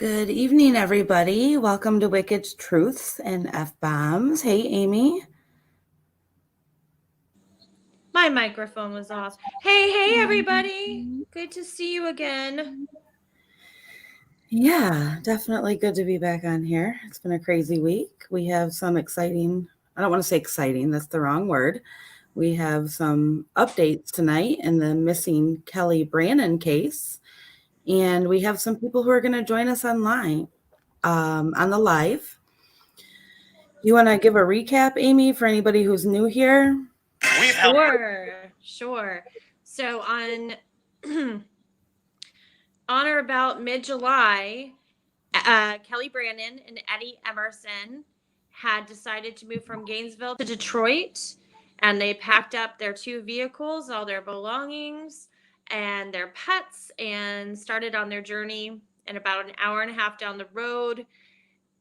Good evening, everybody. Welcome to Wicked Truths and F-Bombs. Hey, Amy. My microphone was off. Hey, everybody. Good to see you again. Yeah, definitely good to be back on here. It's been a crazy week. We have some exciting, I don't want to say exciting, that's the wrong word. We have some updates tonight in the missing Kelley Brannon case. And we have some people who are going to join us online on the live. You want to give a recap, Amy, for anybody who's new here? Sure. So on on or about mid-July, Kelley Brannon and Eddie Emerson had decided to move from Gainesville to Detroit, and they packed up their two vehicles, all their belongings, and their pets, and started on their journey. And about an hour and a half down the road,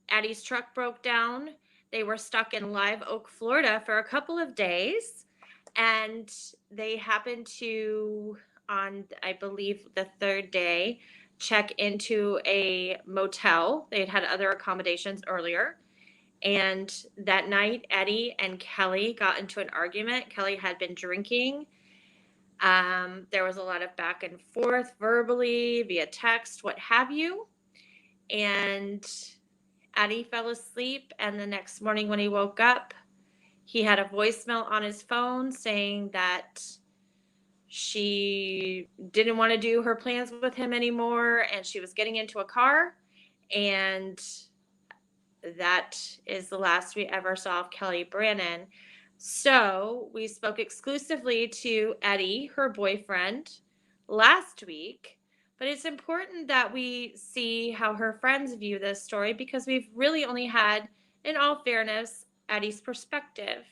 Eddie's truck broke down. They were stuck in Live Oak, Florida for a couple of days. And they happened to, on I believe the third day, check into a motel. They had other accommodations earlier. And that night, Eddie and Kelley got into an argument. Kelley had been drinking. There was a lot of back and forth verbally, via text, what have you. And Eddie fell asleep, and the next morning when he woke up, he had a voicemail on his phone saying that she didn't want to do her plans with him anymore, and she was getting into a car. And that is the last we ever saw of Kelley Brannon. So we spoke exclusively to Eddie, her boyfriend, last week. But it's important that we see how her friends view this story, because we've really only had, in all fairness, Eddie's perspective.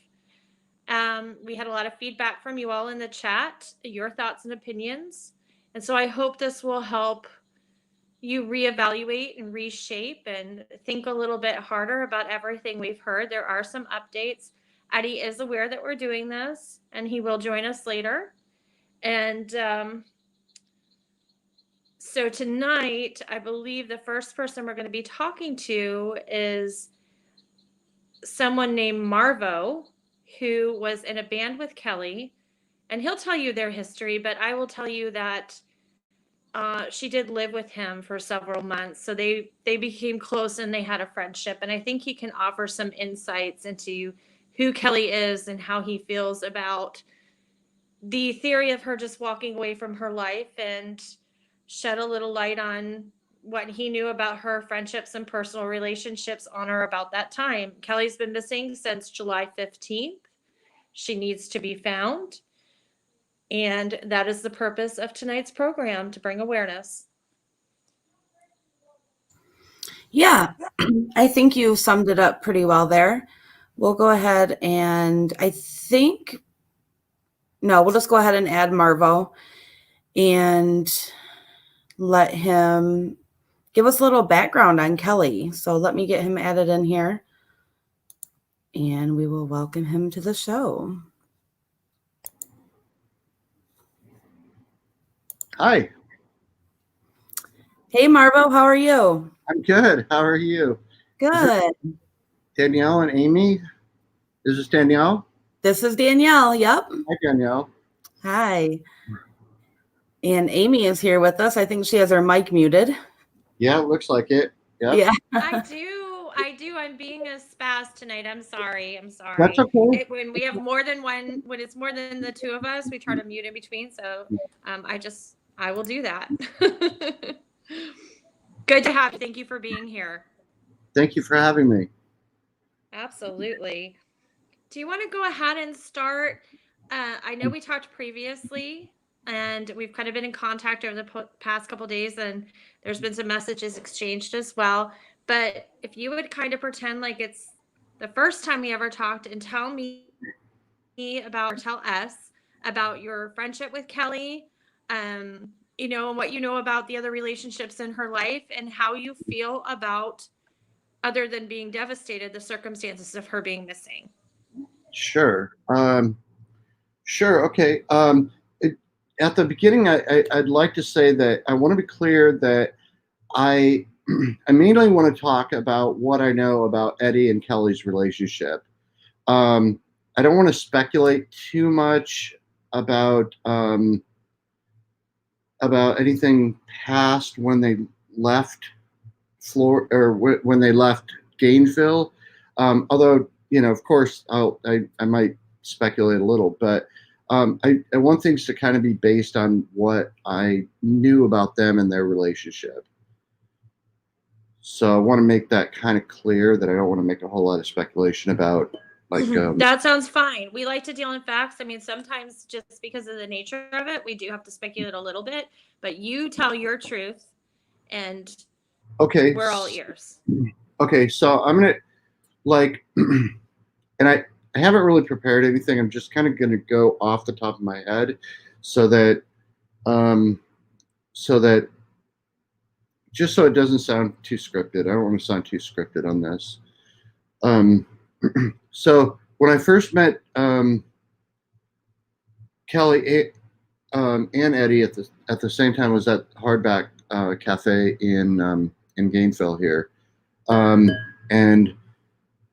We had a lot of feedback from you all in the chat, your thoughts and opinions. And so I hope this will help you reevaluate and reshape and think a little bit harder about everything we've heard. There are some updates. Eddie is aware that we're doing this, and he will join us later. And so tonight, I believe the first person we're going to be talking to is someone named Marvo, who was in a band with Kelley. And he'll tell you their history, but I will tell you that she did live with him for several months. So they became close, and they had a friendship. And I think he can offer some insights into who Kelley is and how he feels about the theory of her just walking away from her life, and shed a little light on what he knew about her friendships and personal relationships on or about that time. Kelley's been missing since July 15th. She needs to be found. And that is the purpose of tonight's program, to bring awareness. Yeah, I think you summed it up pretty well there. We'll go ahead and we'll just go ahead and add Marvo and let him give us a little background on Kelley. So let me get him added in here, and we will welcome him to the show. Hi. Hey, Marvo, how are you? I'm good. How are you? Good. Danielle and Amy? Is this Danielle? This is Danielle. Yep. Hi, Danielle. Hi. And Amy is here with us. I think she has her mic muted. Yeah, it looks like it. Yep. Yeah. I do. I'm being a spaz tonight. I'm sorry. That's okay. When we have more than one, when it's more than the two of us, we try to mute in between. So I will do that. Good to have you. Thank you for being here. Thank you for having me. Absolutely. Do you want to go ahead and start? I know we talked previously, and we've kind of been in contact over the past couple of days, and there's been some messages exchanged as well. But if you would kind of pretend like it's the first time we ever talked, and tell us about your friendship with Kelley, and what you know about the other relationships in her life, and how you feel about, other than being devastated, the circumstances of her being missing. Sure. Okay. At the beginning, I'd like to say that I want to be clear that I mainly want to talk about what I know about Eddie and Kelley's relationship. I don't want to speculate too much about anything past when they left when they left Gainesville. Although, of course, I might speculate a little, but I want things to kind of be based on what I knew about them and their relationship. So I want to make that kind of clear that I don't want to make a whole lot of speculation about that sounds fine. We like to deal in facts. I mean, sometimes just because of the nature of it, we do have to speculate a little bit, but you tell your truth and okay, we're all ears. Okay, so I'm gonna and I haven't really prepared anything. I'm just kind of gonna go off the top of my head, so that just so it doesn't sound too scripted. I don't want to sound too scripted on this. So when I first met Kelley and Eddie at the same time, was at Hardback Cafe in Gainesville here, and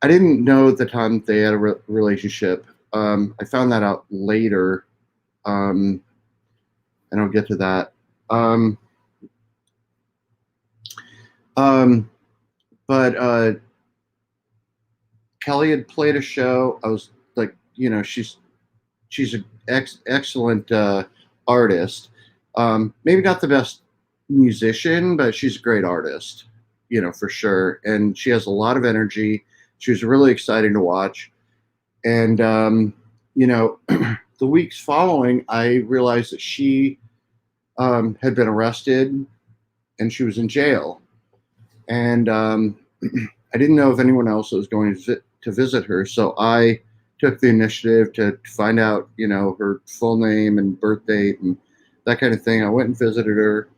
I didn't know at the time they had a relationship. I found that out later, and I'll get to that. But Kelley had played a show. I was like, she's an excellent artist. Maybe not the best musician, but she's a great artist, for sure. And she has a lot of energy. She was really exciting to watch. And, the weeks following, I realized that she had been arrested and she was in jail. And I didn't know if anyone else was going to visit her. So I took the initiative to find out, her full name and birth date and that kind of thing. I went and visited her.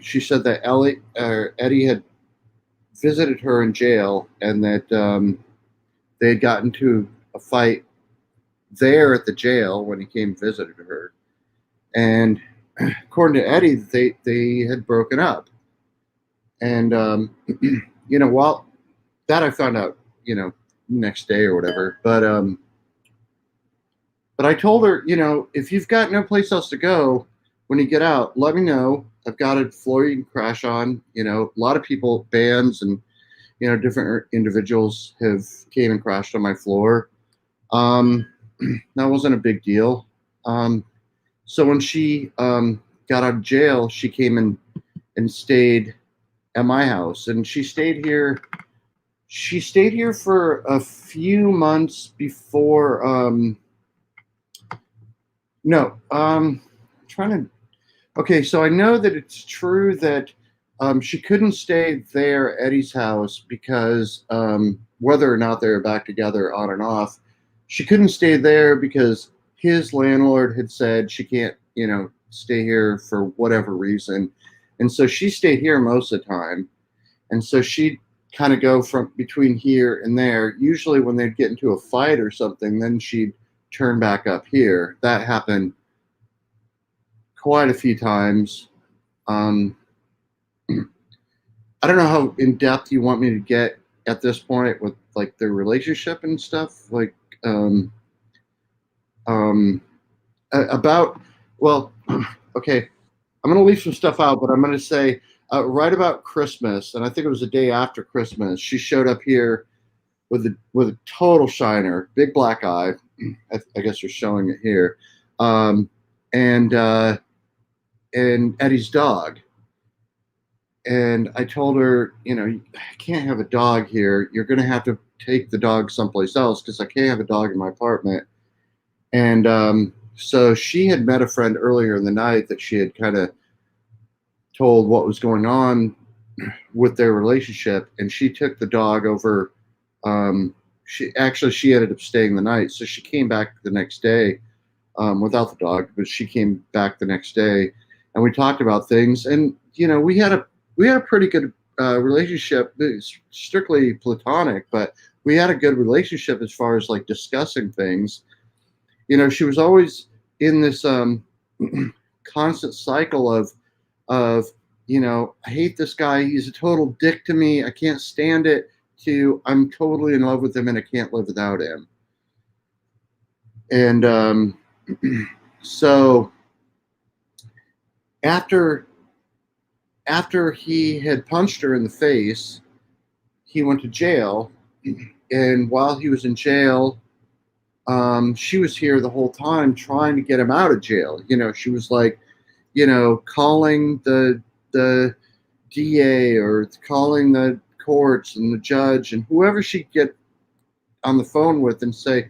She said that Eddie had visited her in jail and that they had gotten into a fight there at the jail when he came and visited her. And according to Eddie, they had broken up. And, well, that I found out, next day or whatever. But I told her, if you've got no place else to go when you get out, let me know. I've got a floor you can crash on. A lot of people, bands and, different individuals have came and crashed on my floor. That wasn't a big deal. So when she got out of jail, she came and stayed at my house, and she stayed here. She stayed here for a few months before. Okay, so I know that it's true that she couldn't stay there at Eddie's house because whether or not they were back together on and off, she couldn't stay there because his landlord had said she can't, stay here for whatever reason. And so she stayed here most of the time. And so she'd kind of go from between here and there. Usually when they'd get into a fight or something, then she'd turn back up here. That happened quite a few times. I don't know how in depth you want me to get at this point with like their relationship and stuff. Like, okay, I'm going to leave some stuff out, but I'm going to say right about Christmas, and I think it was the day after Christmas, she showed up here with a total shiner, big black eye. I guess you're showing it here, and Eddie's dog. And I told her, I can't have a dog here. You're going to have to take the dog someplace else because I can't have a dog in my apartment. And so she had met a friend earlier in the night that she had kind of told what was going on with their relationship, and she took the dog over. She ended up staying the night, so she came back the next day without the dog, but she came back the next day, and we talked about things, and we had a pretty good relationship. It's strictly platonic, but we had a good relationship as far as like discussing things. She was always in this constant cycle of I hate this guy. He's a total dick to me. I can't stand it, to I'm totally in love with him and I can't live without him. And so after he had punched her in the face, he went to jail. And while he was in jail, she was here the whole time trying to get him out of jail. She was like, calling the DA or calling the courts and the judge and whoever she'd get on the phone with and say,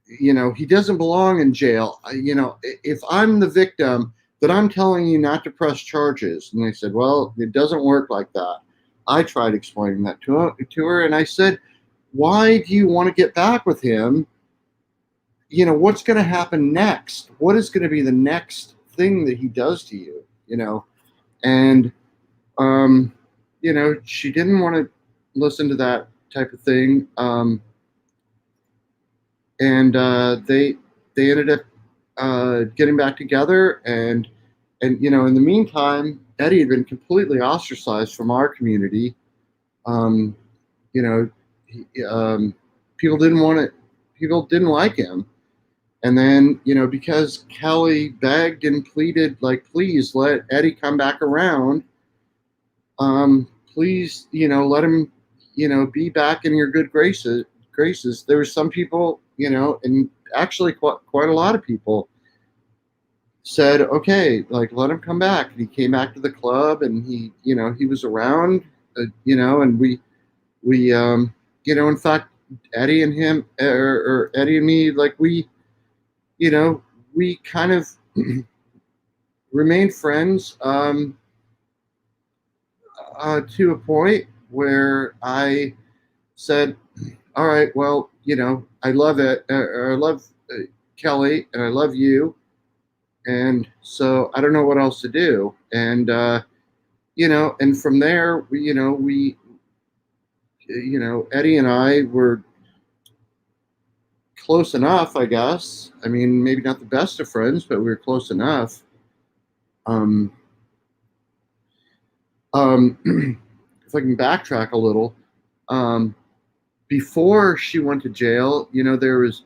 he doesn't belong in jail. If I'm the victim, that I'm telling you not to press charges. And they said, well, it doesn't work like that. I tried explaining that to her, and I said, why do you want to get back with him? What's going to happen next? What is going to be the next thing that he does to you? And she didn't want to listen to that type of thing. And they ended up getting back together, and in the meantime, Eddie had been completely ostracized from our community. People didn't like him. And then, because Kelley begged and pleaded, like, please let Eddie come back around. Please, let him, be back in your good graces. There were some people, and actually quite a lot of people said, okay, like, let him come back. And he came back to the club, and he was around, and we, in fact, Eddie and him, or Eddie and me, like, we kind of remained friends to a point where I said, all right, well, I love it. I love Kelley, and I love you. And so I don't know what else to do. And, and from there, Eddie and I were close enough, I guess. I mean, maybe not the best of friends, but we were close enough. If I can backtrack a little, before she went to jail, there was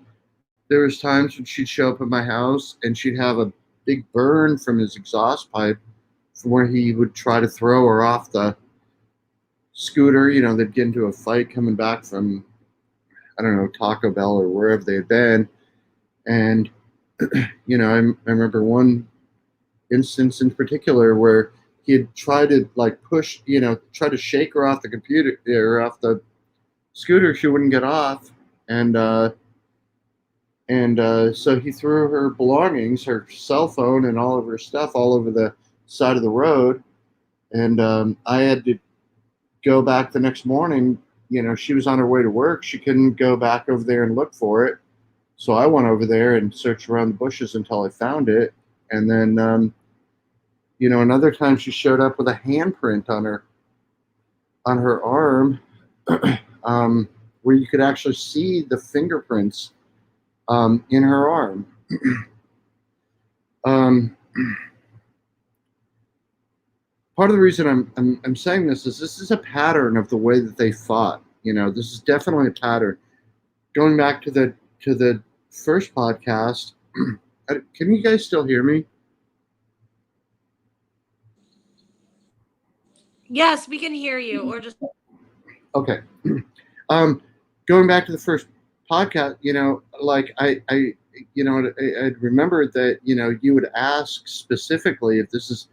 times when she'd show up at my house and she'd have a big burn from his exhaust pipe from where he would try to throw her off the scooter. They'd get into a fight coming back from, I don't know, Taco Bell or wherever they had been. And, I remember one instance in particular where he had tried to try to shake her off the computer or off the scooter. She wouldn't get off. And so he threw her belongings, her cell phone and all of her stuff all over the side of the road. And I had to go back the next morning. She was on her way to work. She couldn't go back over there and look for it. So I went over there and searched around the bushes until I found it. And then, another time she showed up with a handprint on her arm, where you could actually see the fingerprints in her arm. Part of the reason I'm saying this is a pattern of the way that they fought. This is definitely a pattern. Going back to the first podcast, can you guys still hear me? Yes, we can hear you. Or just okay. Going back to the first podcast, like I remembered that you would ask specifically if this is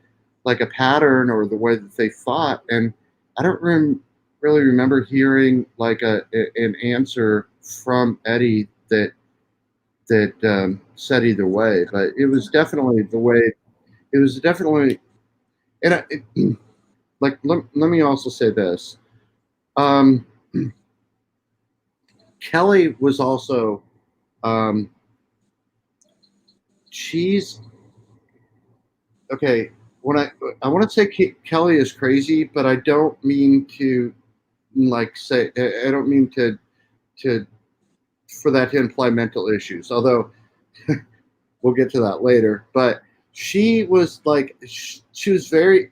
like a pattern or the way that they fought, and I don't really remember hearing like an answer from Eddie that said either way, but it was definitely the way. It was definitely, and let me also say this. Kelley was also, she's okay. When I want to say Kelley is crazy, but I don't mean to say, I don't mean to for that to imply mental issues, although we'll get to that later. But she was like, she was very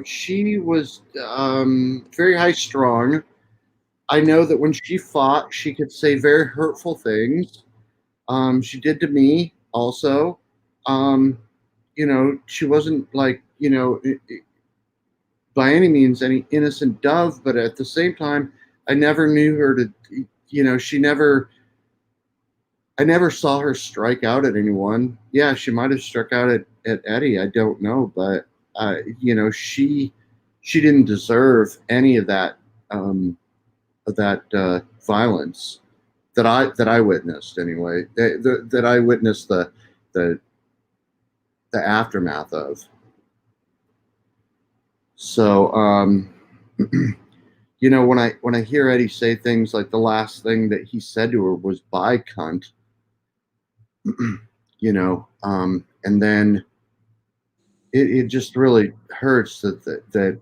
she was very high strung. I know that when she fought, she could say very hurtful things. She did to me also. She wasn't like, by any means any innocent dove, but at the same time, I never knew her to, I never saw her strike out at anyone. Yeah, she might have struck out at Eddie. I don't know, but she didn't deserve any of that violence that I witnessed anyway. That I witnessed the the aftermath of. So, when I hear Eddie say things like the last thing that he said to her was "bye, cunt," and then it just really hurts that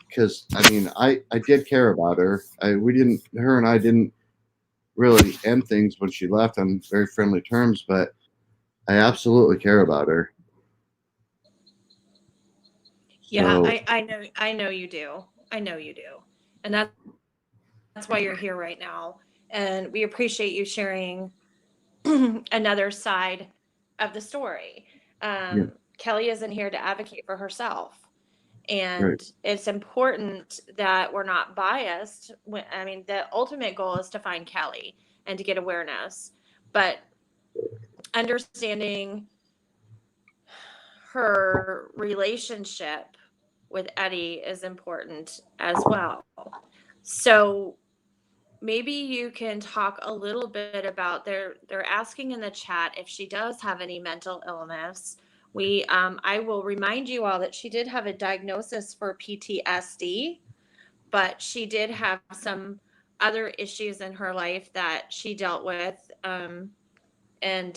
because I mean I did care about her. Her and I didn't really end things when she left on very friendly terms, but I absolutely care about her. Yeah, So I know you do. I know you do. And that's why you're here right now. And we appreciate you sharing another side of the story. yeah, Kelley isn't here to advocate for herself. right. And it's important that we're not biased. I mean, the ultimate goal is to find Kelley and to get awareness, but understanding her relationship with Eddie is important as well. So maybe you can talk a little bit about they're asking in the chat if she does have any mental illness. I will remind you all that she did have a diagnosis for PTSD, but she did have some other issues in her life that she dealt with. And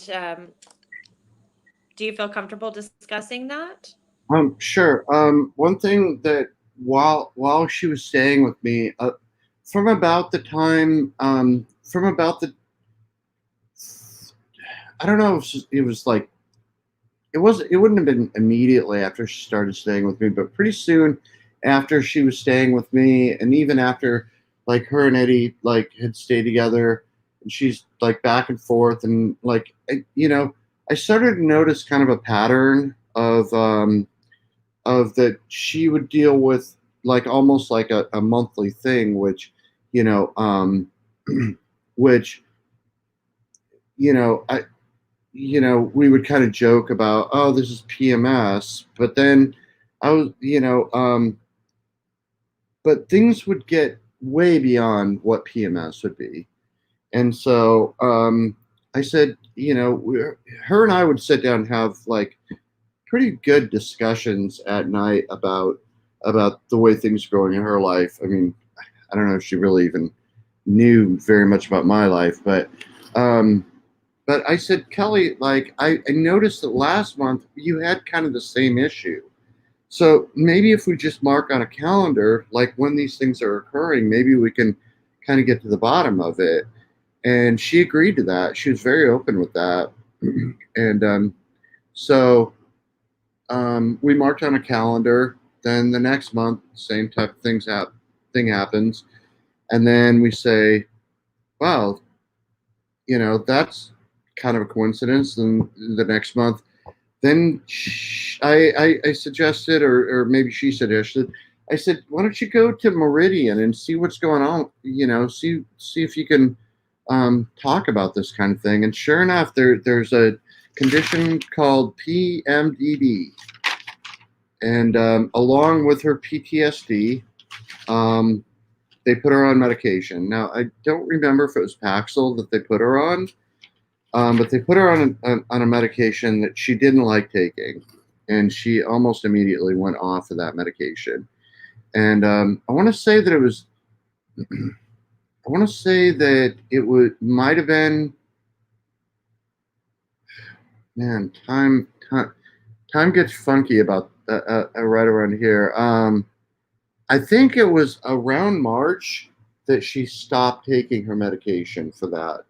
do you feel comfortable discussing that? Sure. One thing that while she was staying with me, from about the time, from about the, I don't know if it was like it wouldn't have been immediately after she started staying with me, but pretty soon after she was staying with me, and even after like her and Eddie like had stayed together, and she's like back and forth, and like I started to notice kind of a pattern of that she would deal with like almost like a monthly thing, which you know, which I we would kind of joke about, oh, this is PMS, but then I was, but things would get way beyond what PMS would be. And so I said, her and I would sit down and have like pretty good discussions at night about the way things are going in her life. I mean, I don't know if she really even knew very much about my life, um, but I said, Kelley, like I noticed that last month you had kind of the same issue. So maybe if we just mark on a calendar, like when these things are occurring, maybe we can kind of get to the bottom of it. And she agreed to that. She was very open with that. And so we marked on a calendar. Then the next month, same type of thing happens. And then we say, wow, that's kind of a coincidence. And the next month, then I suggested, or maybe she suggested, I said, why don't you go to Meridian and see what's going on? See if you can talk about this kind of thing. And sure enough, there's a condition called PMDD, and along with her PTSD, they put her on medication. Now I don't remember if it was Paxil that they put her on. But they put her on a medication that she didn't like taking, and she almost immediately went off of that medication. And I want to say that it was, I want to say that it might have been, man, time gets funky about right around here. I think it was around March that she stopped taking her medication for that.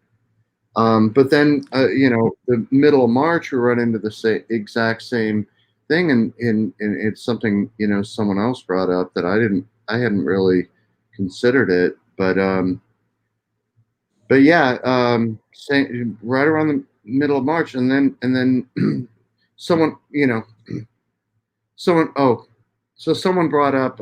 But then, the middle of March, we run into the exact same thing, and it's something, someone else brought up that I hadn't really considered it, but yeah, say, right around the middle of March, and then someone, someone, oh, so someone brought up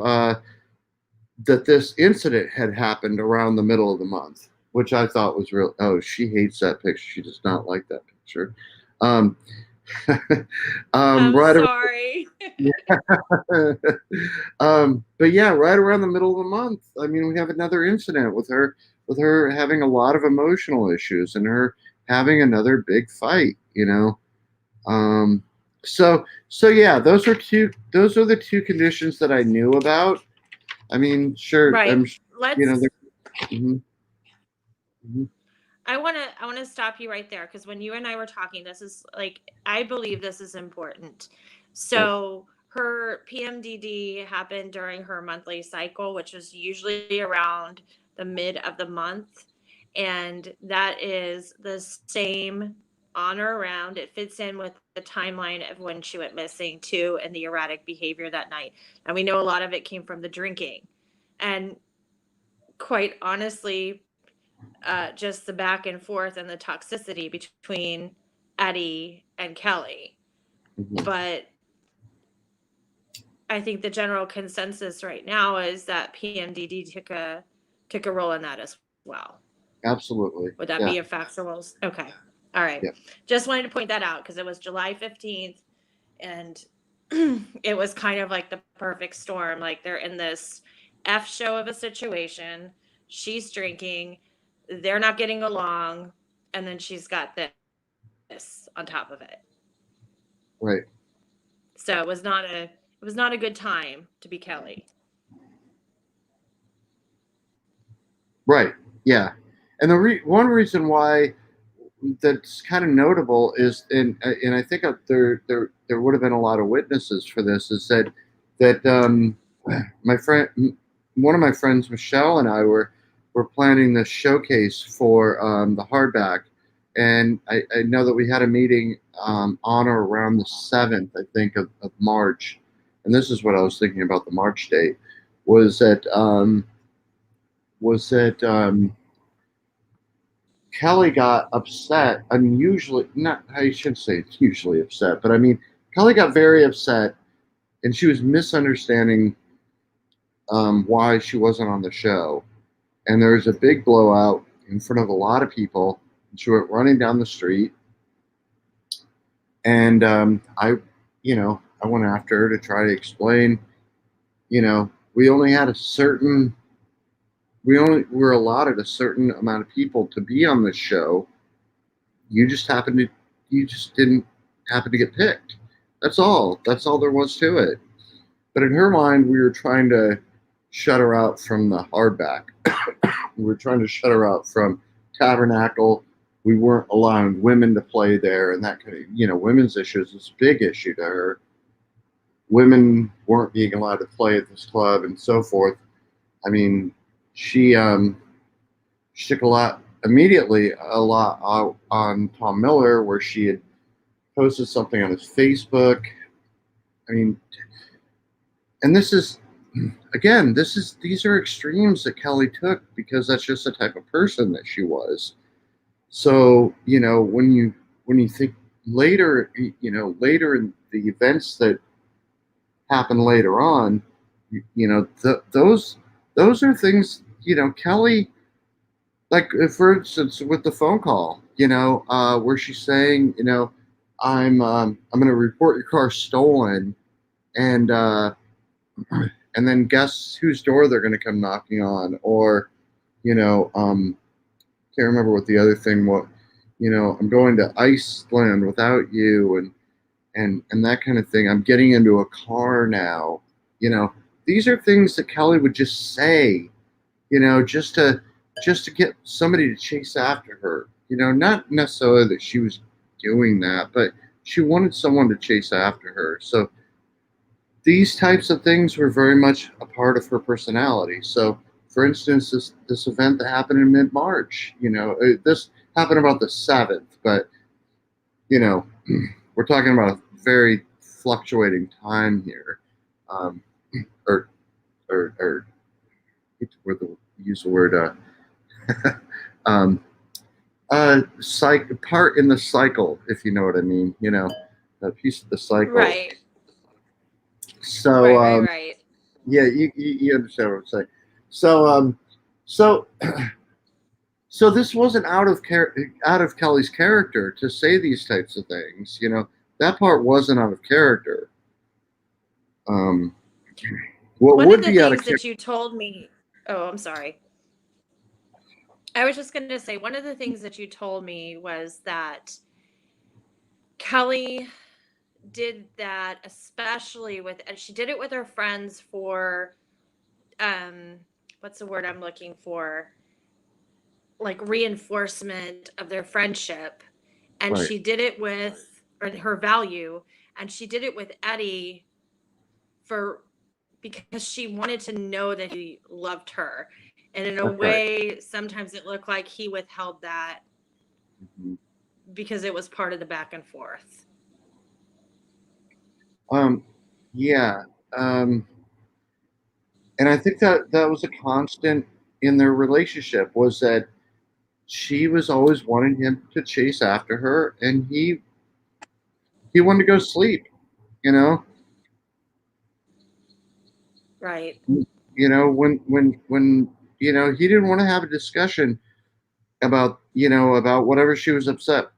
that this incident had happened around the middle of the month, which I thought was real. Oh, she hates that picture. She does not like that picture. Um, I'm right sorry. but yeah, right around the middle of the month, I mean, we have another incident with her having a lot of emotional issues and her having another big fight, Um, so yeah, those are the two conditions that I knew about. I mean, sure, Right. they're, mhm, mhm, I want to stop you right there, because when you and I were talking, this is like, I believe this is important. right, So her PMDD happened during her monthly cycle, which is usually around the mid of the month, and that is the same on or around. It fits in with the timeline of when she went missing too, and the erratic behavior that night. And we know a lot of it came from the drinking, and quite honestly, just the back and forth and the toxicity between Eddie and Kelley. mhm. But I think the general consensus right now is that PMDD took a role in that as well. Absolutely, Would that yeah, be a factual? Okay. All right. yeah, Just wanted to point that out because it was July 15th, and it was kind of like the perfect storm. Like, they're in this F show of a situation. She's drinking, they're not getting along, and then she's got this on top of it. right. So it was not a good time to be Kelley. Right. Yeah. And one reason why that's kind of notable is, and I think there would have been a lot of witnesses for this, is that my friend, one of my friends, Michelle, and I were planning this showcase for the hardback, and I know that we had a meeting on or around the 7th, I think, of March, and this is what I was thinking about the March date, was that was that Kelley got upset. I mean, usually, not, I should say it's usually upset, but I mean, Kelley got very upset and she was misunderstanding why she wasn't on the show. And there was a big blowout in front of a lot of people. And she went running down the street. And I went after her to try to explain, we only had we only were allotted a certain amount of people to be on the show. You just happened to, you just didn't happen to get picked. That's all. That's all there was to it. But in her mind, we were trying to shut her out from the hardback. We were trying to shut her out from Tabernacle. We weren't allowing women to play there, and that kind of, women's issues is a big issue to her. Women weren't being allowed to play at this club and so forth. I mean, she she took immediately a lot out on Tom Miller, where she had posted something on his Facebook. I mean, and this is, again, these are extremes that Kelley took because that's just the type of person that she was. So, when you think later, later in the events that happen later on, those are things, Kelley, like, for instance, with the phone call, where she's saying, I'm going to report your car stolen, and and then guess whose door they're going to come knocking on, or can't remember what the other thing was. I'm going to Iceland without you, and that kind of thing. I'm getting into a car now. These are things that Kelley would just say, just to get somebody to chase after her. Not necessarily that she was doing that, but she wanted someone to chase after her. So these types of things were very much a part of her personality. So, for instance, this event that happened in mid March, this happened about the 7th, but you know, we're talking about a very fluctuating time here, or use the word part in the cycle, if you know what I mean. A piece of the cycle. Right. So Right. yeah, you understand what I'm saying. So so so this wasn't out of Kelley's character to say these types of things. That part wasn't out of character. What One would of the be out of things character? that you told me. Oh, I'm sorry. I was just going to say one of the things that you told me was that Kelley did that, especially and she did it with her friends for, what's the word I'm looking for? Like reinforcement of their friendship. And Right. she did it with, or her value, and she did it with Eddie because she wanted to know that he loved her. And in a way, sometimes it looked like he withheld that because it was part of the back and forth. Yeah. And I think that was a constant in their relationship, was that she was always wanting him to chase after her, and he wanted to go sleep, Right. When he didn't want to have a discussion about whatever she was upset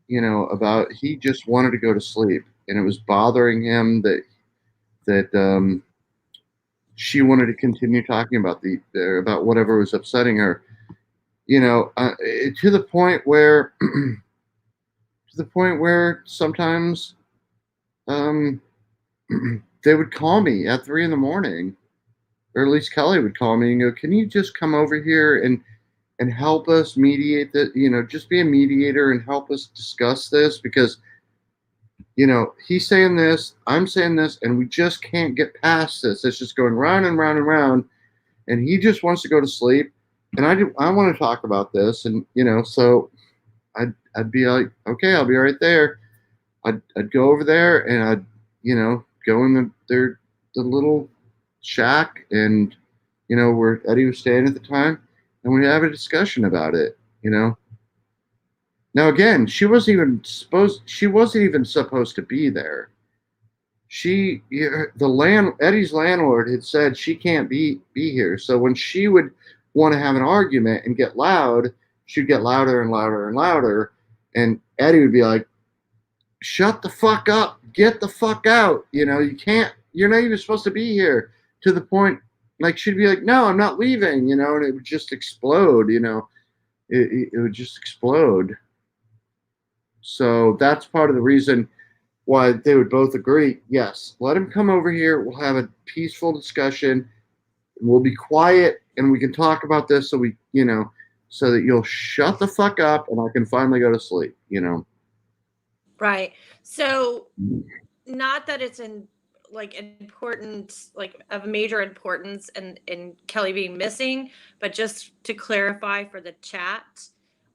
about. He just wanted to go to sleep, and it was bothering him that she wanted to continue talking about about whatever was upsetting her, to the point where sometimes they would call me at 3 in the morning, or at least Kelley would call me and go, "Can you just come over here and help us mediate that, just be a mediator and help us discuss this, because he's saying this, I'm saying this, and we just can't get past this. It's just going round and round and round, and he just wants to go to sleep, and I want to talk about this." And so I'd be like, "Okay, I'll be right there." I'd go over there, and I'd go in the little shack, and where Eddie was staying at the time, and we'd have a discussion about it. Now again, she wasn't even supposed to be there. Eddie's landlord had said she can't be here. So when she would want to have an argument and get loud, she'd get louder and louder and louder, and Eddie would be like, "Shut the fuck up, get the fuck out, you can't, you're not even supposed to be here." To the point, like, she'd be like, "No, I'm not leaving," and it would just explode. It would just explode. So that's part of the reason why they would both agree, yes, let him come over here, we'll have a peaceful discussion, we'll be quiet, and we can talk about this, so so that you'll shut the fuck up and I can finally go to sleep. Right. So not that it's important, like of major importance in Kelley being missing, but just to clarify for the chat,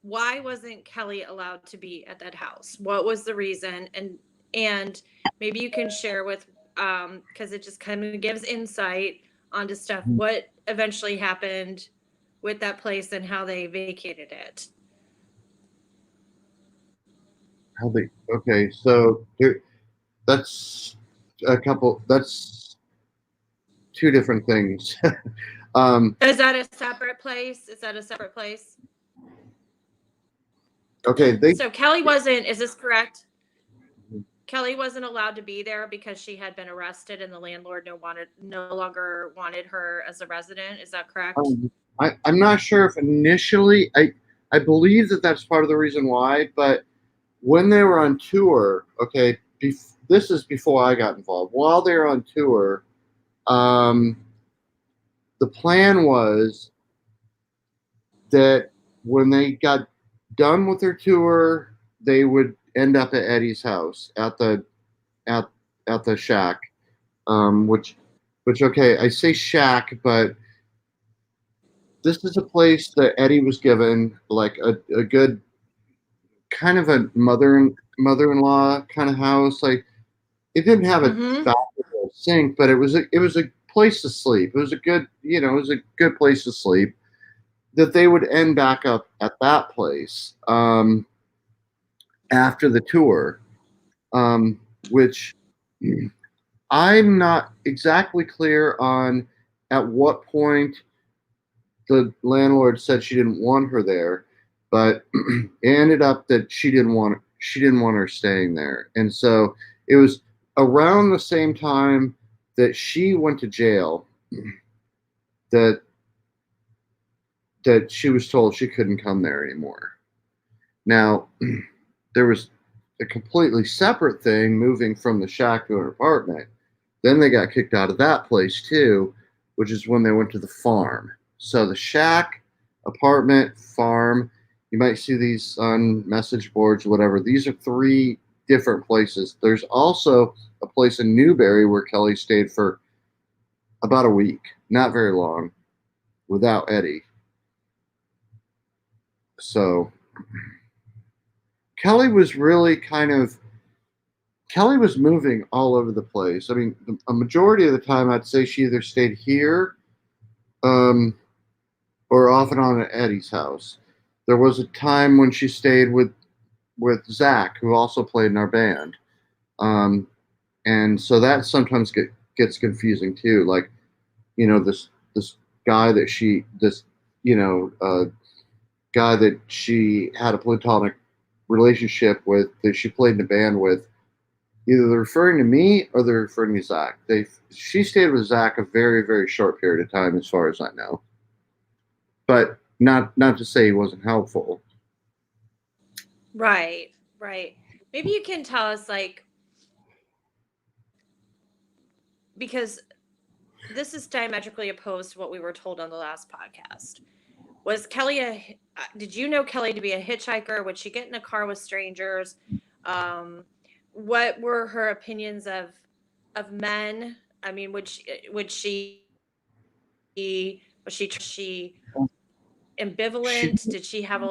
why wasn't Kelley allowed to be at that house? What was the reason? And maybe you can share with, because it just kind of gives insight onto stuff, what eventually happened with that place and how they vacated it. Okay, so that's two different things. Is that a separate place? Okay, so Kelley wasn't, is this correct? Kelley wasn't allowed to be there because she had been arrested and the landlord no longer wanted her as a resident. Is that correct? I'm not sure if initially, I believe that's part of the reason why, but when they were on tour, okay, this is before I got involved. While they were on tour, the plan was that when they got done with their tour, they would end up at Eddie's house at the shack, which okay, I say shack, but this is a place that Eddie was given, like a good kind of a mother-in-law kind of house. Like, it didn't have a Mm-hmm. bathroom or a sink, but it was a place to sleep. It was a good, it was a good place to sleep. That they would end back up at that place after the tour, which I'm not exactly clear on at what point the landlord said she didn't want her there, but it ended up that she didn't want her staying there, and so it was around the same time that she went to jail that she was told she couldn't come there anymore. Now, there was a completely separate thing moving from the shack to an apartment. Then they got kicked out of that place too, which is when they went to the farm. So the shack, apartment, farm, you might see these on message boards, whatever. These are three different places. There's also a place in Newberry where Kelley stayed for about a week, not very long, without Eddie. So Kelley was really Kelley was moving all over the place. I mean, a majority of the time, I'd say she either stayed here or off and on at Eddie's house. There was a time when she stayed with Zach, who also played in our band, and so that sometimes gets confusing too. Like, this guy that she this guy that she had a platonic relationship with, that she played in a band with. Either they're referring to me or they're referring to Zach. She stayed with Zach a very, very short period of time, as far as I know. But not to say he wasn't helpful. Right, right. Maybe you can tell us, like, because this is diametrically opposed to what we were told on the last podcast. Was Kelley did you know Kelley to be a hitchhiker? Would she get in a car with strangers? What were her opinions of men? I mean, was she She, ambivalent? Did she have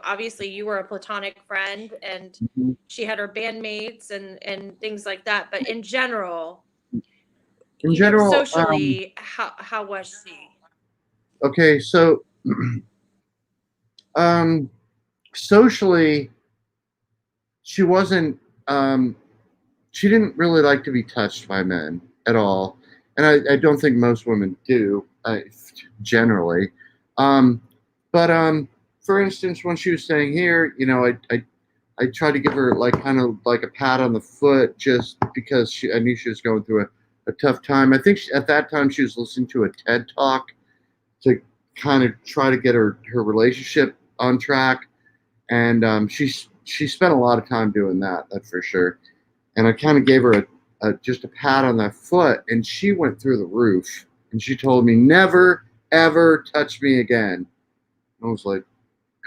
obviously you were a platonic friend and she had her bandmates and things like that, but in general, in general, socially, how was she? okay, so socially, she wasn't. She didn't really like to be touched by men at all, and I don't think most women do, generally. Um, but for instance, when she was staying here, I tried to give her like kind of like a pat on the foot, just because I knew she was going through a tough time. I think at that time she was listening to a TED talk to kind of try to get her relationship on track, and she spent a lot of time doing that. That's for sure. And I kind of gave her just a pat on the foot, and she went through the roof. And she told me, "Never ever touch me again." I was like,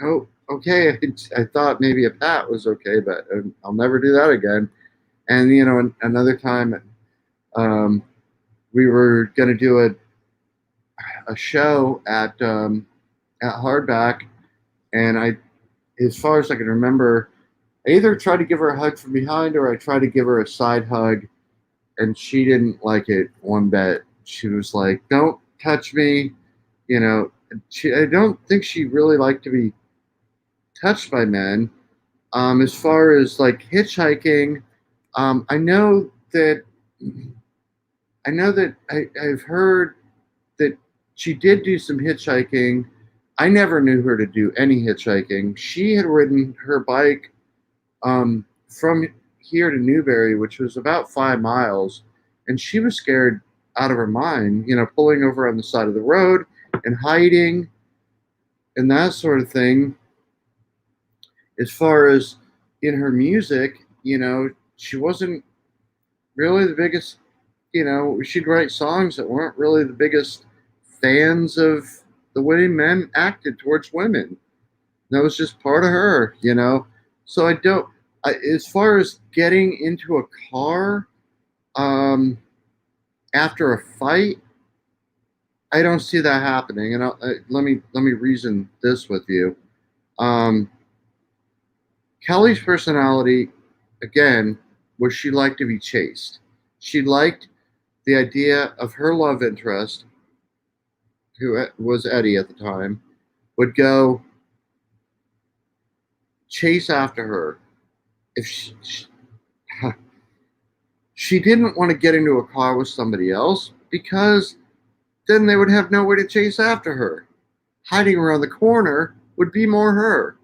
"Oh, okay." I thought maybe a pat was okay, but I'll never do that again. And another time, we were going to do a show at Hardback, and as far as I can remember, I either tried to give her a hug from behind or I tried to give her a side hug, and she didn't like it one bit. She was like, "Don't touch me," you know. I don't think she really liked to be touched by men. As far as like hitchhiking, I know that I've heard that she did do some hitchhiking. I never knew her to do any hitchhiking. She had ridden her bike from here to Newberry, which was about 5 miles, and she was scared out of her mind, pulling over on the side of the road and hiding and that sort of thing. As far as in her music, she wasn't really the biggest, she'd write songs that weren't really the biggest fans of the way men acted towards women. That was just part of her. So as far as getting into a car after a fight, I don't see that happening. And let me reason this with you. Kelley's personality, again, was she liked to be chased. She liked the idea of her love interest, who was Eddie at the time, would go chase after her. If she didn't want to get into a car with somebody else because then they would have no way to chase after her. Hiding around the corner would be more her.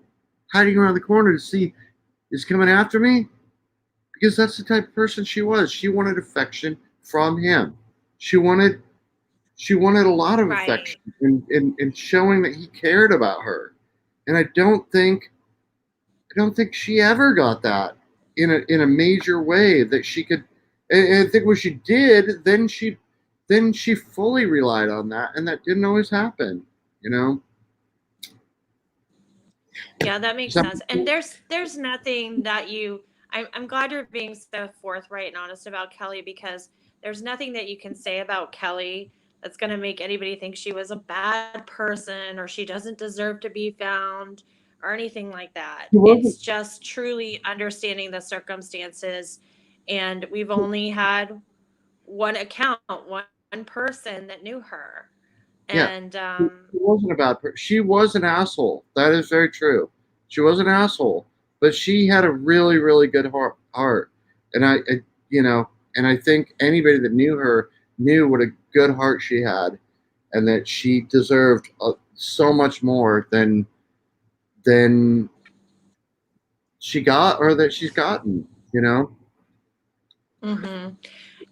Hiding around the corner to see is coming after me because that's the type of person she was. She wanted affection from him. She wanted a lot of Right. affection and showing that he cared about her. And I don't think she ever got that in a major way that she could. And I think when she did, then she fully relied on that, and that didn't always happen. You know. Yeah, that makes Some sense. And people, there's nothing that I'm glad you're being so forthright and honest about Kelley, because there's nothing that you can say about Kelley that's going to make anybody think she was a bad person or she doesn't deserve to be found or anything like that. she wasn't. It's just truly understanding the circumstances. And we've only had one account, one person that knew her. Yeah, And she wasn't a bad person. She was an asshole. That is very true. She was an asshole, but she had a really, really good heart. And and I think anybody that knew her knew what a good heart she had, and that she deserved so much more than she got or that she's gotten. You know. hmm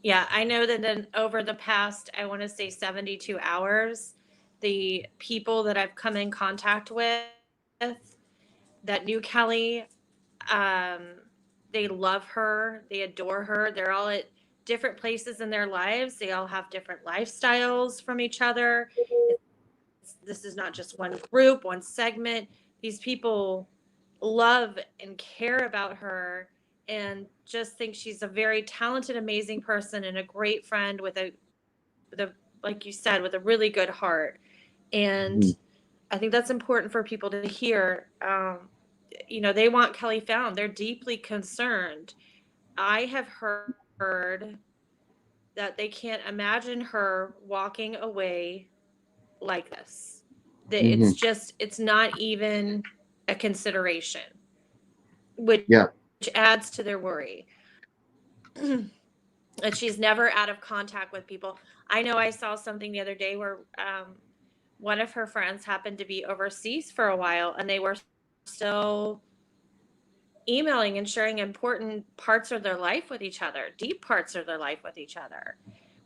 yeah, I know that then over the past, I want to say 72 hours, the people that I've come in contact with that knew Kelley, um, they love her, they adore her. They're all at different places in their lives. They all have different lifestyles from each other. This is not just one group, one segment. These people love and care about her and just think she's a very talented, amazing person and a great friend with a like you said, with a really good heart. And Mhm. I think that's important for people to hear. They want Kelley found. They're deeply concerned. I have heard that they can't imagine her walking away like this. That Mhm. it's not even a consideration, which Yeah. adds to their worry. And she's never out of contact with people. I know I saw something the other day where one of her friends happened to be overseas for a while and they were still emailing and sharing important parts of their life with each other, deep parts of their life with each other,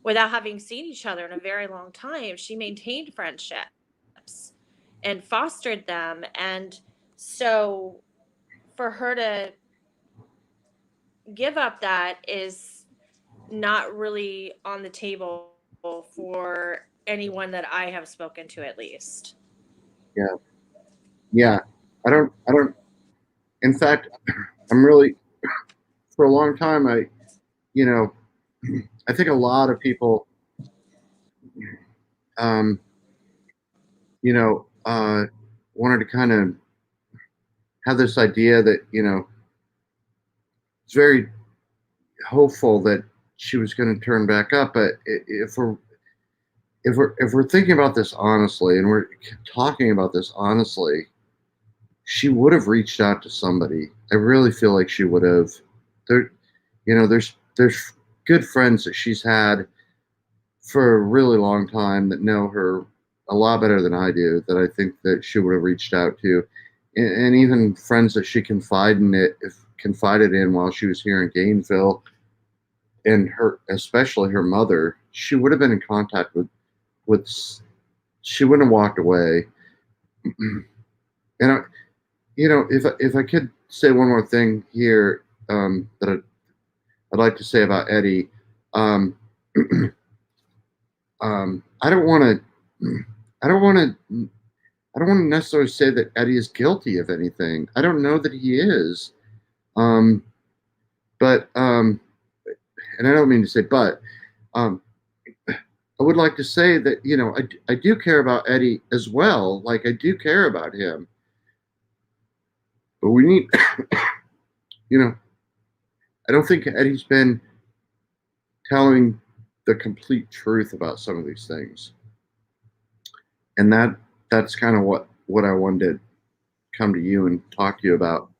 without having seen each other in a very long time. She maintained friendships and fostered them. And so for her to give up that is not really on the table for anyone that I have spoken to, at least. Yeah. Yeah. I don't. In fact, I'm really for a long time. You know, I think a lot of people, um, wanted to kind of have this idea that, it's very hopeful that she was going to turn back up. But if we're thinking about this honestly and we're talking about this honestly, she would have reached out to somebody. I really feel like she would have. There, there's good friends that she's had for a really long time that know her a lot better than I do, that I think that she would have reached out to, and even friends that she confided in while she was here in Gainesville, and especially her mother. She would have been in contact with. She wouldn't have walked away. And if I could say one more thing here, that I'd like to say about Eddie. Um, I don't want to. I don't want to. I don't want to necessarily say that Eddie is guilty of anything. I don't know that he is. Um, but and I don't mean to say but. Um, I would like to say that I do care about Eddie as well. Like I do care about him, but we need. you know I don't think Eddie's been telling the complete truth about some of these things. And that's kind of what I wanted to come to you and talk to you about.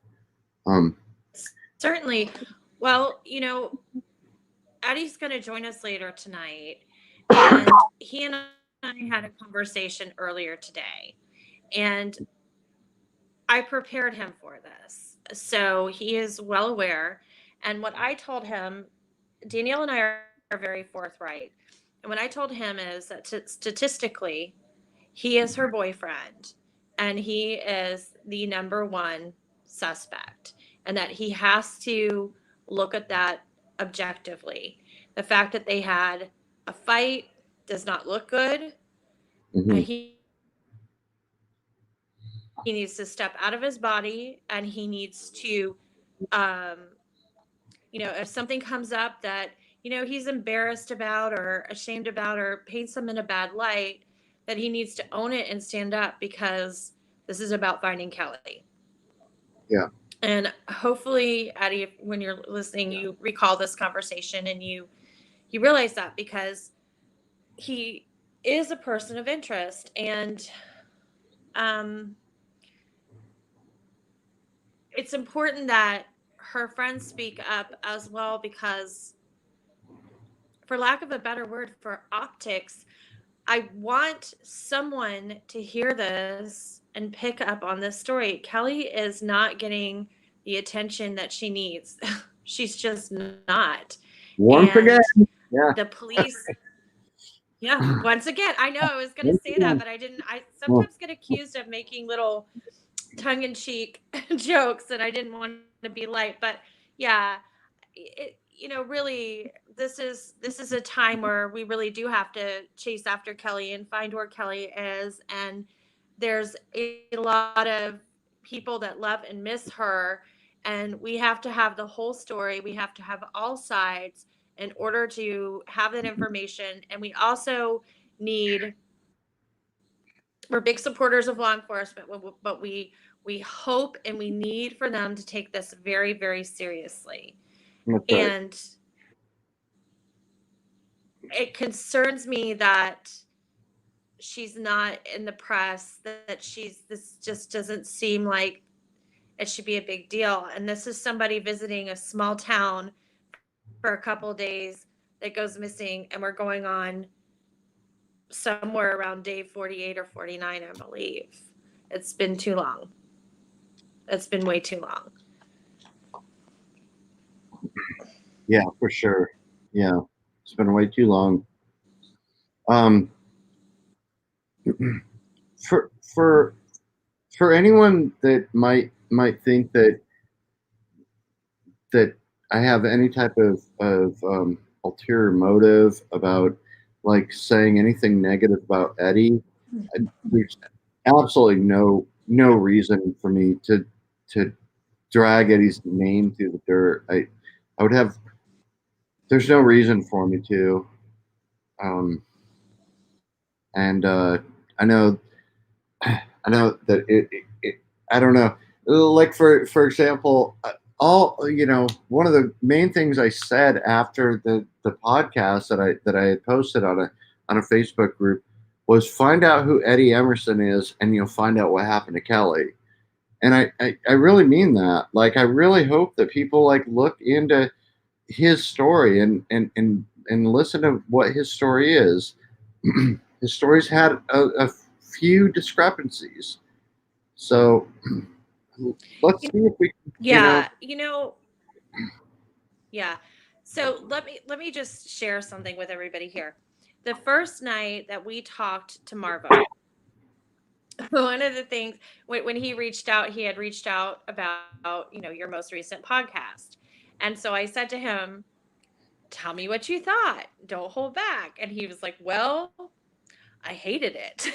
Certainly. Well, Eddie's going to join us later tonight, and he and I had a conversation earlier today, and I prepared him for this. So he is well aware. And what I told him, Danielle and I are very forthright. And what I told him is that statistically, he is her boyfriend and he is the number one suspect, and that he has to look at that objectively. The fact that they had a fight does not look good. Mm-hmm. He needs to step out of his body, and he needs to, um, if something comes up that, he's embarrassed about or ashamed about or paints him in a bad light, that he needs to own it and stand up, because this is about finding Kelley. Yeah. And hopefully, Addie, when you're listening, you recall this conversation and you realize that, because he is a person of interest. And it's important that her friends speak up as well, because, for lack of a better word, for optics, I want someone to hear this and pick up on this story. Kelley is not getting the attention that she needs. She's just not. Once And again, yeah. the police, yeah, once again, I know I was going to say that, but I didn't. I sometimes get accused of making little tongue-in-cheek jokes, and I didn't want to be light. But yeah, really, this is a time where we really do have to chase after Kelley and find where Kelley is. And there's a lot of people that love and miss her, and we have to have the whole story. We have to have all sides in order to have that information. And we also need, we're big supporters of law enforcement, but we hope and we need for them to take this very, very seriously. That's right. And it concerns me that she's not in the press, that this just doesn't seem like it should be a big deal. And this is somebody visiting a small town for a couple of days that goes missing, and we're going on somewhere around day 48 or 49, I believe. It's been too long. It's been way too long. Yeah, for sure. Yeah, it's been way too long. For for anyone that might think that I have any type of ulterior motive about like saying anything negative about Eddie, there's absolutely no reason for me to drag Eddie's name through the dirt. I would have. There's no reason for me to. And I know that I don't know. Like for example, one of the main things I said after the podcast that I had posted on a Facebook group was find out who Eddie Emerson is, and you'll find out what happened to Kelley. And I really mean that. Like, I really hope that people like look into his story and listen to what his story is. His story's had a few discrepancies. So let's see if we can, yeah. Yeah. So let me just share something with everybody here. The first night that we talked to Marvo, one of the things, when he reached out, he had reached out about, your most recent podcast. And so I said to him, tell me what you thought. Don't hold back. And he was like, well, I hated it.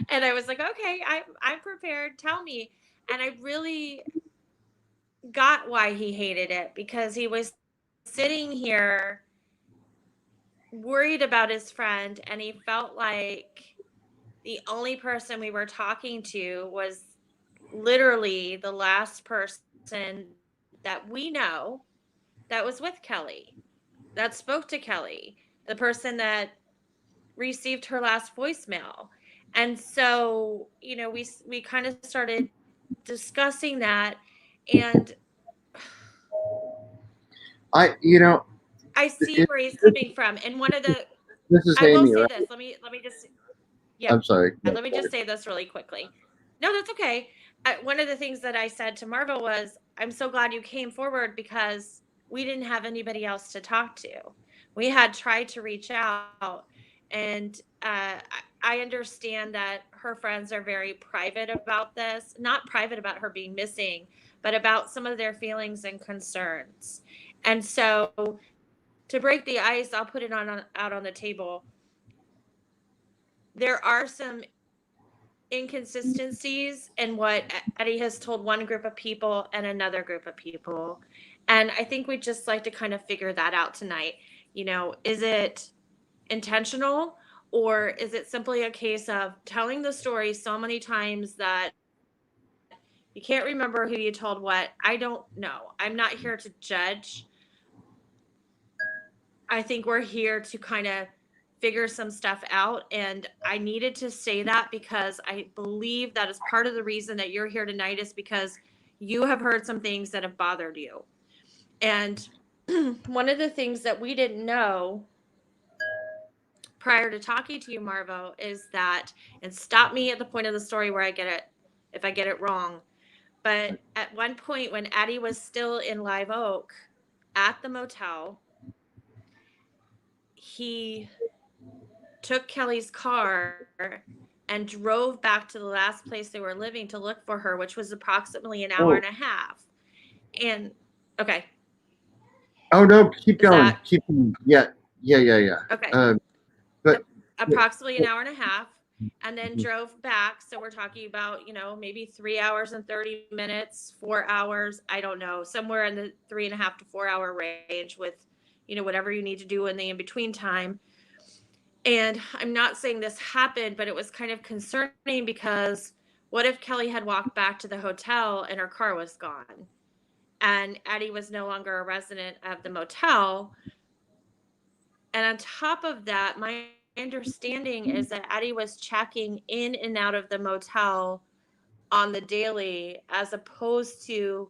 And I was like, okay, I'm prepared. Tell me. And I really got why he hated it, because he was sitting here worried about his friend, and he felt like the only person we were talking to was literally the last person that we know that was with Kelley. that spoke to Kelley, the person that received her last voicemail. And so, we kind of started discussing that, and I I see it, where he's coming from. And this is I will Amy, say right? this. Let me just, yeah, I'm sorry. Yeah, let me just say this really quickly. No, that's okay. One of the things that I said to Marva was, I'm so glad you came forward because we didn't have anybody else to talk to. We had tried to reach out, and I understand that her friends are very private about this, not private about her being missing, but about some of their feelings and concerns. And so, to break the ice, I'll put it out on the table. There are some inconsistencies in what Eddie has told one group of people and another group of people. And I think we'd just like to kind of figure that out tonight. Is it intentional, or is it simply a case of telling the story so many times that you can't remember who you told what? I don't know. I'm not here to judge. I think we're here to kind of figure some stuff out. And I needed to say that because I believe that is part of the reason that you're here tonight, is because you have heard some things that have bothered you. And one of the things that we didn't know prior to talking to you, Marvo, is that, and stop me at the point of the story where I get it, if I get it wrong. But at one point when Addie was still in Live Oak at the motel, he took Kelley's car and drove back to the last place they were living to look for her, which was approximately an hour Oh. and a half. And okay. Oh no, keep Is going. that Keep going. Yeah. okay? But Approximately an hour and a half, and then drove back. So we're talking about, maybe 3 hours and 30 minutes, 4 hours. I don't know, somewhere in the 3.5 to 4 hour range with, whatever you need to do in the in between time. And I'm not saying this happened, but it was kind of concerning because what if Kelley had walked back to the hotel and her car was gone? And Addie was no longer a resident of the motel. And on top of that, my understanding is that Addie was checking in and out of the motel on the daily as opposed to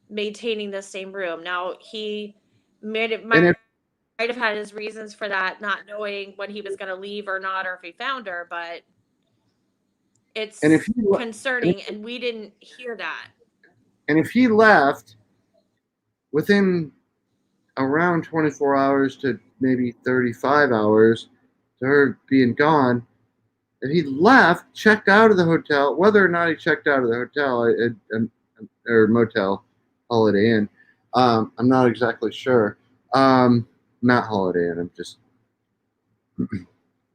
maintaining the same room. Now, he might have had his reasons for that, not knowing when he was going to leave or not, or if he found her, but it's and if concerning, and we didn't hear that. and if he left within around 24 hours to maybe 35 hours to her being gone, if he left, checked out of the hotel, whether or not he checked out of the hotel or motel, Holiday Inn, I'm not exactly sure. Not Holiday Inn. I'm just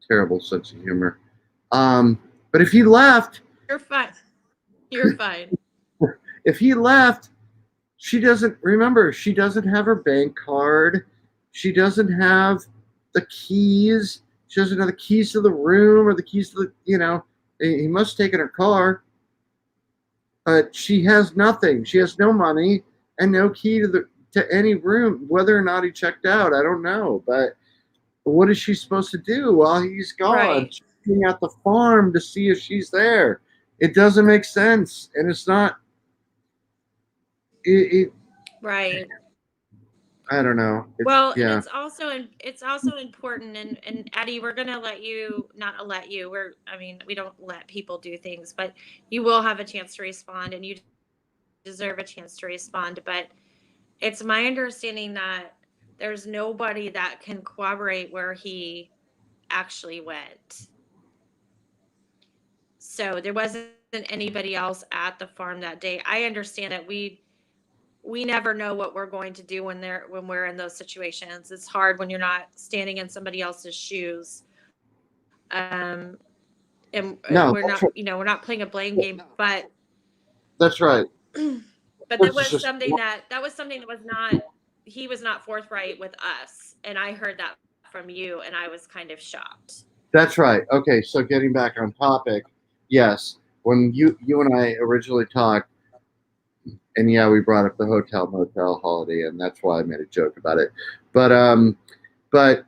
terrible sense of humor. But if he left, You're fine. You're fine. if he left, she doesn't remember. She doesn't have her bank card. She doesn't have the keys. She doesn't have the keys to the room or the keys to the. He must have taken her car, but she has nothing. She has no money and no key to any room. Whether or not he checked out, I don't know. But what is she supposed to do while he's gone? Right. Checking at the farm to see if she's there. It doesn't make sense, and it's not. Right. I don't know. Well, yeah. and it's also important, and Addie, we're gonna let you, not let you. We don't let people do things, but you will have a chance to respond, and you deserve a chance to respond. But it's my understanding that there's nobody that can corroborate where he actually went. So there wasn't anybody else at the farm that day. I understand that we never know what we're going to do when we're in those situations. It's hard when you're not standing in somebody else's shoes. And No, we're not, we're not playing a blame game, but that's right. but that was something that was not, he was not forthright with us. And I heard that from you, and I was kind of shocked. That's right. Okay, so getting back on topic, yes, when you and I originally talked, yeah, we brought up the hotel motel holiday, and that's why I made a joke about it. But but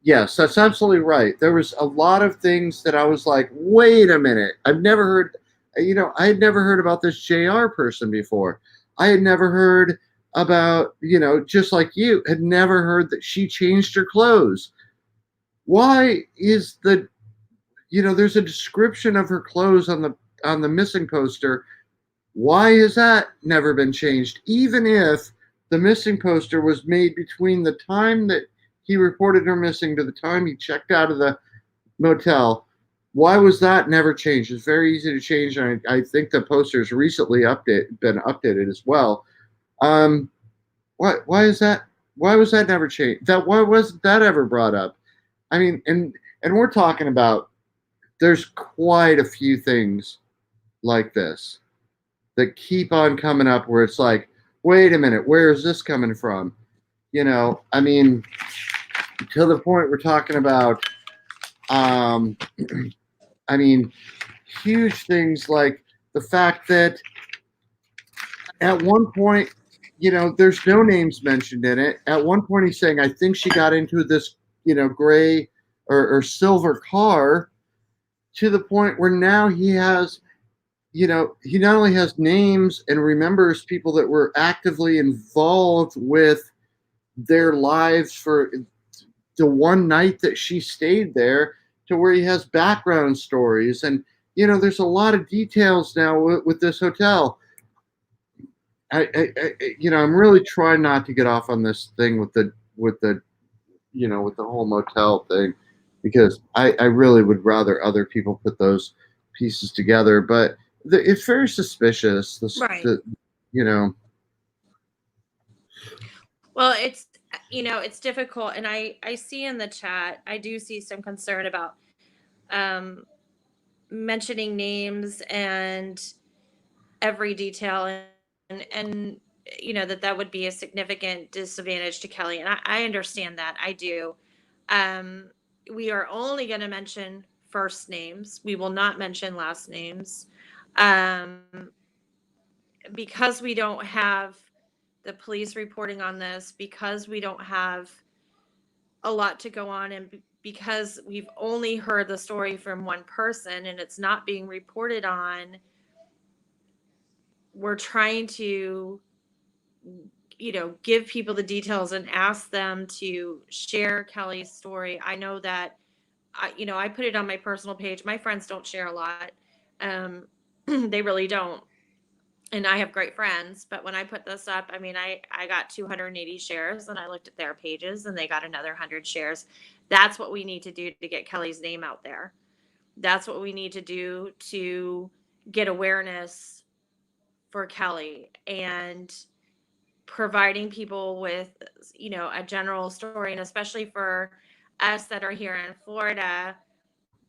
yes, that's absolutely right. There was a lot of things that I was like, wait a minute, I've never heard. I had never heard about this JR person before. I had never heard about, just like you, had never heard that she changed her clothes. Why is there's a description of her clothes on the missing poster. Why has that never been changed? Even if the missing poster was made between the time that he reported her missing to the time he checked out of the motel, why was that never changed? It's very easy to change, and I think the poster has recently been updated as well. Why is that? Why was that never changed? Why wasn't that ever brought up? I mean, and we're talking about, there's quite a few things like this that keep on coming up where it's like, wait a minute, where is this coming from? I mean, to the point we're talking about, I mean, huge things like the fact that at one point, there's no names mentioned in it. At one point, he's saying, I think she got into this, gray or silver car, to the point where now he has, he not only has names and remembers people that were actively involved with their lives for the one night that she stayed there, to where he has background stories. And, there's a lot of details now with this hotel. I'm really trying not to get off on this thing with the whole motel thing, because I really would rather other people put those pieces together. But it's very suspicious. Right. Well, it's difficult, and I see in the chat, I do see some concern about mentioning names and every detail, and that would be a significant disadvantage to Kelley, and I understand that. I do. We are only going to mention first names. We will not mention last names, because we don't have the police reporting on this, because we don't have a lot to go on, and because we've only heard the story from one person and it's not being reported on. We're trying to, give people the details and ask them to share Kelley's story. I know that, I put it on my personal page. My friends don't share a lot. They really don't. And I have great friends, but when I put this up, I mean, I got 280 shares, and I looked at their pages and they got another 100 shares. That's what we need to do to get Kelley's name out there. That's what we need to do to get awareness for Kelley, and providing people with, a general story, and especially for us that are here in Florida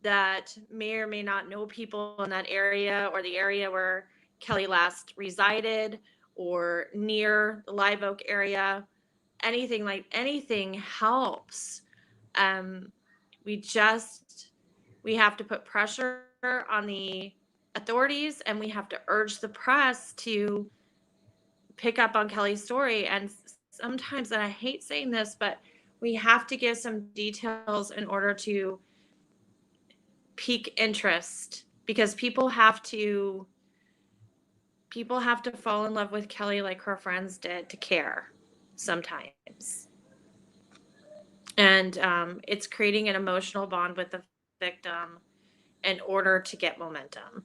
that may or may not know people in that area, or the area where Kelley last resided, or near the Live Oak area. Anything helps. We have to put pressure on the authorities, and we have to urge the press to pick up on Kelley's story. And sometimes, and I hate saying this, but we have to give some details in order to pique interest, because people have to fall in love with Kelley like her friends did to care sometimes. And it's creating an emotional bond with the victim in order to get momentum.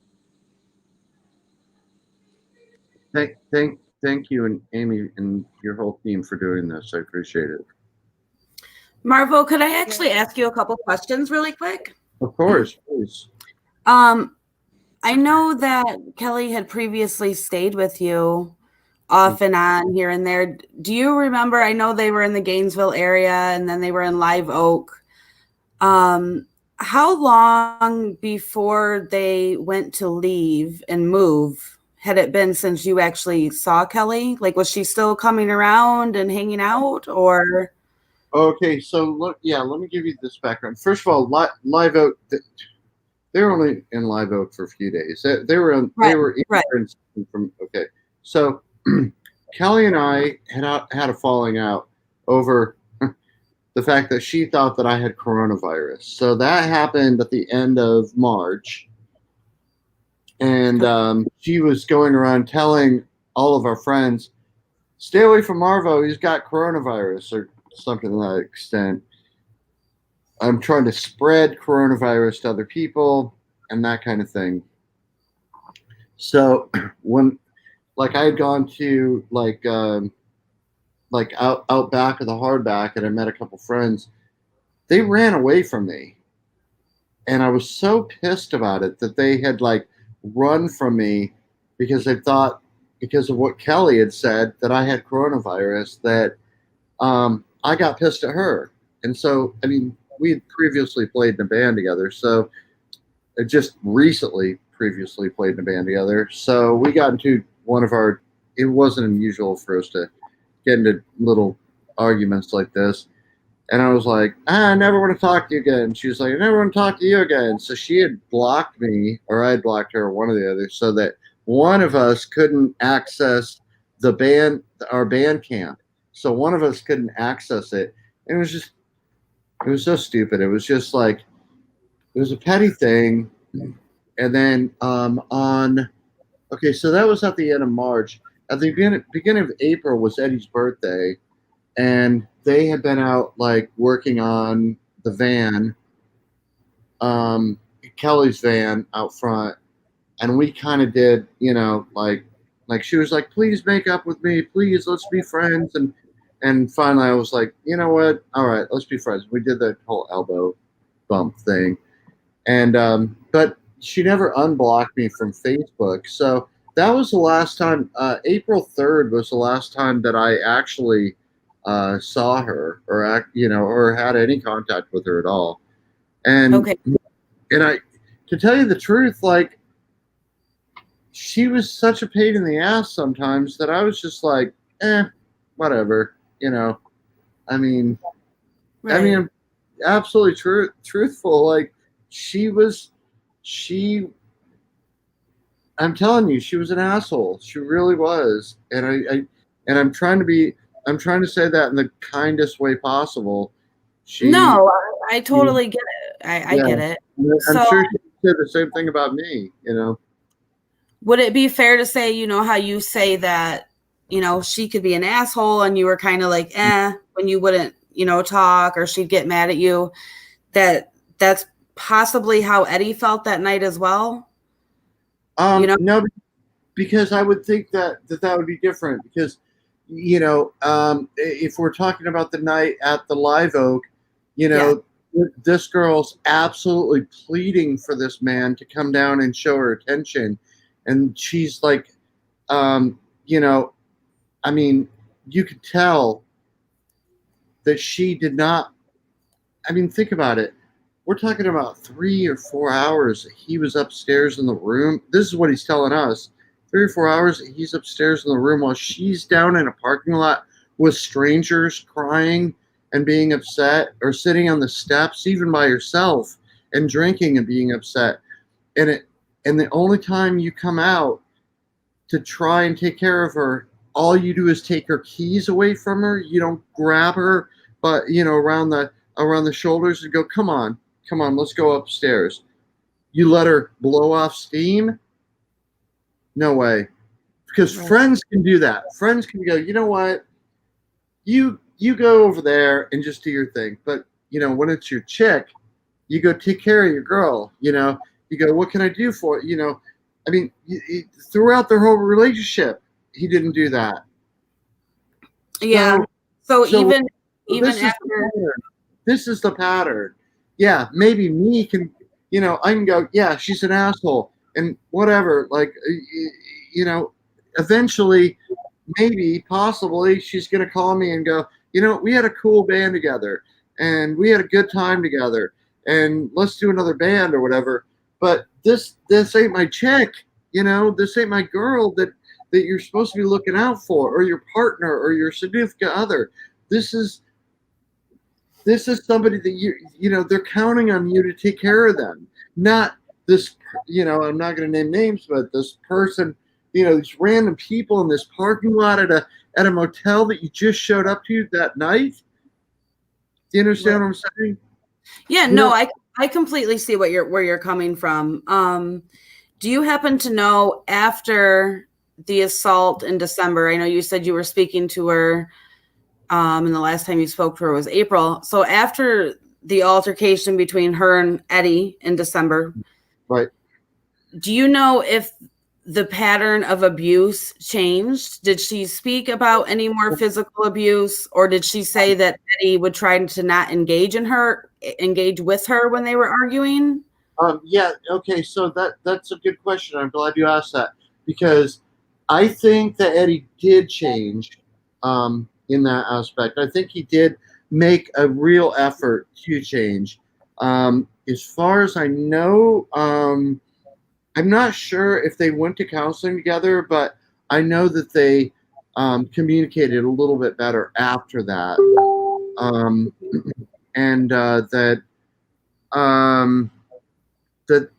Thank you, and Amy and your whole team, for doing this. I appreciate it. Marvo, could I actually ask you a couple questions really quick? Of course, please. I know that Kelley had previously stayed with you off and on here and there. Do you remember? I know they were in the Gainesville area, and then they were in Live Oak. How long before they went to leave and move had it been since you actually saw Kelley? Like, was she still coming around and hanging out, or? Okay, so let me give you this background. First of all, Live Oak, they were only in Live Oak for a few days. They were Right. from, okay. So Kelley and I had a falling out over the fact that she thought that I had coronavirus. So that happened at the end of March. And she was going around telling all of our friends, stay away from Marvo, he's got coronavirus, or something to that extent. I'm trying to spread coronavirus to other people and that kind of thing. So when, like, I had gone to like out back of the hardback, and I met a couple friends, they ran away from me, and I was so pissed about it that they had like run from me because they thought, because of what Kelley had said, that I had coronavirus, that I got pissed at her. And so, I mean, we had previously played in a band together, so just recently previously played in a band together. So we got into one of our, it wasn't unusual for us to get into little arguments like this. And I was like, I never want to talk to you again. She was like, I never want to talk to you again. So she had blocked me, or I had blocked her, one or the other, so that one of us couldn't access the band, our band camp. So one of us couldn't access it. And it was so stupid. It was just like, it was a petty thing. And then okay, so that was at the end of March. At the beginning of April was Eddie's birthday. And they had been out like working on the van, Kelley's van out front, and we kind of did, like she was like, please make up with me, please, let's be friends, and finally I was like, you know what, all right, let's be friends. We did the whole elbow bump thing, and but she never unblocked me from Facebook, so that was the last time. April 3rd was the last time that I actually saw her, or had any contact with her at all. And Okay. And I, to tell you the truth, like, she was such a pain in the ass sometimes that I was just like, whatever, I mean, Right. I'm absolutely truthful. Like, I'm telling you, she was an asshole. She really was. And I'm trying to say that in the kindest way possible. No, I totally get it. I Yeah, get it. I'm So sure she said the same thing about me, would it be fair to say, how you say that, she could be an asshole and you were kind of like, when you wouldn't, talk, or she'd get mad at you, that's possibly how Eddie felt that night as well? No, because I would think that would be different, because, if we're talking about the night at the Live Oak, Yeah. this girl's absolutely pleading for this man to come down and show her attention. And she's like, I mean, you could tell that she did not, I mean, think about it. We're talking about 3 or 4 hours. He was upstairs in the room. This is what he's telling us. 3 or 4 hours, he's upstairs in the room while she's down in a parking lot with strangers crying and being upset, or sitting on the steps even by herself and drinking and being upset. And the only time you come out to try and take care of her, all you do is take her keys away from her. You don't grab her, but around the shoulders and go, come on, let's go upstairs. You let her blow off steam? No way. Because Right. friends can do that. Friends can go, you know what? You go over there and just do your thing. But, when it's your chick, you go take care of your girl. You go, what can I do for it? I mean, throughout their whole relationship, he didn't do that. Yeah. So even this after, this is the pattern. Yeah, maybe me can, I can go, yeah, she's an asshole and whatever. Like, eventually, maybe, possibly, she's going to call me and go, we had a cool band together and we had a good time together and let's do another band or whatever. But this ain't my chick, this ain't my girl that you're supposed to be looking out for, or your partner, or your significant other. This is somebody that they're counting on you to take care of them. Not this, I'm not going to name names, but this person these random people in this parking lot at a motel that you just showed up to that night. Do you understand what I'm saying? Yeah, no, I completely see where you're coming from. Do you happen to know, after the assault in December, I know you said you were speaking to her, and the last time you spoke to her was April. So after the altercation between her and Eddie in December, Right. do you know if the pattern of abuse changed? Did she speak about any more physical abuse, or did she say that Eddie would try to not engage with her when they were arguing? Yeah. Okay. So that's a good question. I'm glad you asked that, because I think that Eddie did change in that aspect. I think he did make a real effort to change. As far as I know, I'm not sure if they went to counseling together, but I know that they communicated a little bit better after that, and um, that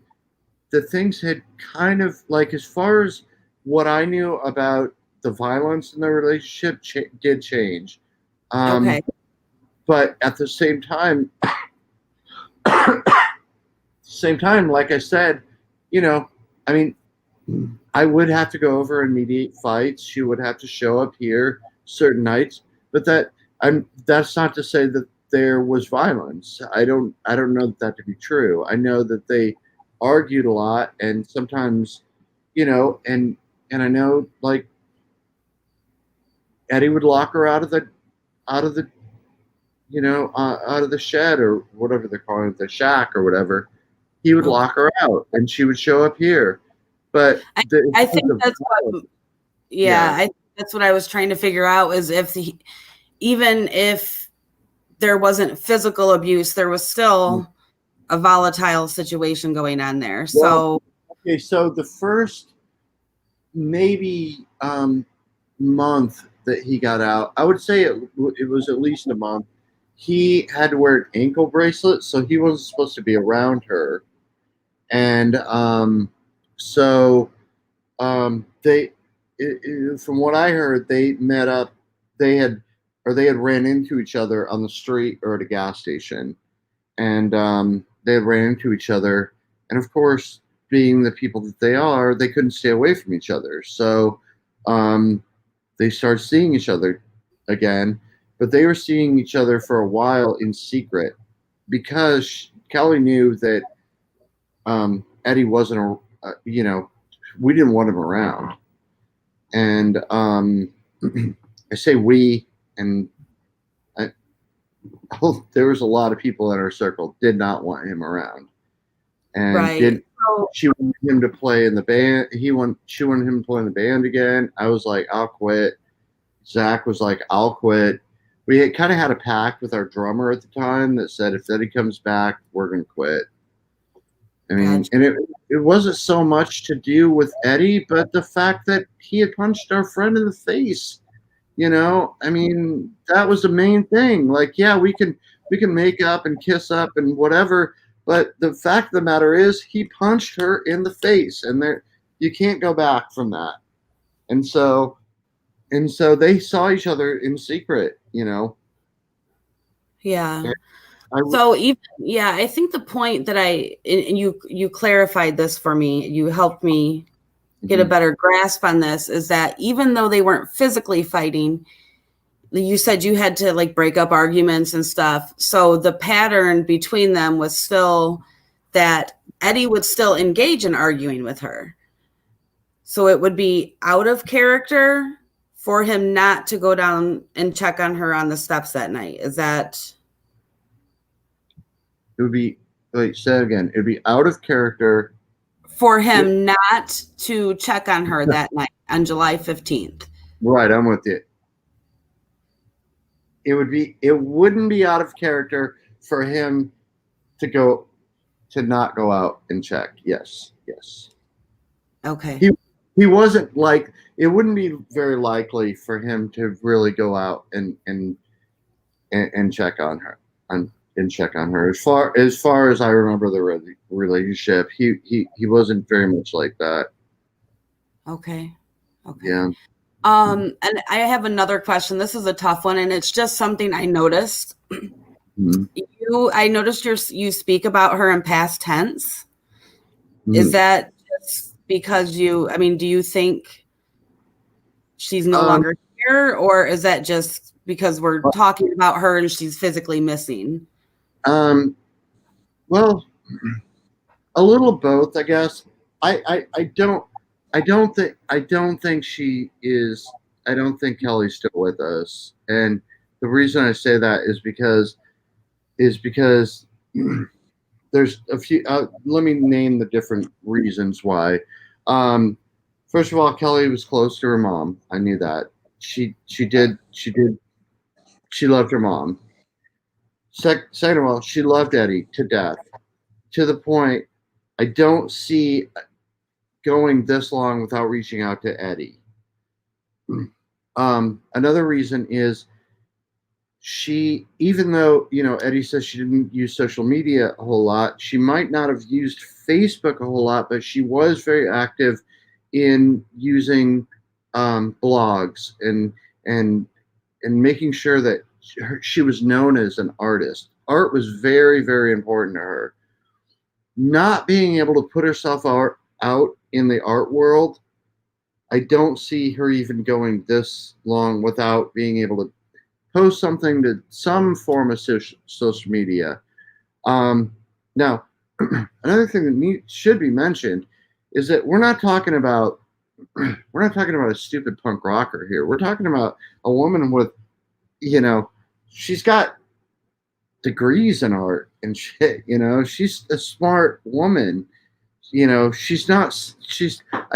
the things had kind of, like, as far as what I knew about the violence in the relationship, did change. Okay. But at the same time, like I said, I mean, I would have to go over and mediate fights. She would have to show up here certain nights, but that's not to say that there was violence. I don't know that to be true. I know that they argued a lot, and sometimes, and I know, like, Eddie would lock her out of the out of the out of the shed, or whatever they're calling it, the shack or whatever. He would lock her out, and she would show up here. But I think that's what, that's what I was trying to figure out, is even if there wasn't physical abuse, there was still a volatile situation going on there. So, okay, so the first maybe month that he got out, I would say it was at least a month. He had to wear an ankle bracelet, so he wasn't supposed to be around her. And so they, from what I heard, they met up. They had ran into each other on the street or at a gas station, and they had ran into each other. And of course, being the people that they are, they couldn't stay away from each other. So they started seeing each other again, but they were seeing each other for a while in secret, because Kelley knew that Eddie wasn't we didn't want him around. And I say we, and there was a lot of people in our circle did not want him around, and right. she wanted him to play in the band. She wanted him to play in the band again. I was like, I'll quit. Zach was like, I'll quit. We had kind of had a pact with our drummer at the time that said, if Eddie comes back, we're going to quit. I mean, and it wasn't so much to do with Eddie, but the fact that he had punched our friend in the face. I mean, that was the main thing. Like, yeah, we can make up and kiss up and whatever, but the fact of the matter is, he punched her in the face, and you can't go back from that. And so they saw each other in secret. Yeah. And I think the point that and you clarified this for me, you helped me get a better grasp on this, is that even though they weren't physically fighting, you said you had to, like, break up arguments and stuff. So the pattern between them was still that Eddie would still engage in arguing with her. So it would be out of character for him not to go down and check on her on the steps that night. Is that? It would be, like, say it again. It would be out of character for him not to check on her that night on July 15th. Right, I'm with you. It wouldn't be out of character for him to not go out and check. Yes. Okay. He wasn't, like, it wouldn't be very likely for him to really go out and check on her. And check on her. As far as I remember the relationship, he wasn't very much like that. Okay. Okay. Yeah. And I have another question. This is a tough one, and it's just something I noticed. Mhm. I noticed you speak about her in past tense. Is Mhm. that just because do you think she's no Um, longer here, or is that just because we're talking about her and she's physically missing? um, well, a little both, I guess. I don't think she is. I don't think Kelly's still with us, and the reason I say that is because there's a few. Let me name the different reasons why. Um, First of all, Kelly was close to her mom. I knew that. She loved her mom. Second of all, she loved Eddie to death, to the point I don't see going this long without reaching out to Eddie. Another reason is even though Eddie says she didn't use social media a whole lot, she might not have used Facebook a whole lot, but she was very active in using blogs and and making sure that she was known as an artist. Art was very, very important to her. Not being able to put herself out in the art world, I don't see her even going this long without being able to post something to some form of social media. Now, another thing that should be mentioned is that we're not talking about a stupid punk rocker here. We're talking about a woman with, you know, she's got degrees in art and shit. She's a smart woman. I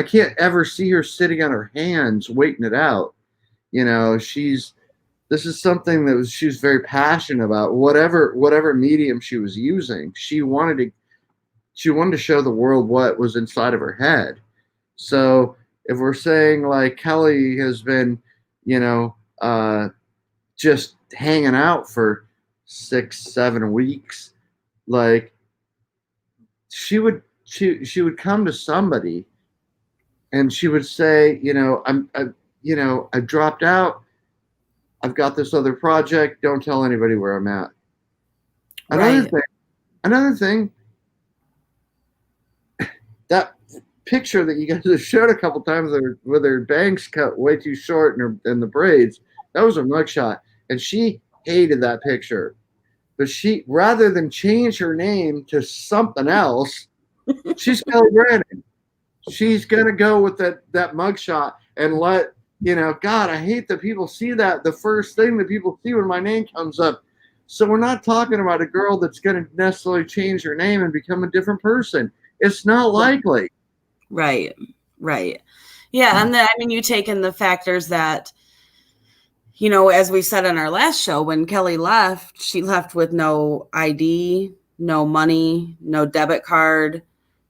can't ever see her sitting on her hands waiting it out. This is something that she was very passionate about. Whatever medium she was using, she wanted to show the world what was inside of her head. So if we're saying like Kelley has been, you know, just hanging out for 6-7 weeks, like she would come to somebody and she would say, I dropped out. I've got this other project. Don't tell anybody where I'm at. Another Right. thing, another thing, that picture that you guys have showed a couple times with her bangs cut way too short and the braids, that was a mugshot. And she hated that picture. But she, rather than change her name to something else, she's Kelley Brannon. She's gonna go with that mugshot and God, I hate that people see that the first thing that people see when my name comes up. So we're not talking about a girl that's gonna necessarily change her name and become a different person. It's not likely. Right. Right. Yeah. And then, you take in the factors that, as we said in our last show, when Kelley left, she left with no ID, no money, no debit card,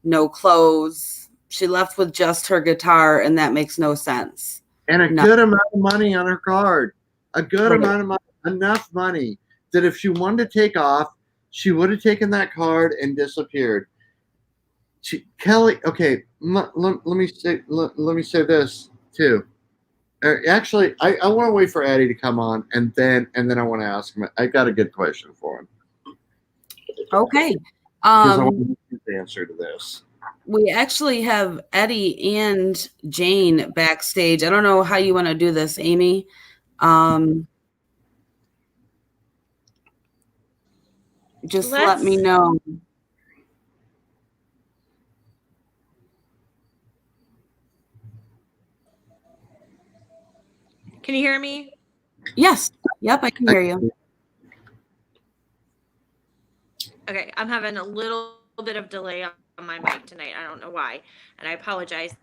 no clothes. She left with just her guitar, and that makes no sense. And a No. good amount of money on her card. A good Right. amount of money, enough money that if she wanted to take off, she would have taken that card and disappeared. Kelley, okay, let me say this too. Actually, I want to wait for Eddie to come on, and then I want to ask him. I got a good question for him Okay. because I want his answer to this. We actually have Eddie and Jane backstage. I don't know how you want to do this, Amy. Just let me know. Can you hear me? Yes. Yep, I can hear you. Okay, I'm having a little bit of delay on my mic tonight. I don't know why, and I apologize.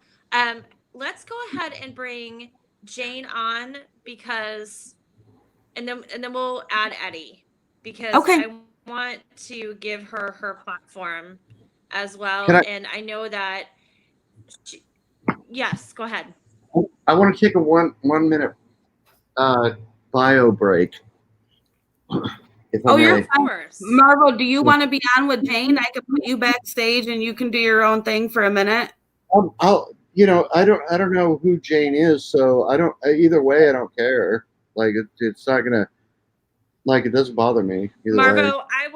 Let's go ahead and bring Jane on and then we'll add Eddie because Okay. I want to give her her platform as well. And I know that. Yes, go ahead. I want to take a 1 minute bio break. You're fine. Marvo, do you want to be on with Jane? I could put you backstage and you can do your own thing for a minute. I don't know who Jane is, so either way, I don't care. Like it's not gonna, like, it doesn't bother me either way. Marvo, I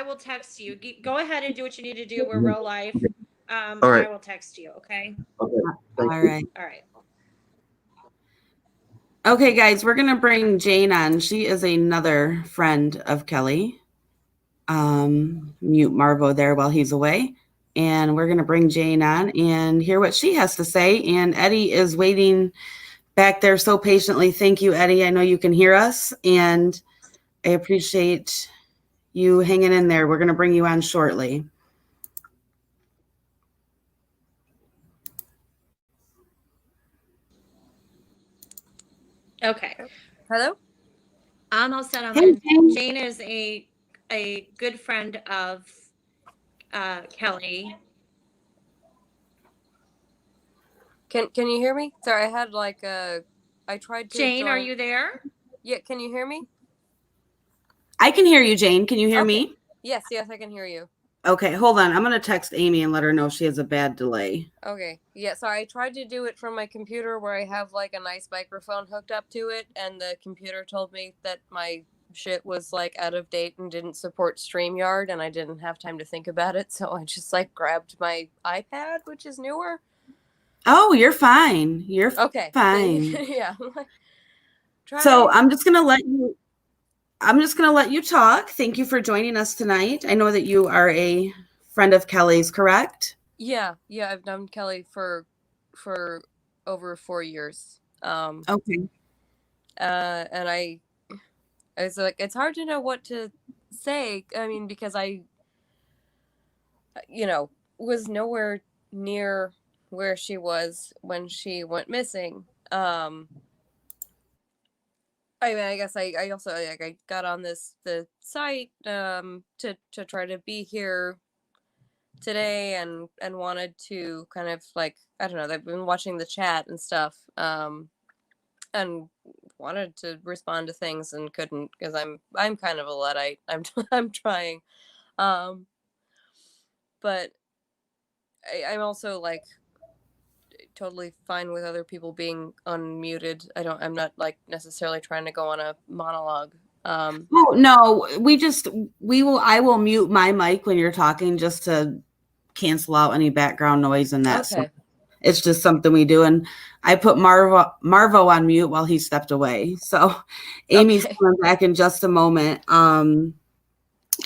will text you. Go ahead and do what you need to do. We're real life. All I right. will text you. Okay. Okay. Thank All you. right. All right. Okay, guys, we're going to bring Jane on. She is another friend of Kelley. Mute Marvo there while he's away. And we're going to bring Jane on and hear what she has to say. And Eddie is waiting back there so patiently. Thank you, Eddie. I know you can hear us, and I appreciate you hanging in there. We're going to bring you on shortly. Okay. Hello? I'm all set on Hey, that. Jane. Jane is a good friend of Kelley. Can you hear me? Sorry, I had I tried to Jane, are join. you there? Yeah, can you hear me? I can hear you, Jane. Can you hear Okay. me? Yes, I can hear you. Okay, hold on. I'm going to text Amy and let her know she has a bad delay. Okay. Yeah, so I tried to do it from my computer where I have like a nice microphone hooked up to it, and the computer told me that my shit was like out of date and didn't support StreamYard, and I didn't have time to think about it, so I just like grabbed my iPad, which is newer. Oh, you're fine. You're Okay. fine. Yeah. So Trying. I'm just going to let you talk. Thank you for joining us tonight. I know that you are a friend of Kelley's, correct? Yeah, I've known Kelley for over 4 years. Okay. And I was like, it's hard to know what to say. I mean, because I, was nowhere near where she was when she went missing. I mean, I guess I also like I got on the site to try to be here today and wanted to kind of like, I don't know, I've been watching the chat and stuff, and wanted to respond to things and couldn't because I'm kind of a luddite. I'm trying, but I'm also like totally fine with other people being unmuted. I'm not like necessarily trying to go on a monologue. Oh, no, I will mute my mic when you're talking just to cancel out any background noise and that. Okay. So it's just something we do. And I put Marvo on mute while he stepped away. So Amy's Okay. coming back in just a moment.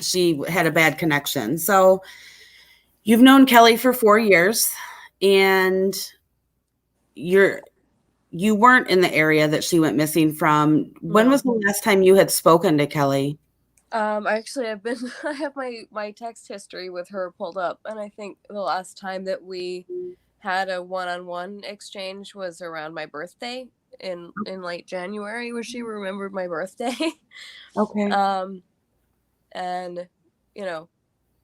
She had a bad connection. So you've known Kelley for 4 years, and you weren't in the area that she went missing from. When No. was the last time you had spoken to Kelley? Actually, I have my text history with her pulled up, and I think the last time that we had a one-on-one exchange was around my birthday in late January, where she remembered my birthday. Okay. And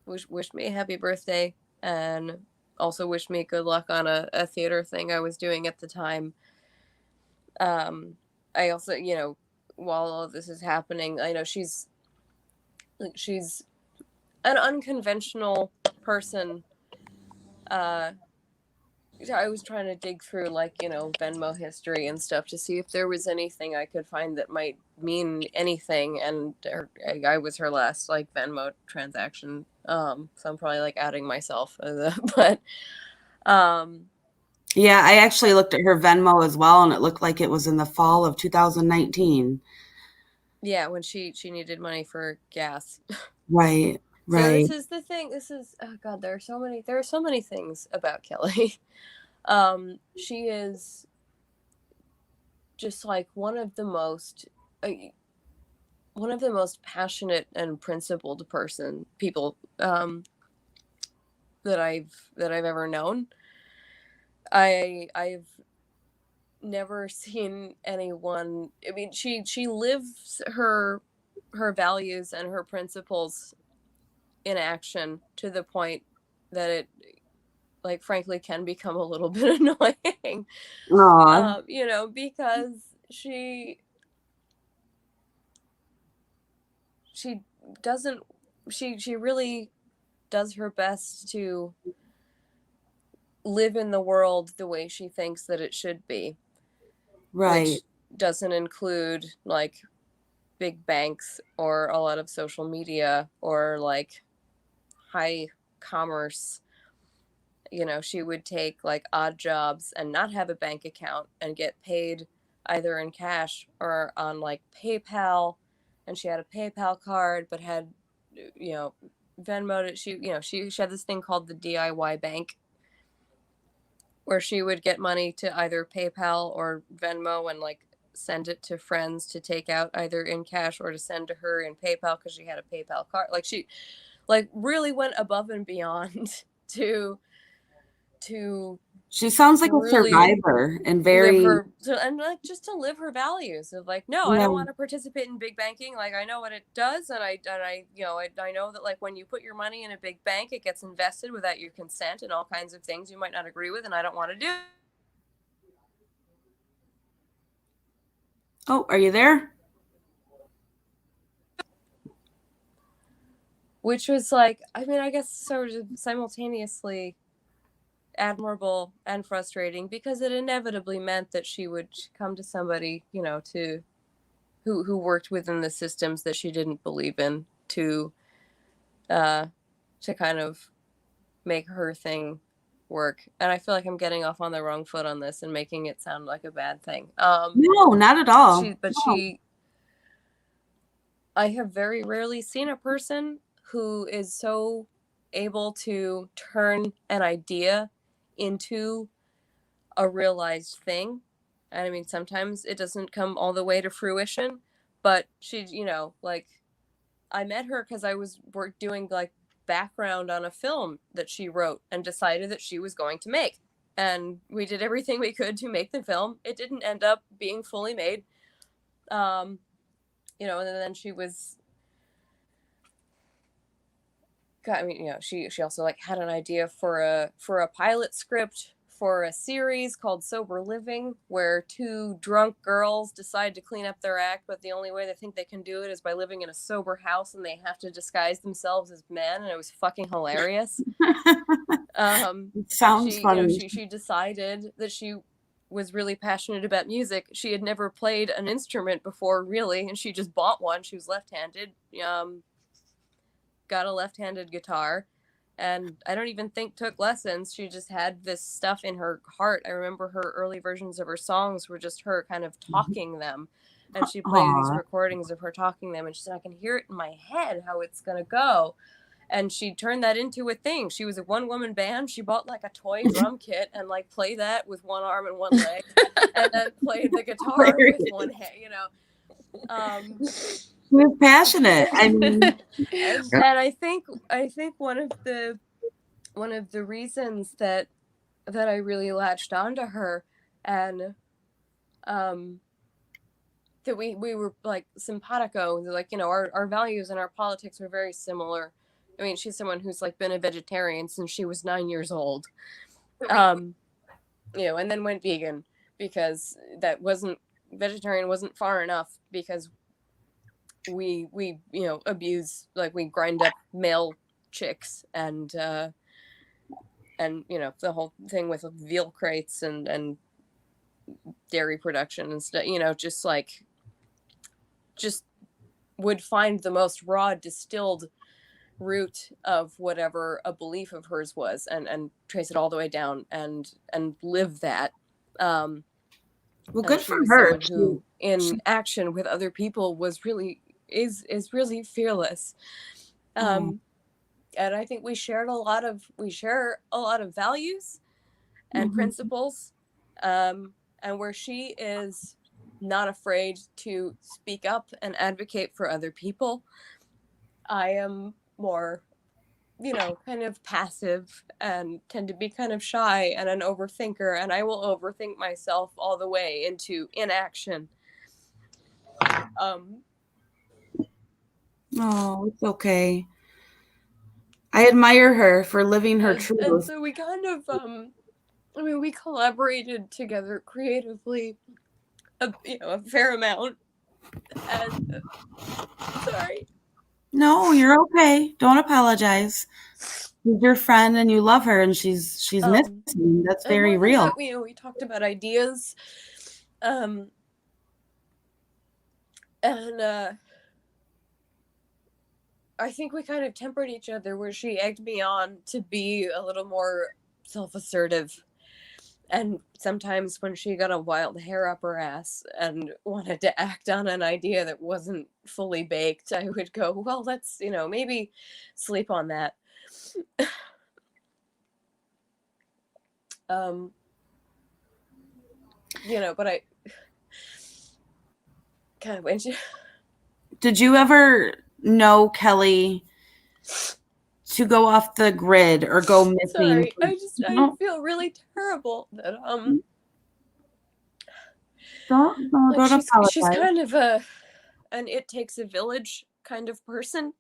wished me a happy birthday, and also wished me good luck on a theater thing I was doing at the time. I also, while all of this is happening, I know she's an unconventional person. I was trying to dig through Venmo history and stuff to see if there was anything I could find that might mean anything, and I was her last like Venmo transaction. So I'm probably like outing myself, but Yeah, I actually looked at her Venmo as well, and it looked like it was in the fall of 2019. yeah, when she needed money for gas. Right, So right. this is the thing. This is, oh God, there are so many things about Kelley. She is just like one of the most passionate and principled people that I've ever known. I've never seen anyone. I mean, she lives her values and her principles in action to the point that it, like, frankly can become a little bit annoying. Aw. Because she doesn't she really does her best to live in the world the way she thinks that it should be, Right. which doesn't include like big banks or a lot of social media or like high commerce. You know, she would take like odd jobs and not have a bank account and get paid either in cash or on like PayPal. And she had a PayPal card, but had, you know, Venmo. She had this thing called the DIY bank, where she would get money to either PayPal or Venmo and like send it to friends to take out either in cash or to send to her in PayPal because she had a PayPal card. Like she like really went above and beyond to She sounds like a really survivor and live very, her and like just to live her values of like, no, I Yeah. don't want to participate in big banking. Like I know what it does, and I know that like when you put your money in a big bank, it gets invested without your consent and all kinds of things you might not agree with, and I don't want to do. oh, are you there? Which was like, I mean, I guess sort of simultaneously admirable and frustrating because it inevitably meant that she would come to somebody, you know, to who worked within the systems that she didn't believe in to kind of make her thing work. And I feel like I'm getting off on the wrong foot on this and making it sound like a bad thing. No, not at all. I have very rarely seen a person who is so able to turn an idea into a realized thing. And I mean, sometimes it doesn't come all the way to fruition, but she, you know, like I met her because I was doing like background on a film that she wrote and decided that she was going to make. And we did everything we could to make the film. It didn't end up being fully made. You know, and then she was, I mean, you know, she also like had an idea for a pilot script for a series called Sober Living, where two drunk girls decide to clean up their act, but the only way they think they can do it is by living in a sober house, and they have to disguise themselves as men, and it was fucking hilarious. It sounds funny. You know, she decided that she was really passionate about music. She had never played an instrument before, really, and she just bought one. She was left-handed. Got a left-handed guitar, and I don't even think took lessons. She just had this stuff in her heart. I remember her early versions of her songs were just her kind of talking them, and she played these recordings of her talking them, and she said, I can hear it in my head how it's gonna go. And she turned that into a thing. She was a one-woman band. She bought like a toy drum kit and like played that with one arm and one leg, and then played the guitar with one hand, you know. She was passionate. I mean, and I think one of the reasons that I really latched onto her, and that we were like simpatico, like, you know, our values and our politics were very similar. I mean, she's someone who's like been a vegetarian since she was 9 years old, you know, and then went vegan because vegetarian wasn't far enough, because we you know abuse, like we grind up male chicks and you know the whole thing with veal crates and dairy production and stuff, you know, just would find the most raw distilled root of whatever a belief of hers was and trace it all the way down and live that. well, good for her. Who in action with other people was really is really fearless. And I think we share a lot of values and principles, and where she is not afraid to speak up and advocate for other people, I am more, you know, kind of passive and tend to be kind of shy and an overthinker, and I will overthink myself all the way into inaction. Oh, it's okay. I admire her for living her truth. And so we kind of, I mean, we collaborated together creatively, you know, a fair amount. And sorry. No, you're okay. Don't apologize. she's your friend and you love her, and she's missing. That's And very more than real. that, we talked about ideas, and I think we kind of tempered each other, where she egged me on to be a little more self-assertive. And sometimes when she got a wild hair up her ass and wanted to act on an idea that wasn't fully baked, I would go, well, let's, maybe sleep on that. But I kind of, when she... Did you ever know Kelley to go off the grid or go missing? Sorry, I feel really terrible that, Don't she's apologize. kind of an it takes a village kind of person,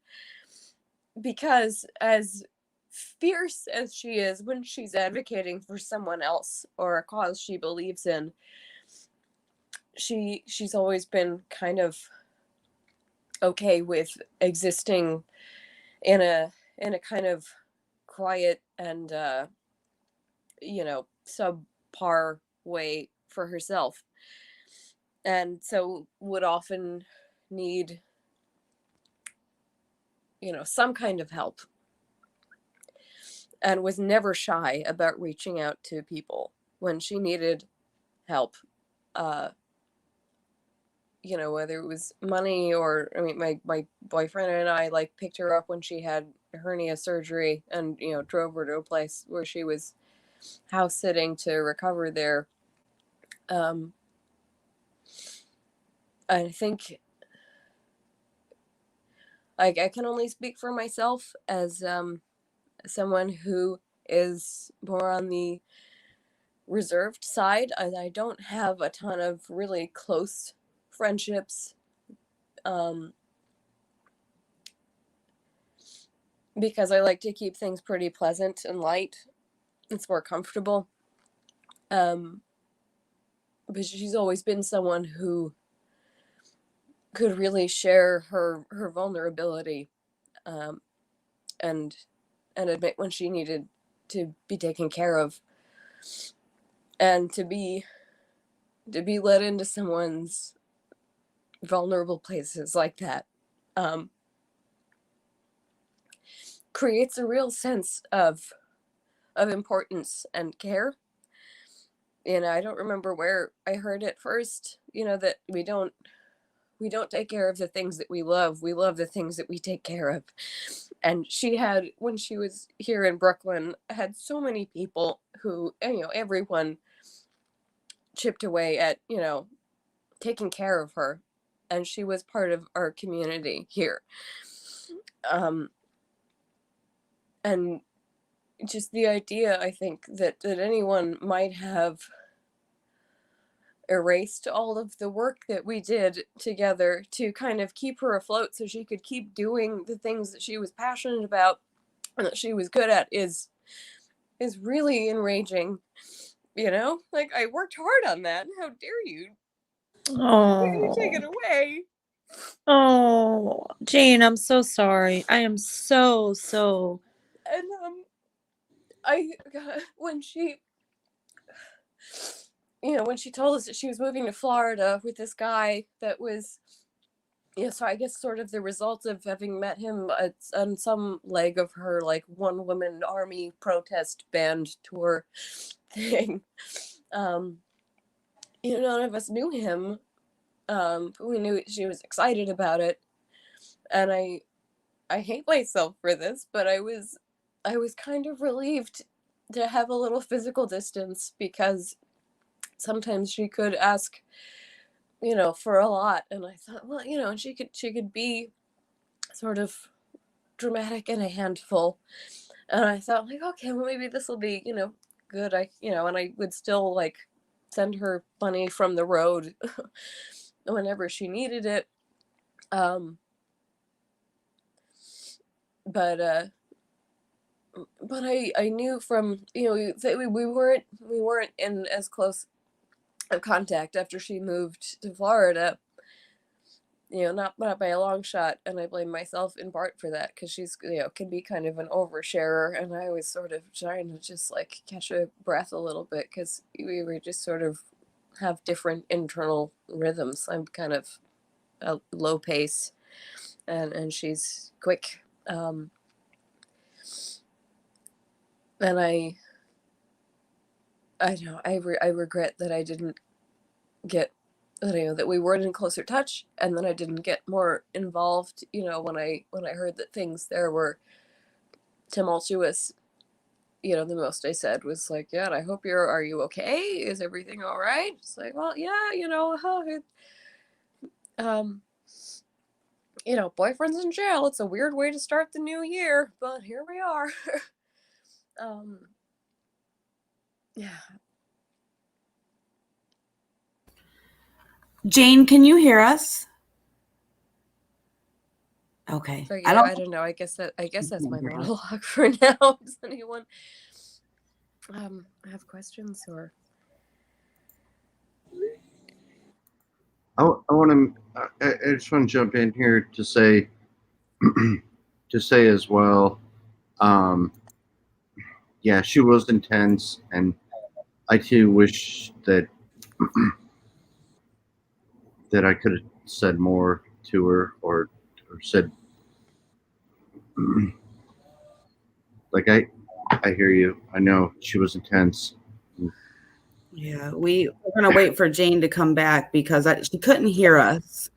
because as fierce as she is when she's advocating for someone else or a cause she believes in, she's always been kind of okay with existing in a kind of quiet and subpar way for herself, and so would often need some kind of help, and was never shy about reaching out to people when she needed help, whether it was money or, I mean, my boyfriend and I picked her up when she had hernia surgery and drove her to a place where she was house sitting to recover there. I think I can only speak for myself as someone who is more on the reserved side. I don't have a ton of really close friendships, because I like to keep things pretty pleasant and light. It's more comfortable. But she's always been someone who could really share her vulnerability, and admit when she needed to be taken care of, and to be let into someone's vulnerable places like that, creates a real sense of importance and care. I don't remember where I heard it first, that we don't take care of the things that we love the things that we take care of. And she had, when she was here in Brooklyn, had so many people who, everyone chipped away at, taking care of her, and she was part of our community here. And just the idea, I think, that anyone might have erased all of the work that we did together to kind of keep her afloat so she could keep doing the things that she was passionate about and that she was good at is really enraging. I worked hard on that. How dare you? You take it away. Oh, Jane, I'm so sorry. I am so. And when she when she told us that she was moving to Florida with this guy that was, so I guess sort of the result of having met him on some leg of her one woman army protest band tour thing. None of us knew him. We knew she was excited about it, and I hate myself for this, but I was kind of relieved to have a little physical distance, because sometimes she could ask, for a lot, and I thought, well, and she could be sort of dramatic and a handful, and I thought, okay, well, maybe this will be, good. And I would still send her money from the road whenever she needed it. But I knew from that we weren't in as close of contact after she moved to Florida, not by a long shot, and I blame myself in part for that, because she's, can be kind of an oversharer, and I was sort of trying to just like catch a breath a little bit, because we were just sort of have different internal rhythms. I'm kind of a low pace, and she's quick, and I regret that I didn't get, that we weren't in closer touch, and then I didn't get more involved, when I heard that things there were tumultuous. The most I said was like, yeah, I hope are you okay? Is everything all right? It's like, well, yeah, um, boyfriend's in jail. It's a weird way to start the new year, but here we are. um, yeah. Jane, can you hear us? Okay. So yeah, I don't know. I guess that's my monologue for now. Does anyone have questions or? I want to. I just want to jump in here to say, as well. Yeah, she was intense, and I too wish that I could have said more to her, or said, like, I hear you. I know she was intense. Yeah, we're gonna wait for Jane to come back because she couldn't hear us.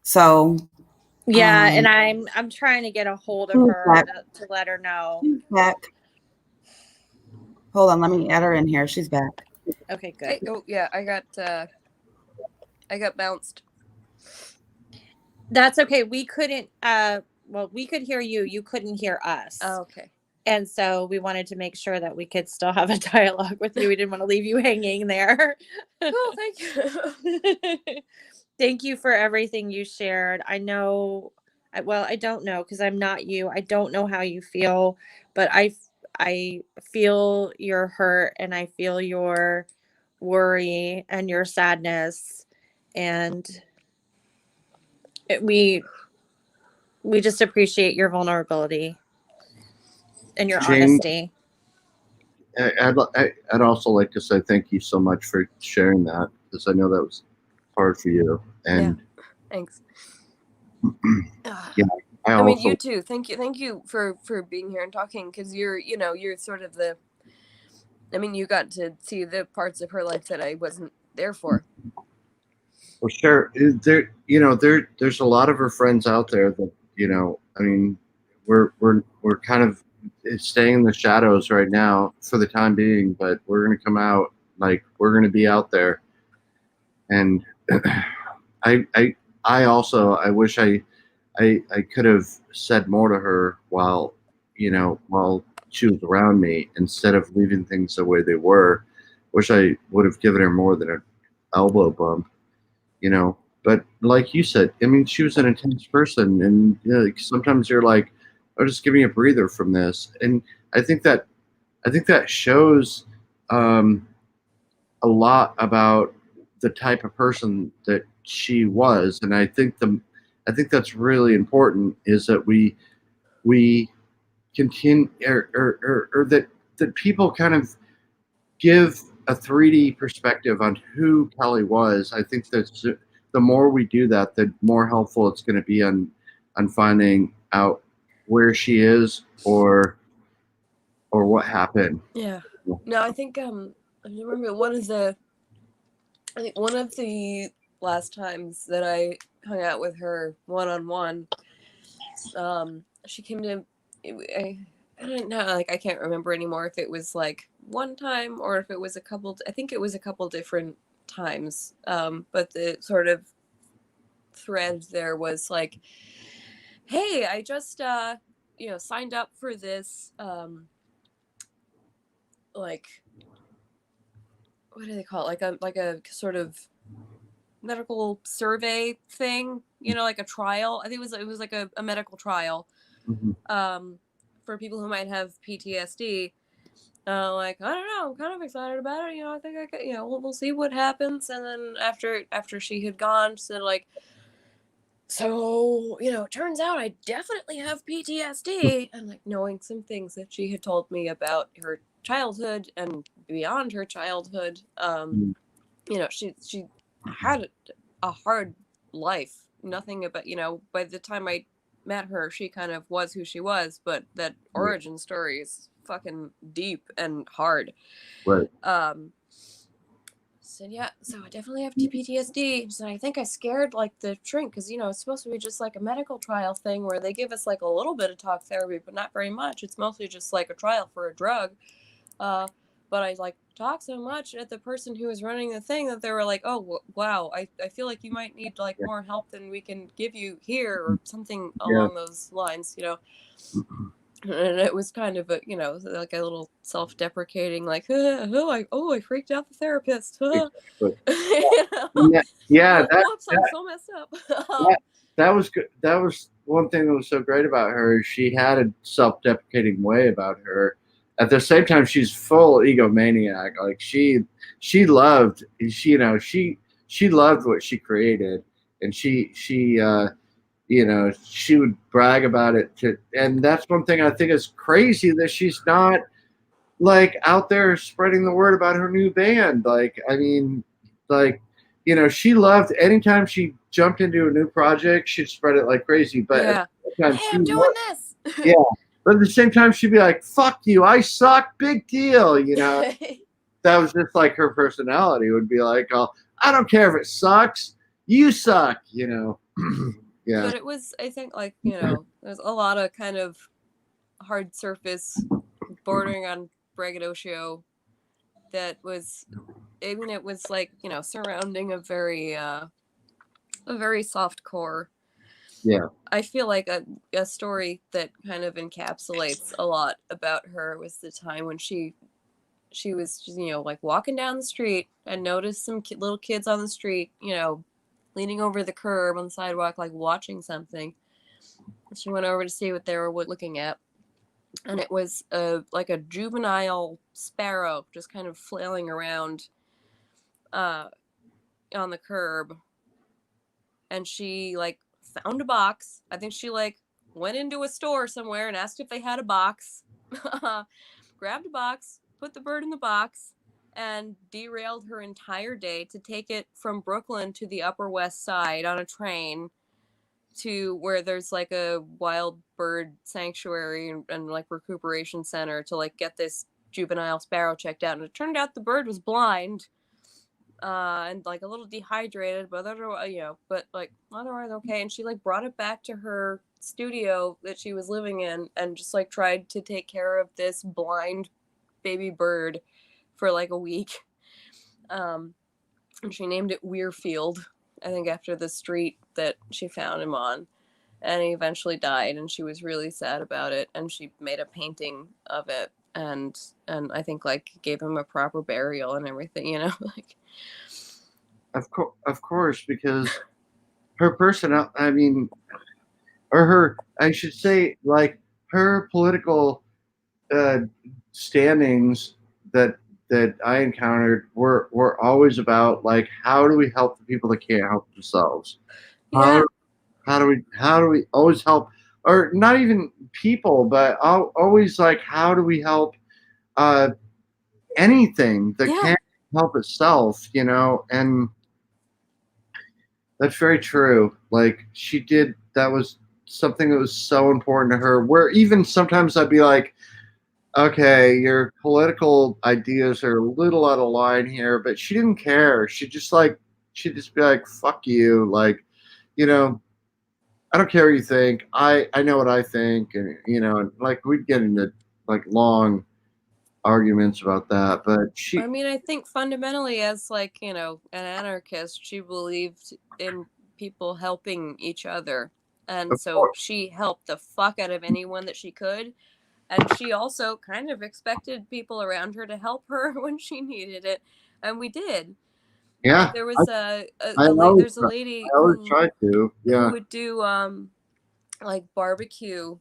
So Yeah, and I'm trying to get a hold of her to let her know. She's back. Hold on, let me add her in here. She's back. Okay, good. Hey, oh yeah, I got bounced. That's okay. We couldn't we could hear you. You couldn't hear us. Oh, okay. And so we wanted to make sure that we could still have a dialogue with you. We didn't want to leave you hanging there. Cool, thank you. Thank you for everything you shared. I know, I don't know, because I'm not you. I don't know how you feel, but I feel your hurt, and I feel your worry and your sadness, and we just appreciate your vulnerability and your Jane, honesty. I'd also like to say thank you so much for sharing that, because I know that was hard for you. And yeah, thanks. Yeah, I mean, you too. Thank you for being here and talking, because you're sort of you got to see the parts of her life that I wasn't there for. Well, sure. There's a lot of her friends out there that, I mean, we're kind of staying in the shadows right now for the time being, but we're going to come out, like, we're going to be out there. And I also, I wish I could have said more to her while she was around me, instead of leaving things the way they were. Wish I would have given her more than an elbow bump. But like you said, I mean, she was an intense person, and sometimes you're like, "Oh, just give me a breather from this." And I think that shows a lot about the type of person that she was, and I think that's really important, is that we continue, or that people kind of give a 3D perspective on who Kelley was. I think that the more we do that, the more helpful it's going to be on finding out where she is, or what happened. Yeah. No, I think I remember one of the last times that I hung out with her one-on-one, she came to, I don't know, like, I can't remember anymore if it was like one time or if it was I think it was a couple different times. But the sort of thread there was like, hey, I just signed up for this like, what do they call it? Like a sort of medical survey thing, like a trial. I think it was like a medical trial, for people who might have PTSD. Like, I don't know, I'm kind of excited about it. I think I could, we'll see what happens. And then after she had gone, she said, like, so, it turns out I definitely have PTSD, and like knowing some things that she had told me about her childhood and beyond her childhood. She had a hard life. Nothing about, by the time I met her, she kind of was who she was, but that origin story is fucking deep and hard. Right. So yeah, so I definitely have PTSD. So I think I scared like the shrink because it's supposed to be just like a medical trial thing where they give us like a little bit of talk therapy, but not very much. It's mostly just like a trial for a drug. But I like talked so much at the person who was running the thing that they were like, "Oh wow, I feel like you might need like more help than we can give you here," or something along those lines. And it was kind of like a little self-deprecating, like, I freaked out the therapist. Yeah, Whoops, I'm so messed up. that was good. That was one thing that was so great about her. She had a self-deprecating way about her. At the same time, she's full egomaniac. Like she loved she loved what she created, and she would brag about it and that's one thing I think is crazy, that she's not like out there spreading the word about her new band. Like, I mean, like, she loved anytime she jumped into a new project, she'd spread it like crazy. But at the same time, hey, I'm doing this. Yeah. But at the same time, she'd be like, fuck you, I suck, big deal. That was just like her personality, would be like, oh, I don't care if it sucks, you suck. Yeah. But it was, I think, like, there's a lot of kind of hard surface bordering on braggadocio that was, I mean, it was like, surrounding a very soft core. Yeah. I feel like a story that kind of encapsulates a lot about her was the time when she was, like walking down the street and noticed some little kids on the street, leaning over the curb on the sidewalk, like watching something. She went over to see what they were looking at, and it was like a juvenile sparrow just kind of flailing around on the curb. And she like found a box. I think she like went into a store somewhere and asked if they had a box. Grabbed a box, put the bird in the box, and derailed her entire day to take it from Brooklyn to the Upper West Side on a train to where there's like a wild bird sanctuary and like recuperation center to like get this juvenile sparrow checked out. And it turned out the bird was blind and like a little dehydrated, but but like otherwise okay. And she like brought it back to her studio that she was living in and just like tried to take care of this blind baby bird for like a week. And she named it Weirfield, I think, after the street that she found him on. And he eventually died, and she was really sad about it. And she made a painting of it, and I think like gave him a proper burial and everything. Like. Of course, because her personality. I mean, or her. I should say, like her political standings that I encountered were always about like, how do we help the people that can't help themselves? How do we always help, or not even people, but always like, how do we help anything that can't help itself, and that's very true. Like she did, that was something that was so important to her, where even sometimes I'd be like, okay, your political ideas are a little out of line here, but she didn't care. She'd just be like, fuck you. Like, I don't care what you think. I know what I think. And, like we'd get into like long arguments about that, but I mean, I think fundamentally as like, an anarchist, she believed in people helping each other. And so she helped the fuck out of anyone that she could. And she also kind of expected people around her to help her when she needed it. And we did. Yeah. Like there was there's a lady I always tried to. Yeah. who would do like barbecue.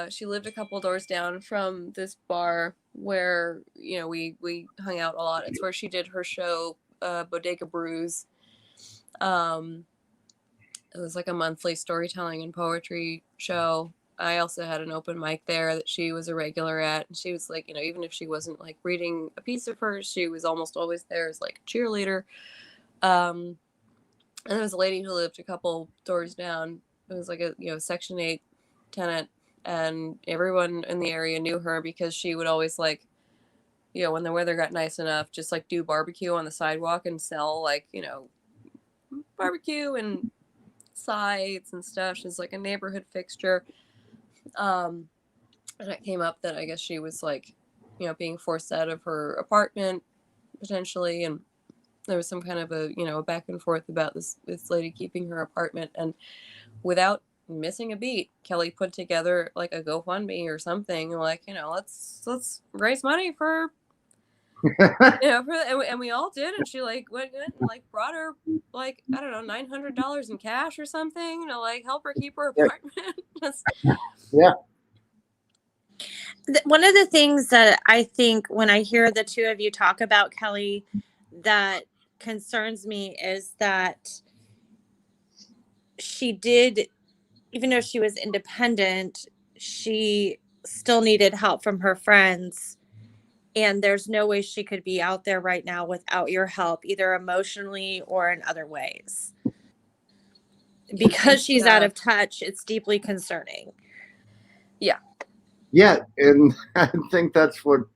She lived a couple doors down from this bar where, we hung out a lot. It's where she did her show, Bodega Brews. It was like a monthly storytelling and poetry show. I also had an open mic there that she was a regular at. And she was like, even if she wasn't like reading a piece of hers, she was almost always there as like a cheerleader. And there was a lady who lived a couple doors down. It was like a, Section 8 tenant. And everyone in the area knew her because she would always like, when the weather got nice enough, just like do barbecue on the sidewalk and sell like, barbecue and sides and stuff. She's like a neighborhood fixture. And it came up that I guess she was like, being forced out of her apartment potentially. And there was some kind of a back and forth about this lady keeping her apartment. And without missing a beat, Kelley put together like a GoFundMe or something, like, let's raise money for and we all did. And she like went and like brought her like, I don't know, $900 in cash or something, like help her keep her apartment. Yeah. One of the things that I think when I hear the two of you talk about Kelley that concerns me is that she did, even though she was independent, she still needed help from her friends. And there's no way she could be out there right now without your help, either emotionally or in other ways. Because she's out of touch, it's deeply concerning. Yeah. Yeah, and I think that's been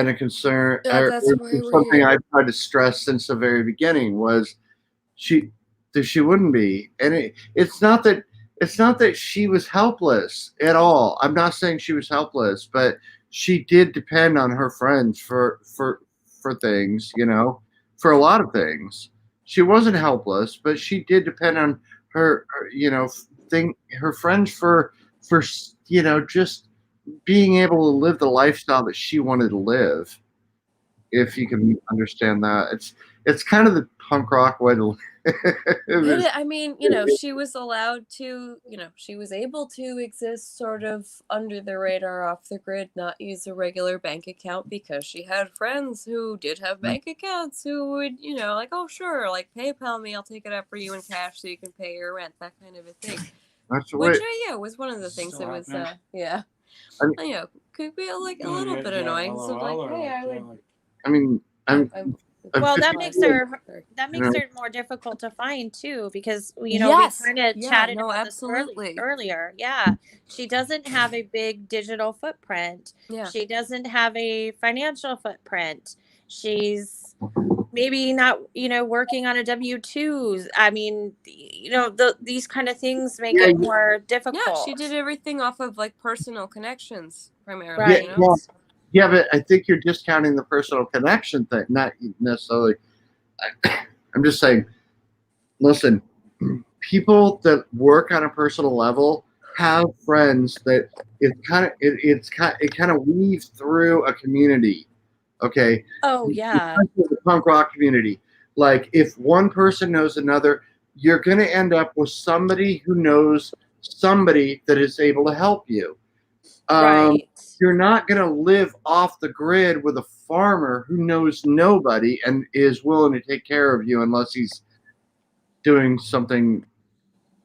a concern. That's something I've tried to stress since the very beginning was she wouldn't be. And it's not that she was helpless at all. I'm not saying she was helpless, but she did depend on her friends for things, for a lot of things. She wasn't helpless, but she did depend on her friends for just being able to live the lifestyle that she wanted to live. If you can understand that, it's kind of the punk rock way to live. I mean, she was allowed to, she was able to exist sort of under the radar, off the grid, not use a regular bank account because she had friends who did have bank accounts who would, like, oh, sure, like PayPal me, I'll take it out for you in cash so you can pay your rent, that kind of a thing. That's which, was one of the things that was, could be like a little bit annoying. So like, hey, I would. I mean, well, that makes her more difficult to find too, because we kind of chatted about this earlier. Yeah, she doesn't have a big digital footprint. Yeah, she doesn't have a financial footprint. She's maybe not, working on a W-2s. I mean, these kind of things make it more difficult. Yeah, she did everything off of like personal connections primarily. Right. Yeah, but I think you're discounting the personal connection thing, not necessarily. I'm just saying, listen, people that work on a personal level have friends that it kind of weaves through a community. Okay. Oh yeah. The punk rock community. Like if one person knows another, you're going to end up with somebody who knows somebody that is able to help you. Right. You're not going to live off the grid with a farmer who knows nobody and is willing to take care of you unless he's doing something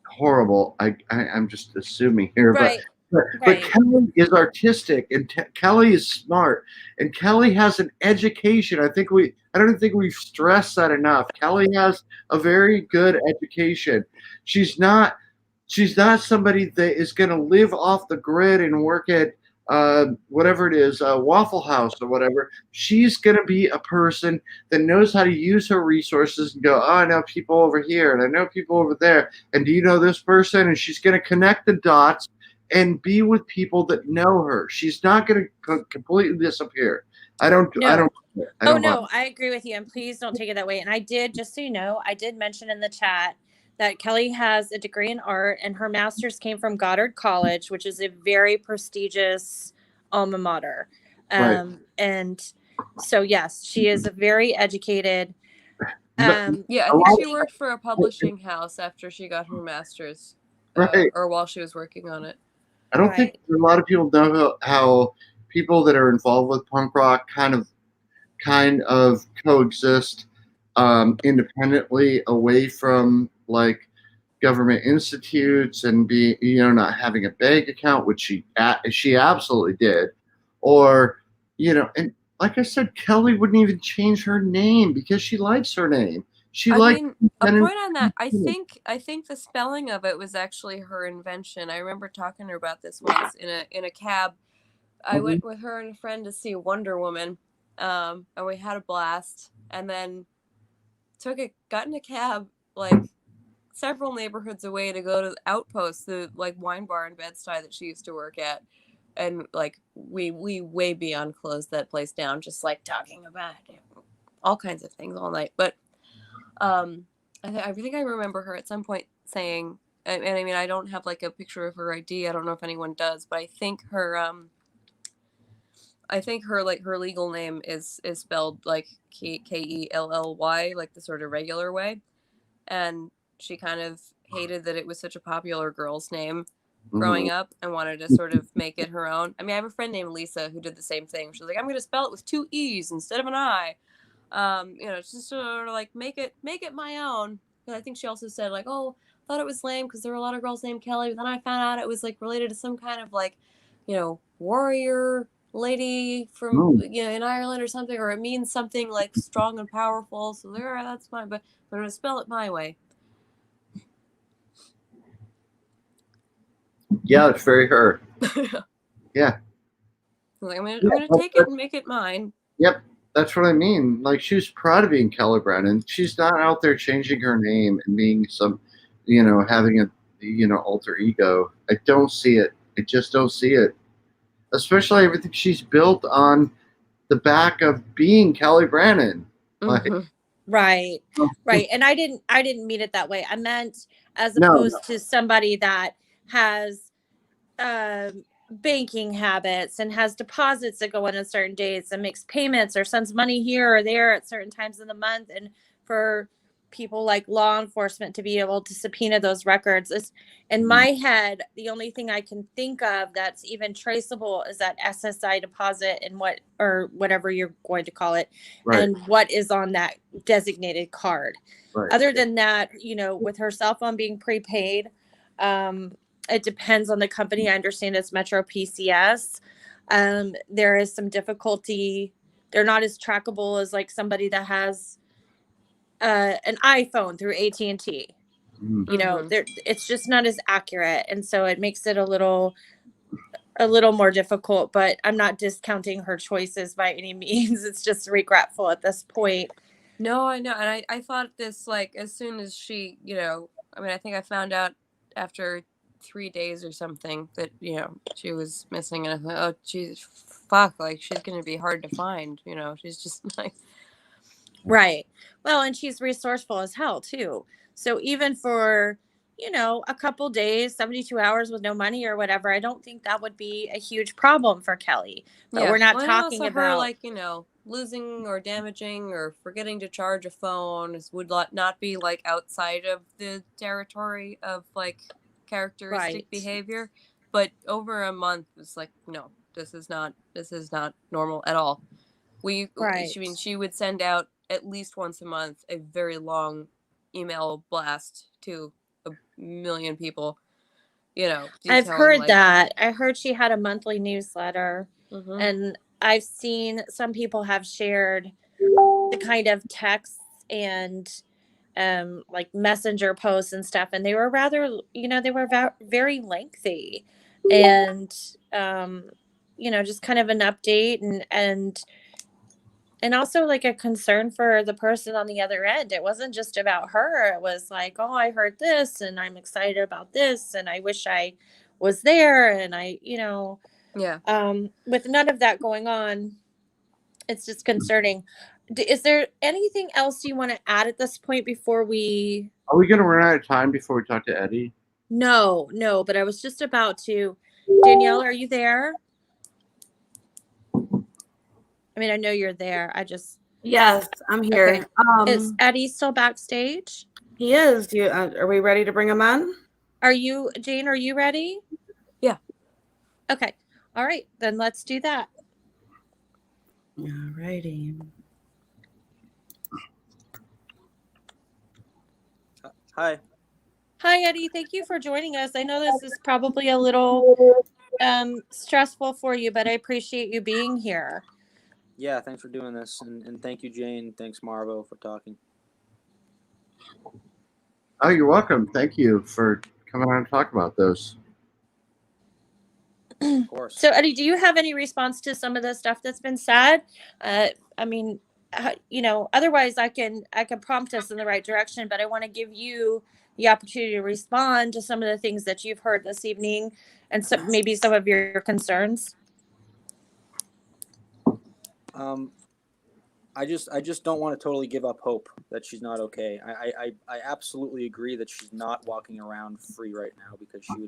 horrible. I'm just assuming here, right. But Kelley is artistic and Kelley is smart and Kelley has an education. I don't think we've stressed that enough. Kelley has a very good education. She's not somebody that is going to live off the grid and work at whatever it is, Waffle House or whatever. She's going to be a person that knows how to use her resources and go, oh, I know people over here and I know people over there. And do you know this person? And she's going to connect the dots and be with people that know her. She's not going to completely disappear. I don't. I agree with you. And please don't take it that way. And I did, just so you know, I did mention in the chat that Kelley has a degree in art and her master's came from Goddard College, which is a very prestigious alma mater. Right. And so, yes, she is a very educated. I think she worked for a publishing house after she got her master's, or while she was working on it. I don't think a lot of people know how people that are involved with punk rock kind of coexist. independently away from like government institutes and be not having a bank account, which she absolutely did, or and like I said, Kelley wouldn't even change her name because she likes her name. She I likes mean, a point on that. I think the spelling of it was actually her invention. I remember talking to her about this once in a cab. I went with her and a friend to see Wonder Woman, and we had a blast. And then got in a cab like several neighborhoods away to go to the Outpost, the like wine bar in Bed-Stuy that she used to work at, and like we way beyond closed that place down, just like talking about all kinds of things all night. But I think I remember her at some point saying, and I mean I don't have like a picture of her ID. I don't know if anyone does, but I think her like her legal name is spelled like Kelley, like the sort of regular way, and she kind of hated that it was such a popular girl's name growing up and wanted to sort of make it her own. I mean, I have a friend named Lisa who did the same thing. She was like, I'm going to spell it with 2 E's instead of an I. Just sort of like make it my own. And I think she also said like, oh, I thought it was lame because there were a lot of girls named Kelley, but then I found out it was like related to some kind of like, warrior lady from in Ireland or something, or it means something like strong and powerful. So that's fine, but I'm gonna spell it my way. Yeah, it's very her. Yeah. Like, I'm gonna take it and make it mine. Yep, that's what I mean. Like, she was proud of being Kelley Brannon. She's not out there changing her name and being some, having a, alter ego. I don't see it. I just don't see it. Especially everything she's built on the back of being Kelley Brannon. Like, Right. And I didn't mean it that way. I meant as opposed to somebody that has banking habits and has deposits that go in on certain dates and makes payments or sends money here or there at certain times in the month. And for people like law enforcement to be able to subpoena those records is, in my head, the only thing I can think of that's even traceable is that SSI deposit and whatever you're going to call it, and what is on that designated card. Other than that, with her cell phone being prepaid, it depends on the company. I understand it's Metro PCS. There is some difficulty. They're not as trackable as like somebody that has an iPhone through AT&T. It's just not as accurate, and so it makes it a little more difficult. But I'm not discounting her choices by any means. It's just regretful at this point. No, I know, and I thought this like as soon as she, I mean, I think I found out after 3 days or something that she was missing, and I thought, oh geez, fuck, like she's gonna be hard to find. She's just like well, and she's resourceful as hell too. So even for a couple days, 72 hours with no money or whatever, I don't think that would be a huge problem for Kelley. But we're not talking about her like losing or damaging or forgetting to charge a phone would not be like outside of the territory of like characteristic behavior. But over a month, it's like, no, this is not normal at all. She would send out at least once a month a very long email blast to a million people. I've heard that. I heard she had a monthly newsletter, and I've seen some people have shared the kind of texts and like messenger posts and stuff, and they were rather, they were very lengthy, and just kind of an update and also like a concern for the person on the other end. It wasn't just about her. It was like, oh, I heard this and I'm excited about this and I wish I was there. And with none of that going on, it's just concerning. Is there anything else you want to add at this point before we... Are we going to run out of time before we talk to Eddie? No, but I was just about to. Danielle, are you there? I mean, I know you're there. Yes, I'm here. Okay. Is Eddie still backstage? He is. Are we ready to bring him on? Jane, are you ready? Yeah. Okay. All right. Then let's do that. All righty. Hi. Hi, Eddie. Thank you for joining us. I know this is probably a little stressful for you, but I appreciate you being here. Yeah, thanks for doing this, and thank you, Jane. Thanks, Marvo, for talking. Oh, you're welcome. Thank you for coming on and talk about those. Of course. So, Eddie, do you have any response to some of the stuff that's been said? I mean, otherwise I can prompt us in the right direction, but I want to give you the opportunity to respond to some of the things that you've heard this evening and maybe some of your concerns. I just don't want to totally give up hope that she's not okay. I absolutely agree that she's not walking around free right now, because she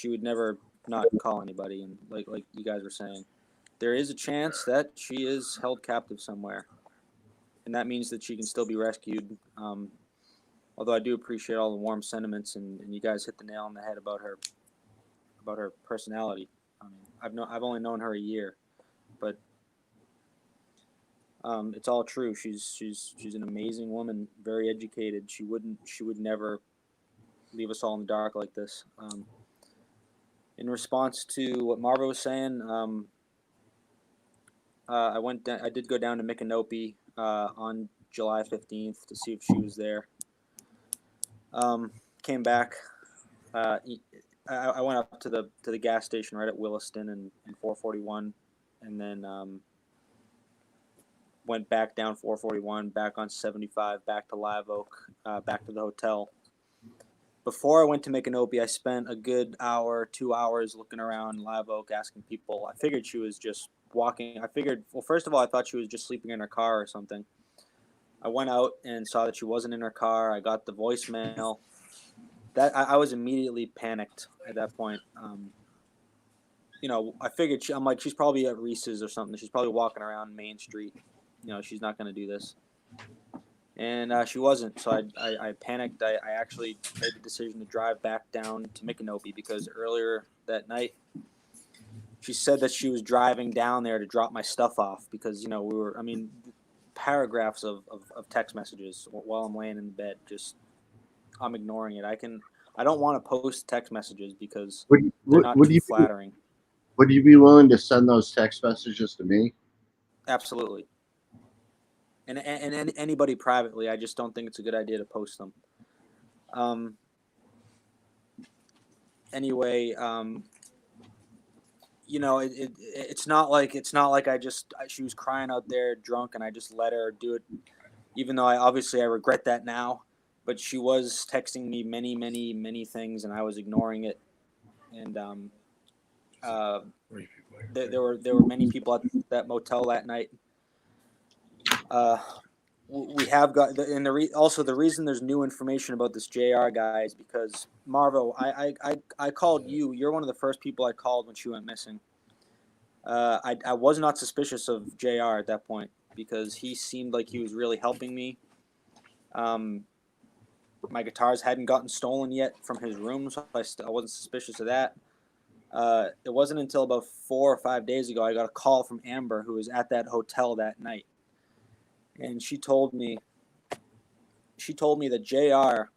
would never not call anybody, and like you guys were saying, there is a chance that she is held captive somewhere, and that means that she can still be rescued. Although I do appreciate all the warm sentiments, and you guys hit the nail on the head about her personality. I mean, I've only known her a year, but it's all true. She's an amazing woman, very educated. She would never leave us all in the dark like this. In response to what Marva was saying, I did go down to Micanopy on July 15th to see if she was there. Came back. I went up to the gas station right at Williston and 441, and then went back down 441, back on 75, back to Live Oak, back to the hotel. Before I went to Micanopy, I spent a good hour, 2 hours looking around Live Oak, asking people. I figured she was just walking. Well, first of all, I thought she was just sleeping in her car or something. I went out and saw that she wasn't in her car. I got the voicemail. I was immediately panicked at that point. I figured I'm like, she's probably at Reese's or something. She's probably walking around Main Street. She's not going to do this. And she wasn't. So I panicked. I actually made the decision to drive back down to Micanopy, because earlier that night she said that she was driving down there to drop my stuff off, because, paragraphs of text messages while I'm laying in the bed. Just, I'm ignoring it. I don't want to post text messages because they're not too flattering. Would you be willing to send those text messages to me? Absolutely. And anybody privately. I just don't think it's a good idea to post them. Anyway, it's not like she was crying out there drunk and I just let her do it, even though I regret that now. But she was texting me many, many, many things, and I was ignoring it. And there were many people at that motel that night. We have got, also the reason there's new information about this JR guy is because, Marvo, I called you. You're one of the first people I called when she went missing. I was not suspicious of JR at that point, because he seemed like he was really helping me. My guitars hadn't gotten stolen yet from his room, so I wasn't suspicious of that. It wasn't until about 4 or 5 days ago I got a call from Amber, who was at that hotel that night. And she told me that JR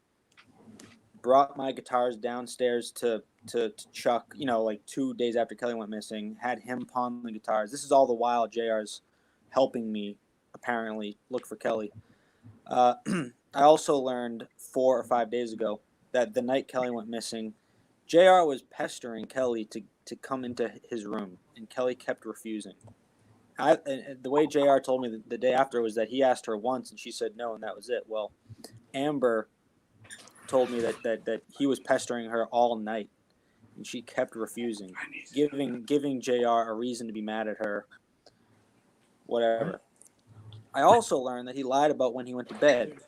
brought my guitars downstairs to Chuck, like 2 days after Kelley went missing, had him pawn the guitars. This is all the while JR's helping me, apparently, look for Kelley. I also learned 4 or 5 days ago that the night Kelley went missing, JR was pestering Kelley to come into his room, and Kelley kept refusing. The way JR told me the day after was that he asked her once and she said no, and that was it. Well, Amber told me that he was pestering her all night, and she kept refusing, giving JR a reason to be mad at her, whatever. I also learned that he lied about when he went to bed.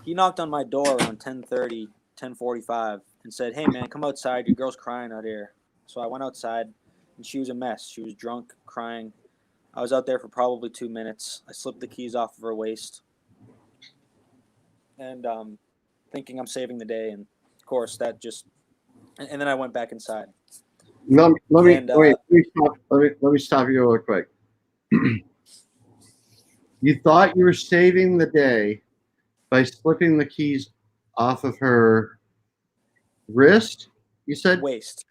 He knocked on my door around 10:30, 10:45, and said, "Hey, man, come outside. Your girl's crying out here." So I went outside, and she was a mess. She was drunk, crying. I was out there for probably 2 minutes. I slipped the keys off of her waist, and thinking I'm saving the day, and of course that just, and then I went back inside. Let me stop you real quick. You thought you were saving the day by slipping the keys off of her wrist, you said? Waist.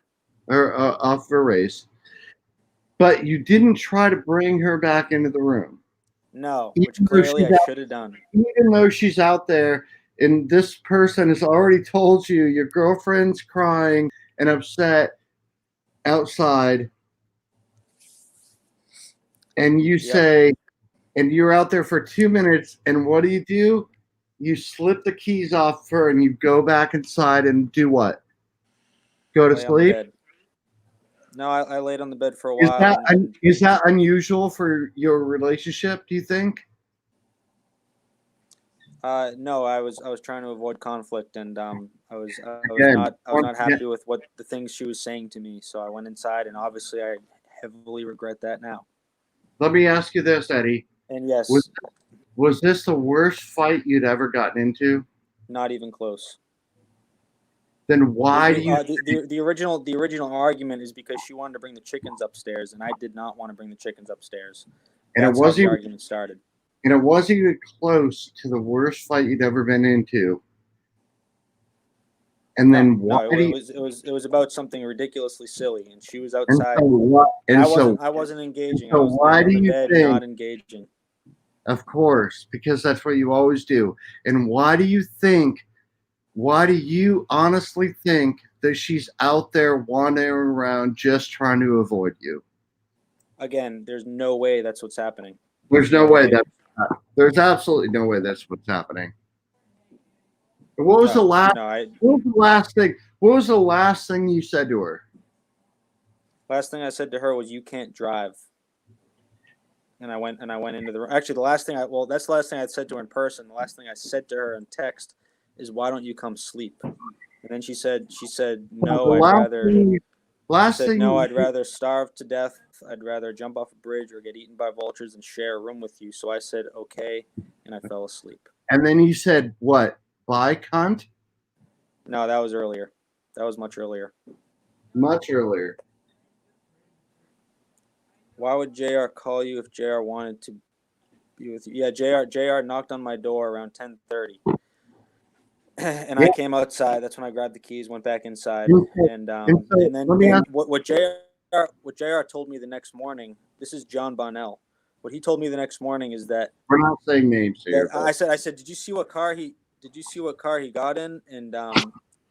Or off of her waist. But you didn't try to bring her back into the room. No, Even which though clearly she's I out- should have done. Even though she's out there and this person has already told you your girlfriend's crying and upset outside, and you say, and you're out there for 2 minutes, and what do? You slip the keys off her and you go back inside and do what? Go to Lay on the sleep? bed. No, I laid on the bed for a Is while. that and is that unusual for your relationship, do you think? no, I was trying to avoid conflict, and I was Again, not happy with what the things she was saying to me. So I went inside, and obviously I heavily regret that now. Let me ask you this, Eddie. And yes, Was this the worst fight you'd ever gotten into? not even close. Then why do you the original argument is because she wanted to bring the chickens upstairs, and I did not want to bring the chickens upstairs. and it That's how wasn't the even, argument started. and it wasn't even close to the worst fight you'd ever been into? And then why No, do you, it was about something ridiculously silly, and she was and outside. so what and I wasn't engaging. so I was why laying on do the you bed, think- not engaging. Of course, because that's what you always do. And why do you honestly think that she's out there wandering around just trying to avoid you? Again, there's no way that's what's happening. There's there's absolutely no way that's what's happening. What was the last What was the last thing you said to her? Last thing I said to her was, "You can't drive." And I went into the room. Actually, that's the last thing I said to her in person. The last thing I said to her in text is, "Why don't you come sleep?" And then she said, "No, I'd rather starve to death. I'd rather jump off a bridge or get eaten by vultures than share a room with you." So I said, "Okay," and I fell asleep. And then you said, what? Bye, cunt? No, that was earlier. That was much earlier. Much earlier. Why would JR call you if JR wanted to be with you? Yeah, JR knocked on my door around 10:30. And I came outside. That's when I grabbed the keys, went back inside, and then what JR told me the next morning. This is John Bonnell. What he told me the next morning is that we're not saying names here. I said, did you see what car he got in? And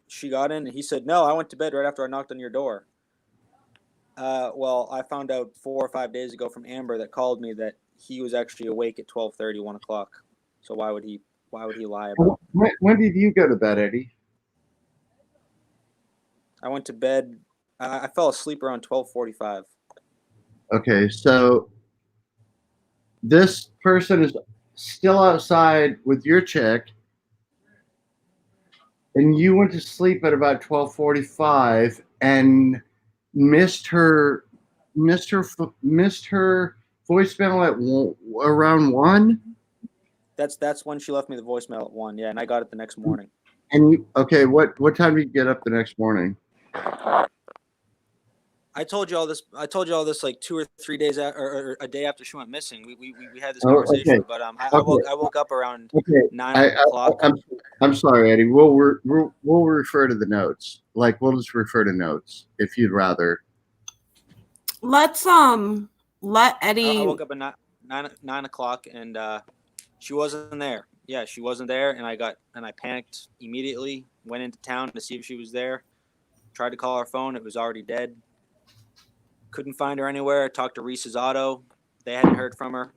she got in, and he said, no, I went to bed right after I knocked on your door. Well, I found out 4 or 5 days ago from Amber that called me that he was actually awake at 12:30, 1 o'clock. So why would he lie about it? When did you go to bed, Eddie? I went to bed. I fell asleep around 12:45. Okay, so this person is still outside with your chick, and you went to sleep at about 12:45 and missed her voicemail at around 1. That's when she left me the voicemail at 1. Yeah, and I got it the next morning. And what time did you get up the next morning? I told you all this like 2 or 3 days or a day after she went missing. We had this conversation, but I woke up around 9 o'clock. I'm sorry, Eddie. We'll refer to the notes. Like, we'll just refer to notes if you'd rather. Let's let Eddie. I woke up at 9 o'clock, and she wasn't there. Yeah, she wasn't there, and I panicked immediately. Went into town to see if she was there. Tried to call her phone. It was already dead. Couldn't find her anywhere. I talked to Reese's Auto. They hadn't heard from her.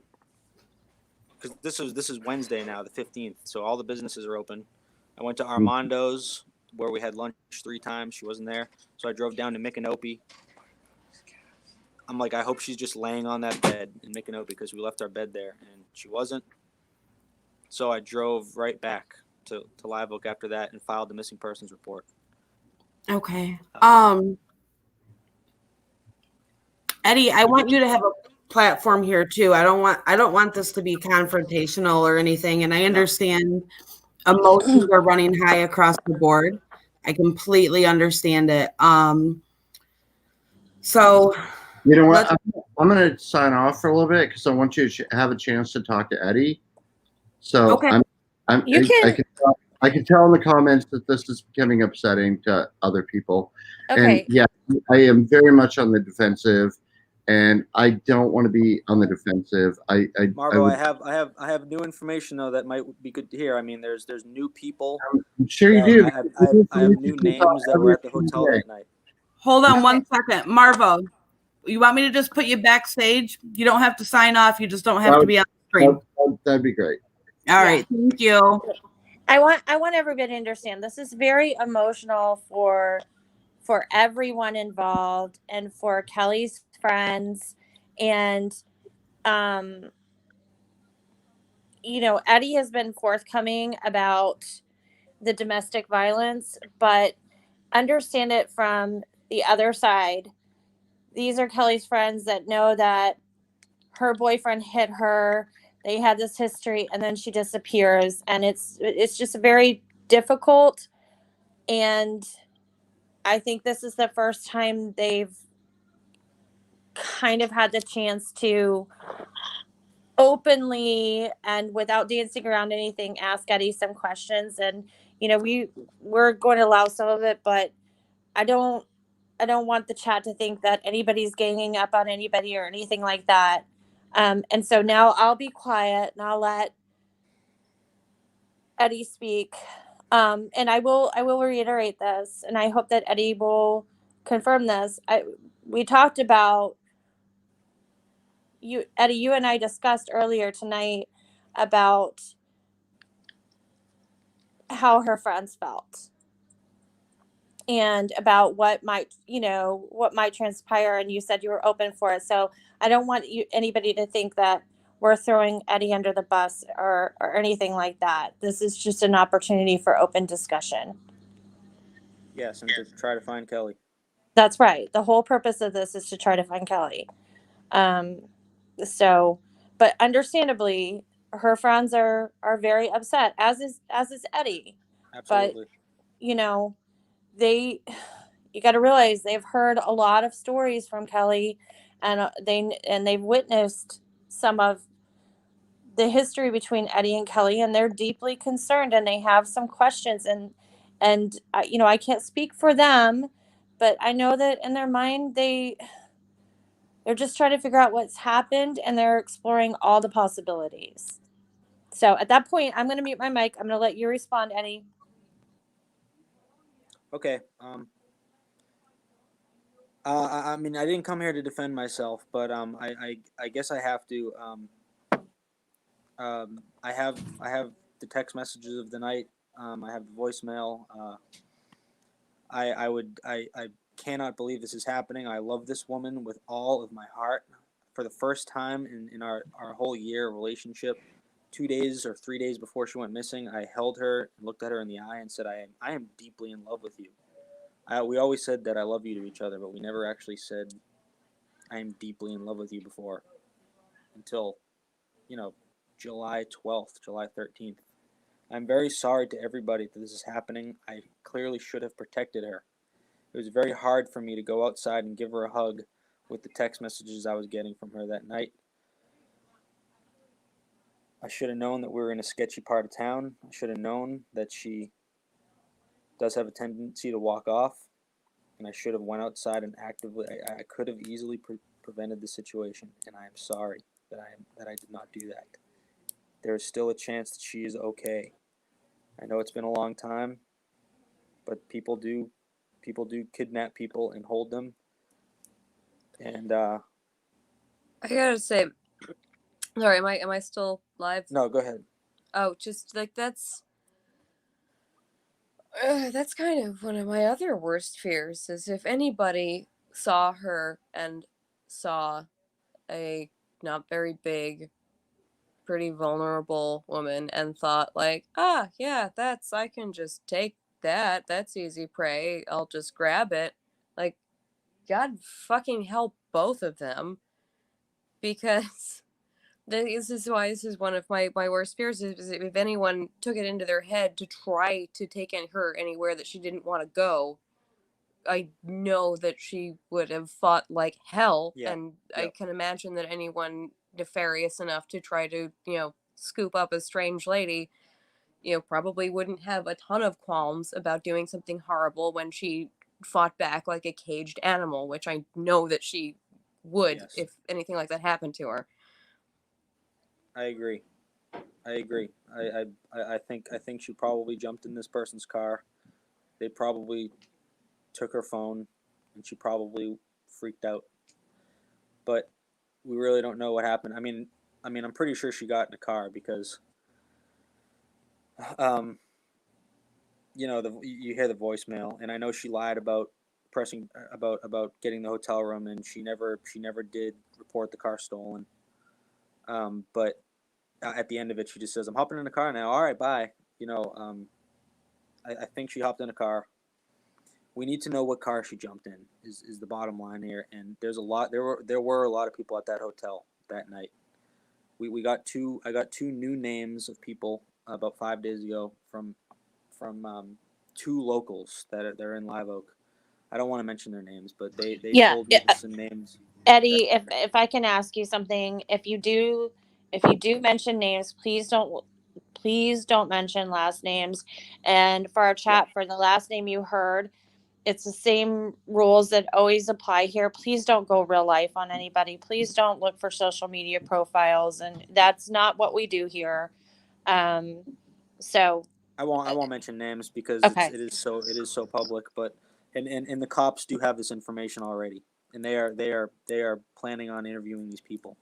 Because this is Wednesday now, the 15th. So all the businesses are open. I went to Armando's, where we had lunch 3 times. She wasn't there. So I drove down to Micanopy. I'm like, I hope she's just laying on that bed in Micanopy, because we left our bed there, and she wasn't. So I drove right back to Live Oak after that and filed the missing persons report. Okay. Eddie, I want you to have a platform here too. I don't want this to be confrontational or anything. And I understand emotions are running high across the board. I completely understand it. So you know what? I'm going to sign off for a little bit because I want you to have a chance to talk to Eddie. So okay. You can. I can tell in the comments that this is becoming upsetting to other people. And Okay. yeah, I am very much on the defensive, and I don't want to be on the defensive. Marvo, would, I have new information though that might be good to hear. I mean, there's new people. I'm sure you that do. I have new names that were at the hotel that night. Hold on Okay. 1 second. Marvo, you want me to just put you backstage? You don't have to sign off. You just don't have to be on the screen. That'd be great. All right. Thank you. I want everybody to understand this is very emotional for everyone involved and for Kelley's friends. And Eddie has been forthcoming about the domestic violence, but understand it from the other side. These are Kelley's friends that know that her boyfriend hit her. They had this history, and then she disappears, and it's just very difficult. And I think this is the first time they've kind of had the chance to openly and without dancing around anything ask Eddie some questions. And we're going to allow some of it, but I don't want the chat to think that anybody's ganging up on anybody or anything like that. And so now I'll be quiet and I'll let Eddie speak. And I will reiterate this, and I hope that Eddie will confirm this. We talked about Eddie, you and I discussed earlier tonight about how her friends felt and about what might transpire, and you said you were open for it. So I don't want anybody to think that we're throwing Eddie under the bus or anything like that. This is just an opportunity for open discussion. Yes, and to try to find Kelley. That's right. The whole purpose of this is to try to find Kelley. But understandably, her friends are very upset, as is Eddie. Absolutely. But you got to realize they've heard a lot of stories from Kelley, and they've witnessed some of the history between Eddie and Kelley, and they're deeply concerned, and they have some questions. And I can't speak for them, but I know that in their mind they're just trying to figure out what's happened, and they're exploring all the possibilities. So at that point, I'm going to mute my mic. I'm going to let you respond, Eddie. Okay. I mean, I didn't come here to defend myself, but I guess I have to. I have the text messages of the night. I have the voicemail. I cannot believe this is happening. I love this woman with all of my heart. For the first time in our whole year relationship, 2 days or 3 days before she went missing, I held her and looked at her in the eye and said, I am deeply in love with you. We always said that I love you to each other, but we never actually said I am deeply in love with you before until, July 12th, July 13th. I'm very sorry to everybody that this is happening. I clearly should have protected her. It was very hard for me to go outside and give her a hug with the text messages I was getting from her that night. I should have known that we were in a sketchy part of town. I should have known that she does have a tendency to walk off, and I should have went outside and actively. I could have easily prevented the situation, and I am sorry that I did not do that. There is still a chance that she is okay. I know it's been a long time, but people do kidnap people and hold them. And I gotta say, sorry, am I still live? no, go ahead. Oh, just like that's kind of one of my other worst fears, is if anybody saw her and saw a not very big, pretty vulnerable woman and thought like, yeah, I can just take that. That's easy prey. I'll just grab it. Like, God fucking help both of them, because this is why this is one of my worst fears, is if anyone took it into their head to try to take her anywhere that she didn't want to go, I know that she would have fought like hell. Yeah. And I can imagine that anyone nefarious enough to try to, scoop up a strange lady probably wouldn't have a ton of qualms about doing something horrible when she fought back like a caged animal, which I know that she would Yes. if anything like that happened to her. I agree. I think she probably jumped in this person's car. They probably took her phone, and she probably freaked out. But we really don't know what happened. I mean, I'm pretty sure she got in the car because, um, you hear the voicemail, and I know she lied about pressing about getting the hotel room, and she never did report the car stolen. But at the end of it, she just says, "I'm hopping in the car now. All right, bye." I think she hopped in a car. We need to know what car she jumped in. Is the bottom line here? And there's a lot. There were a lot of people at that hotel that night. We got two. I got two new names of people about 5 days ago from two locals they're in Live Oak. I don't want to mention their names, but they Yeah, told me some names. Eddie, if I can ask you something, if you do mention names, please don't mention last names. And for our chat, for the last name you heard, it's the same rules that always apply here. Please don't go real life on anybody. Please don't look for social media profiles, and that's not what we do here. So I won't mention names because okay. it is so public. But and the cops do have this information already, and they are planning on interviewing these people.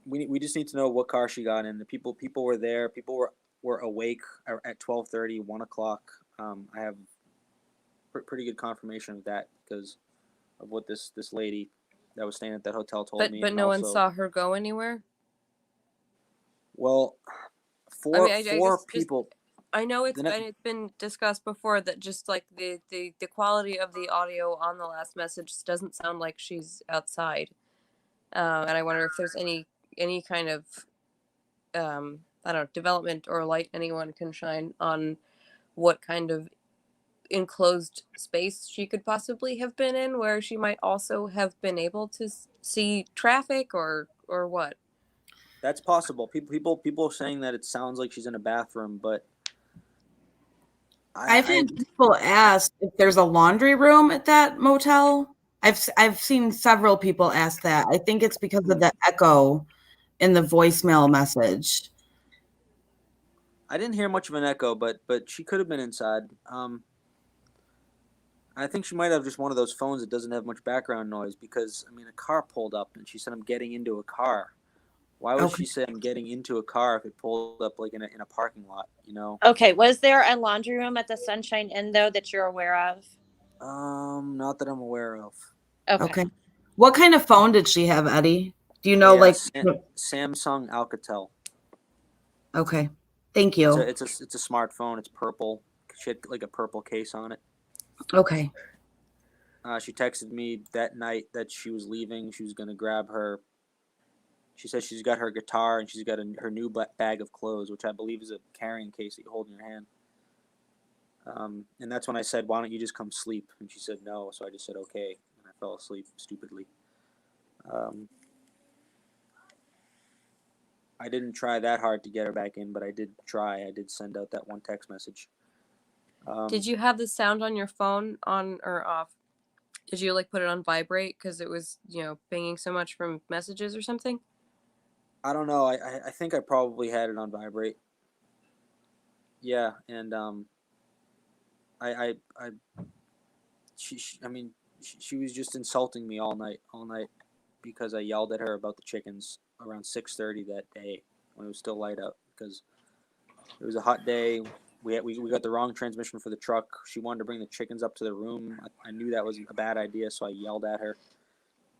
We just need to know what car she got in. The people were there. People were awake at 12:30, 1 o'clock. I have pretty good confirmation of that because of what this lady that was staying at that hotel told me. But and no also, one saw her go anywhere. Well, I mean, I four guess people. I know it's been discussed before that just like the quality of the audio on the last message doesn't sound like she's outside, and I wonder if there's any kind of I don't know, development or light anyone can shine on what kind of enclosed space she could possibly have been in, where she might also have been able to see traffic or what. That's possible. People are saying that it sounds like she's in a bathroom, but I've had people ask if there's a laundry room at that motel. I've seen several people ask that. I think it's because of the echo in the voicemail message. I didn't hear much of an echo, but she could have been inside. I think she might have just one of those phones that doesn't have much background noise because a car pulled up and she said, "I'm getting into a car." Why would she say I'm getting into a car if it pulled up like in a parking lot? Okay, was there a laundry room at the Sunshine Inn though that you're aware of? Not that I'm aware of. Okay. What kind of phone did she have, Eddie? Do you know, Samsung Alcatel. Okay. Thank you. It's a smartphone. It's purple. She had like a purple case on it. Okay. She texted me that night that she was leaving. She was going to grab her. She says she's got her guitar and she's got her new bag of clothes, which I believe is a carrying case that you hold in your hand. And that's when I said, "Why don't you just come sleep?" And she said no. So I just said okay, and I fell asleep stupidly. I didn't try that hard to get her back in, but I did try. I did send out that one text message. Did you have the sound on your phone on or off? Did you put it on vibrate because it was pinging so much from messages or something? I don't know. I think I probably had it on vibrate. Yeah, and she was just insulting me all night because I yelled at her about the chickens around 6:30 that day when it was still light out because it was a hot day. We got the wrong transmission for the truck. She wanted to bring the chickens up to the room. I knew that was a bad idea, so I yelled at her,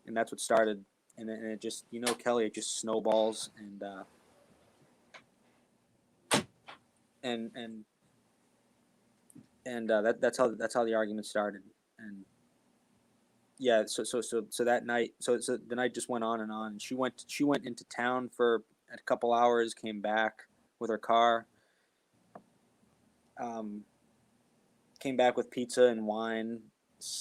and that's what started. And then it just, Kelley, it just snowballs, and that's how the argument started. And yeah, so that night, so the night just went on and on. She went into town for a couple hours, came back with her car. Came back with pizza and wine,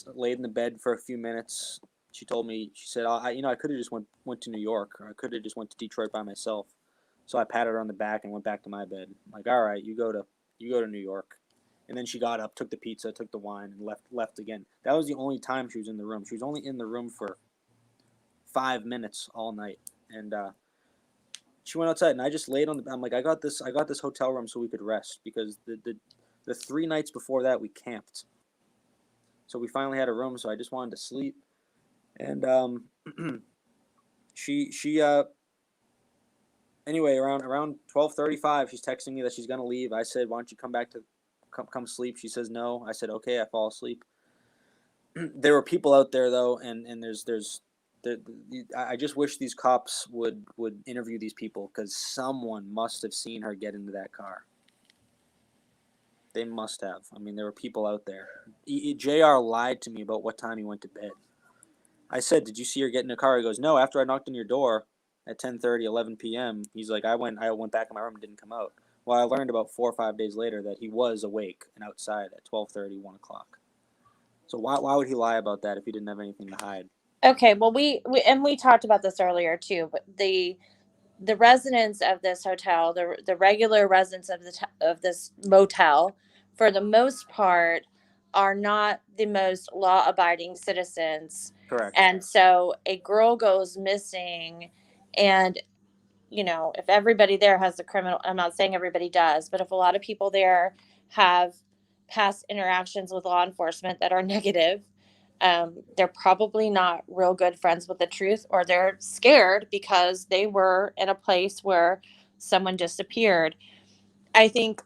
laid in the bed for a few minutes. She told me, she said, I could have just went to New York, or I could have just went to Detroit by myself. So I patted her on the back and went back to my bed. I'm like, all right, you go to New York. And then she got up, took the pizza, took the wine, and left again. That was the only time she was in the room. She was only in the room for 5 minutes all night, and she went outside. And I just laid on the. I'm like, I got this hotel room so we could rest, because the 3 nights before that we camped. So we finally had a room. So I just wanted to sleep, and she anyway, around 12:35, she's texting me that she's gonna leave. I said, "Why don't you come back to come sleep?" She says no. I said, "Okay." I fall asleep. There were people out there though, and I just wish these cops would interview these people, because someone must have seen her get into that car. They must have. I mean, there were people out there. JR lied to me about what time he went to bed. I said, "Did you see her get in the car?" He goes, "No, after I knocked on your door at 10:30, 11 p.m., he's like, I went back in my room and didn't come out." Well, I learned about 4 or 5 days later that he was awake and outside at 12:30, 1 o'clock. So why would he lie about that if he didn't have anything to hide? Okay, well, we talked about this earlier too, but the residents of this hotel, the regular residents of this motel, for the most part, are not the most law abiding citizens. Correct. And so a girl goes missing, and if everybody there has a criminal, I'm not saying everybody does, but if a lot of people there have past interactions with law enforcement that are negative, they're probably not real good friends with the truth, or they're scared because they were in a place where someone disappeared. I think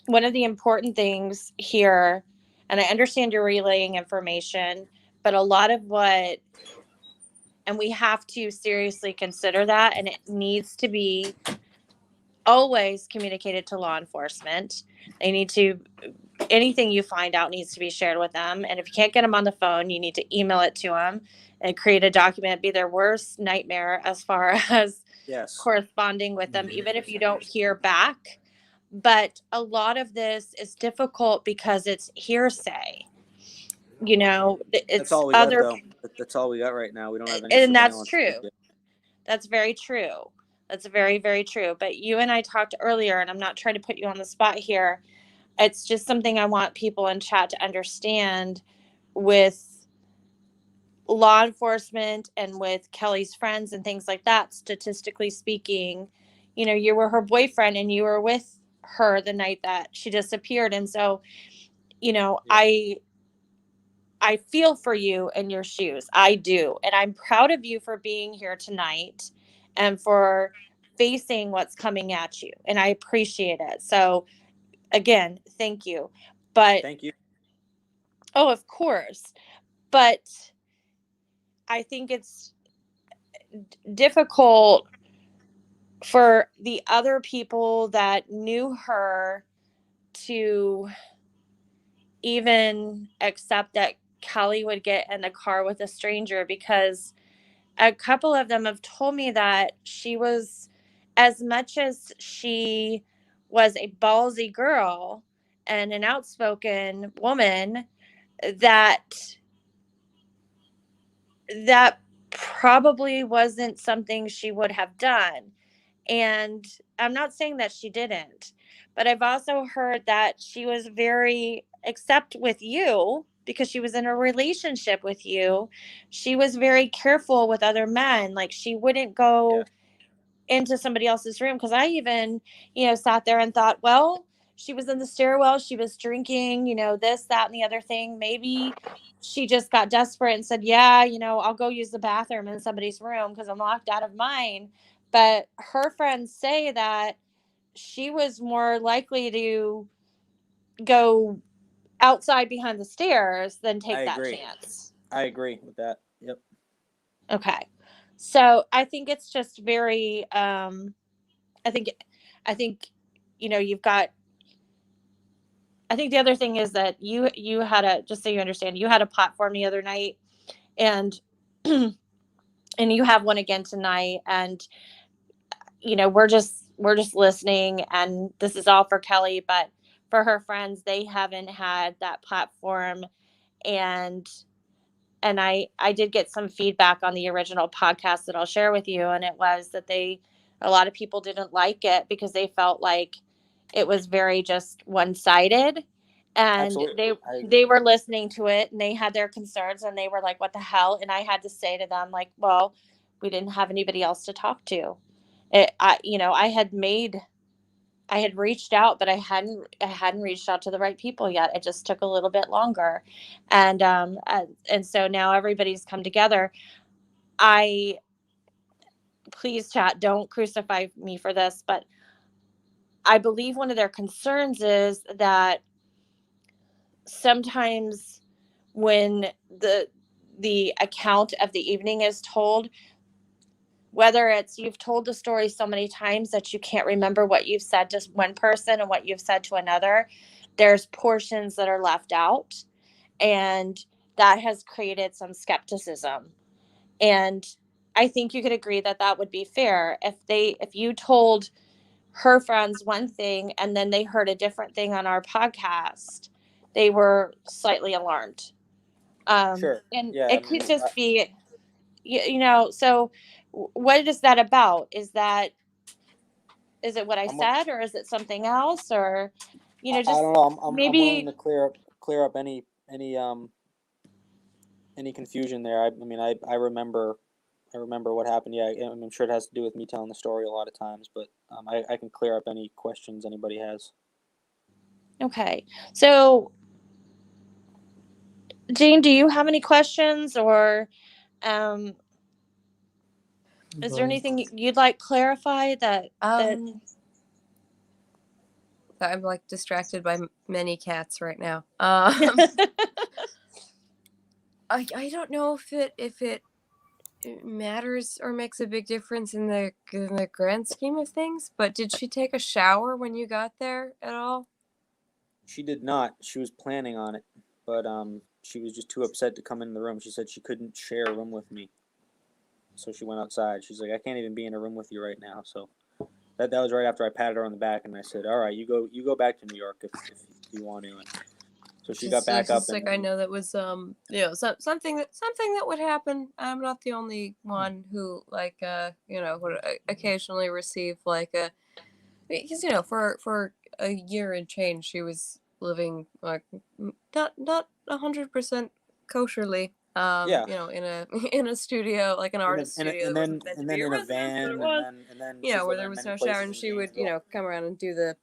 one of the important things here, and I understand you're relaying information, but a lot of and we have to seriously consider that, and it needs to be always communicated to law enforcement. They need to, anything you find out needs to be shared with them. And if you can't get them on the phone, you need to email it to them and create a document. Be their worst nightmare as far as Yes. corresponding with them, even if you don't hear back. But a lot of this is difficult because it's hearsay. It's That's all we got, though. That's all we got right now. We don't have any and that's surveillance. true. That's very true. That's very, very true. But you and I talked earlier, and I'm not trying to put you on the spot here. It's just something I want people in chat to understand with law enforcement and with Kelley's friends and things like that. Statistically speaking, you were her boyfriend and you were with her the night that she disappeared. And so, Yeah. I feel for you in your shoes. I do. And I'm proud of you for being here tonight and for facing what's coming at you. And I appreciate it. So again, thank you. But Thank you. oh, of course. But I think it's difficult for the other people that knew her to even accept that Kelley would get in the car with a stranger, because a couple of them have told me that she was, as much as she was a ballsy girl and an outspoken woman, that probably wasn't something she would have done. And I'm not saying that she didn't, but I've also heard that she was very, except with you, because she was in a relationship with you, she was very careful with other men. Like, she wouldn't go into somebody else's room. Because I even, sat there and thought, well, she was in the stairwell, she was drinking, this, that, and the other thing. Maybe she just got desperate and said, yeah, I'll go use the bathroom in somebody's room because I'm locked out of mine. But her friends say that she was more likely to go outside behind the stairs than take I that agree. chance. I agree with that. Yep. Okay. So I think it's just very, I think, you've got, I think the other thing is that you had just so you understand, you had a platform the other night, and, and you have one again tonight. And, we're just listening, and this is all for Kelley, but for her friends, they haven't had that platform. And I did get some feedback on the original podcast that I'll share with you. And it was that they A lot of people didn't like it because they felt like it was very just one-sided, and Absolutely. they were listening to it and they had their concerns and they were like, what the hell? And I had to say to them, like, well, we didn't have anybody else to talk to. I had reached out, but I hadn't reached out to the right people yet. It just took a little bit longer. And so now everybody's come together. Please, chat, don't crucify me for this, but I believe one of their concerns is that sometimes when the account of the evening is told, whether it's you've told the story so many times that you can't remember what you've said to one person and what you've said to another, there's portions that are left out, and that has created some skepticism. And I think you could agree that that would be fair if you told her friends one thing and then they heard a different thing on our podcast, they were slightly alarmed. Sure. And Yeah. it could just be, so what is that about? Is it what I said, or is it something else, or, I just don't know. I'm willing maybe. to clear up any confusion there. I remember what happened. Yeah, I'm sure it has to do with me telling the story a lot of times, but I can clear up any questions anybody has. Okay. So, Jane, do you have any questions, or is there anything you'd like clarified that I'm like distracted by many cats right now. I don't know if it matters or makes a big difference in the grand scheme of things, but did she take a shower when you got there at all? She did not. She was planning on it, but she was just too upset to come in the room. She said she couldn't share a room with me, so she went outside. She's like, I can't even be in a room with you right now. So that was right after I patted her on the back and I said, all right, you go back to New York if you want to. And so she got back up. Like, I know that was something that would happen. I'm not the only one who would occasionally receive because for a year and change she was living like not 100% kosherly. Yeah. In a studio, like an artist studio, and then in a van, and then where there was no shower, and she would come around and do the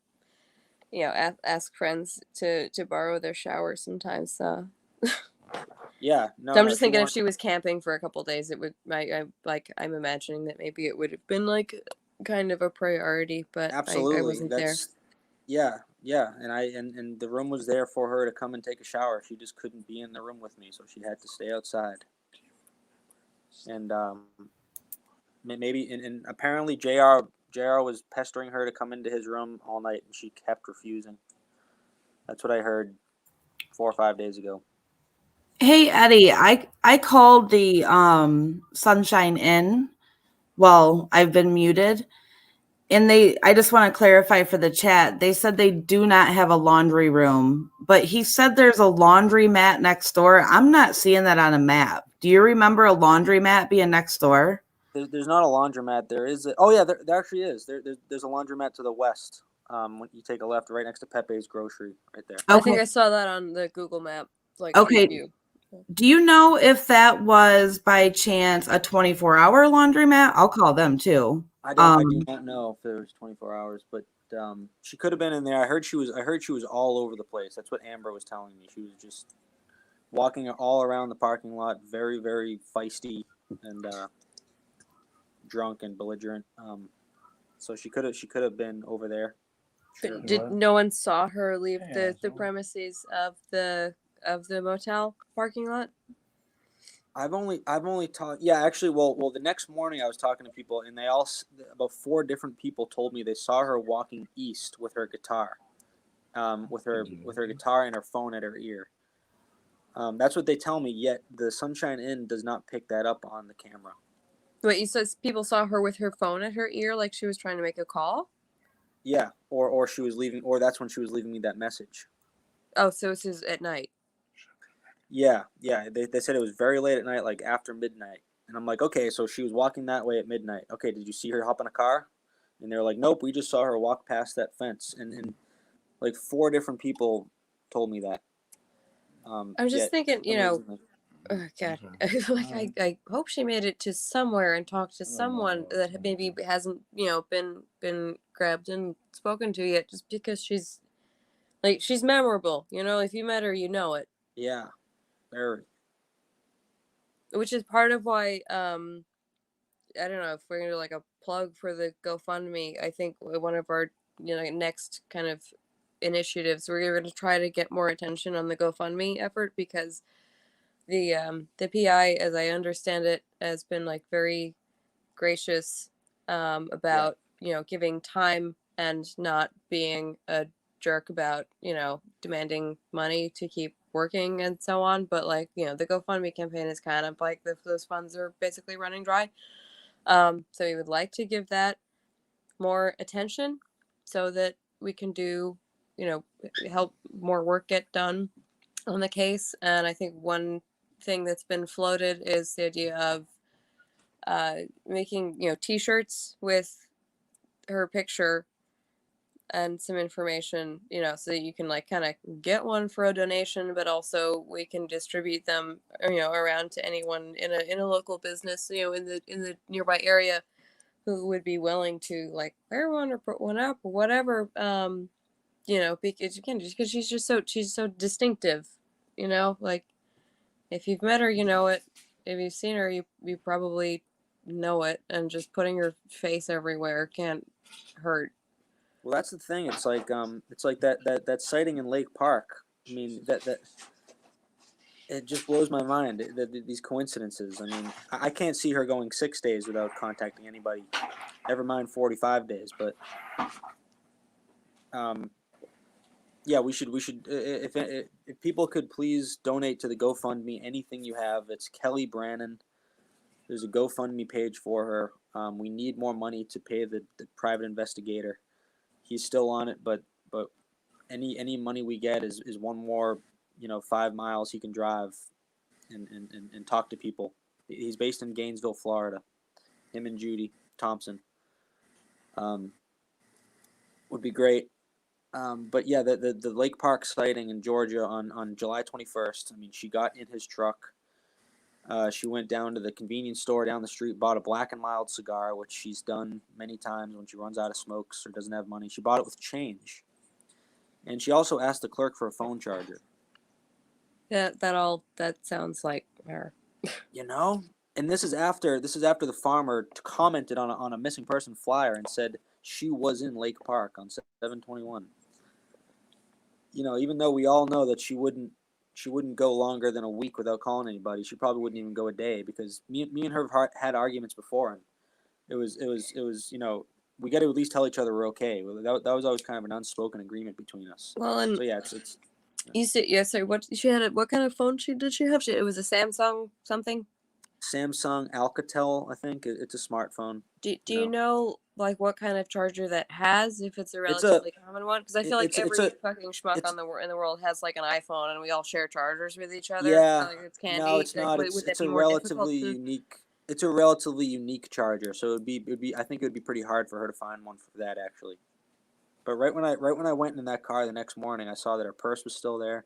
ask friends to borrow their shower sometimes. Yeah, no. So I'm just thinking if she was camping for a couple days, it would. I'm imagining that maybe it would have been like kind of a priority, but absolutely, I wasn't there. Yeah, and the room was there for her to come and take a shower. She just couldn't be in the room with me, so she had to stay outside. And maybe and apparently JR was pestering her to come into his room all night, and she kept refusing. That's what I heard 4 or 5 days ago. Hey Eddie, I called the Sunshine Inn. Well, I've been muted. And I just want to clarify for the chat. They said they do not have a laundry room, but he said there's a laundry mat next door. I'm not seeing that on a map. Do you remember a laundry mat being next door? There's not a laundromat. There is. There actually is. There's a laundromat to the west. When you take a left, right next to Pepe's Grocery, right there. Okay. I think I saw that on the Google map. Okay. View. Do you know if that was by chance a 24-hour laundromat? I'll call them too. I do not know if there was 24 hours, but she could have been in there. I heard she was all over the place. That's what Amber was telling me. She was just walking all around the parking lot, very, very feisty and drunk and belligerent. So she could have been over there. Sure. Did no one saw her leave the premises of the motel parking lot? I've only talked. Yeah, actually, well, the next morning I was talking to people, and about 4 different people told me they saw her walking east with her guitar, with her guitar and her phone at her ear. That's what they tell me. Yet the Sunshine Inn does not pick that up on the camera. Wait, you said people saw her with her phone at her ear, like she was trying to make a call? Yeah, or she was leaving, or that's when she was leaving me that message. Oh, so this is at night. Yeah. They said it was very late at night, like after midnight. And I'm like, okay, so she was walking that way at midnight. Okay, did you see her hop in a car? And they're like, nope, we just saw her walk past that fence. And like 4 different people told me that. I'm just yet, thinking, you know, amazingly. oh God, like I hope she made it to somewhere and talked to someone that maybe hasn't, you know, been grabbed and spoken to yet, just because she's memorable. You know, if you met her, you know it. Yeah, very. Which is part of why I don't know if we're gonna do like a plug for the GoFundMe. I think one of our, you know, next kind of initiatives, we're going to try to get more attention on the GoFundMe effort, because the PI, as I understand it, has been like very gracious about, you know, giving time and not being a jerk about, you know, demanding money to keep working and so on. But like, you know, the GoFundMe campaign is kind of like those funds are basically running dry. So we would like to give that more attention so that we can do, you know, help more work get done on the case. And I think one thing that's been floated is the idea of making, you know, t-shirts with her picture and some information, you know, so that you can like kind of get one for a donation, but also we can distribute them, you know, around to anyone in a local business, you know, in the nearby area, who would be willing to like wear one or put one up or whatever. You know, because again, just because she's so distinctive, you know, like if you've met her, you know it. If you've seen her, you probably know it, and just putting her face everywhere can't hurt. Well, that's the thing. It's like that sighting in Lake Park. I mean, that it just blows my mind that these coincidences. I mean, I can't see her going 6 days without contacting anybody. Never mind 45 days, but yeah, we should if people could please donate to the GoFundMe anything you have. It's Kelley Brannon. There's a GoFundMe page for her. We need more money to pay the private investigator. He's still on it, but any money we get is one more, 5 miles he can drive and talk to people. He's based in Gainesville, Florida. Him and Judy Thompson. Would be great. But yeah, the Lake Park sighting in Georgia on July 21st. I mean, she got in his truck. She went down to the convenience store down the street, bought a Black and Mild cigar, which she's done many times when she runs out of smokes or doesn't have money. She bought it with change. And she also asked the clerk for a phone charger. Yeah, that sounds like her. And this is after the farmer commented on a missing person flyer and said she was in Lake Park on 7/21. Even though we all know that she wouldn't go longer than a week without calling anybody. She probably wouldn't even go a day, because me and her have had arguments before, and it was we got to at least tell each other we're okay. That was always kind of an unspoken agreement between us. Well, and so yeah, it's you said, yeah. Sorry, what kind of phone did she have? It was a Samsung something. Samsung Alcatel, I think. It's a smartphone. Do you know like what kind of charger that has? If it's a relatively common one, because I feel like every fucking schmuck in the world has like an iPhone, and we all share chargers with each other. Yeah, like it's candy. no, it's not. Would It's that be a more relatively difficult to... unique. It's a relatively unique charger, so it would be. I think it would be pretty hard for her to find one for that, actually. But right when I went in that car the next morning, I saw that her purse was still there.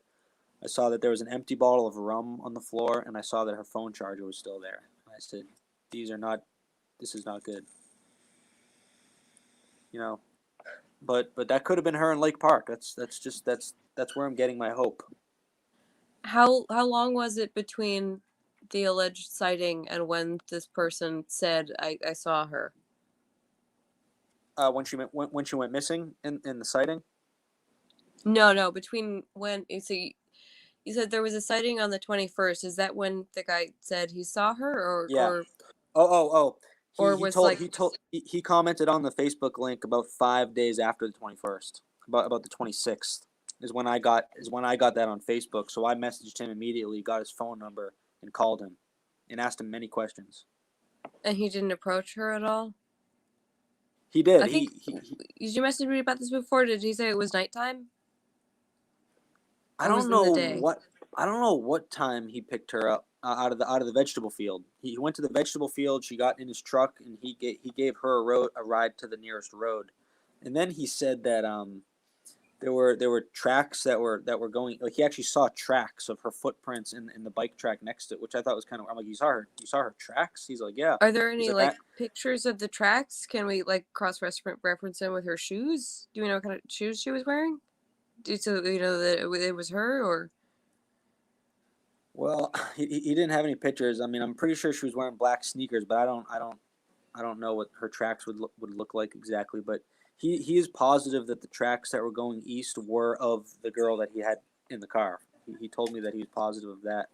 I saw that there was an empty bottle of rum on the floor, and I saw that her phone charger was still there. I said, this is not good. But that could have been her in Lake Park. That's where I'm getting my hope. How long was it between the alleged sighting and when this person said, I saw her? When she went missing in the sighting? No, between when you said there was a sighting on the 21st. Is that when the guy said he saw her, or Yeah. or Oh. He commented on the Facebook link about 5 days after the 21st. About the 26th is when I got that on Facebook. So I messaged him immediately, got his phone number, and called him, and asked him many questions. And he didn't approach her at all? He did. I think you messaged me about this before. Did he say it was nighttime? I don't know what time he picked her up. out of the vegetable field. He went to the vegetable field. She got in his truck, and he gave her a ride to the nearest road. And then he said that there were tracks that were going, like he actually saw tracks of her footprints in the bike track next to it, which I thought was kind of, I'm like, you saw her tracks? He's like, yeah. Are there any like, like pictures of the tracks? Can we like cross reference them with her shoes? Do we know what kind of shoes she was wearing? So you know that it was her, or Well, he didn't have any pictures. I mean, I'm pretty sure she was wearing black sneakers, but I don't know what her tracks would look like exactly. But he is positive that the tracks that were going east were of the girl that he had in the car. He told me that he was positive of that.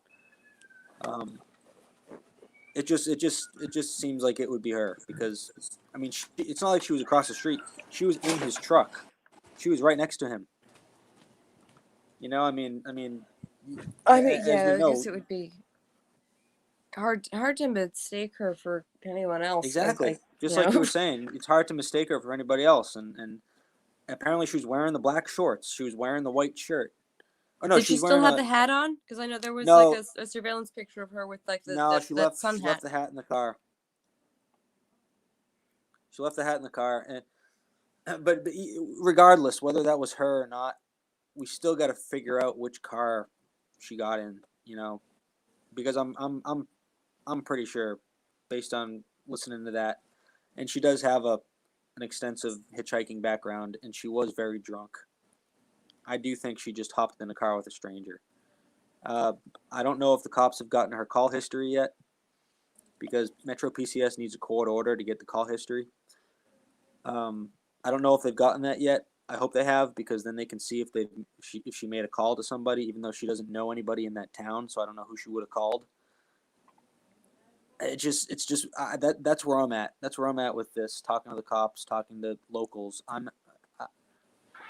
It just seems like it would be her, because I mean, it's not like she was across the street. She was in his truck. She was right next to him. You know, I mean, I mean, as yeah, we I know, guess it would be hard to mistake her for anyone else. exactly. Just you like know? you were saying, it's hard to mistake her for anybody else. And apparently she was wearing the black shorts. She was wearing the white shirt. Oh no, Did she she was still wearing have a the hat on? Because I know there was no, like a surveillance picture of her with like no. the sun She hat. left the hat in the car. She left the hat in the car, and but regardless whether that was her or not, we still got to figure out which car she got in. You know, because I'm pretty sure, based on listening to that, and she does have an extensive hitchhiking background, and she was very drunk. I do think she just hopped in a car with a stranger. I don't know if the cops have gotten her call history yet, because Metro PCS needs a court order to get the call history. I don't know if they've gotten that yet. I hope they have, because then they can see if she made a call to somebody, even though she doesn't know anybody in that town. So I don't know who she would have called. It's just that's where I'm at. That's where I'm at with this. Talking to the cops, talking to locals. I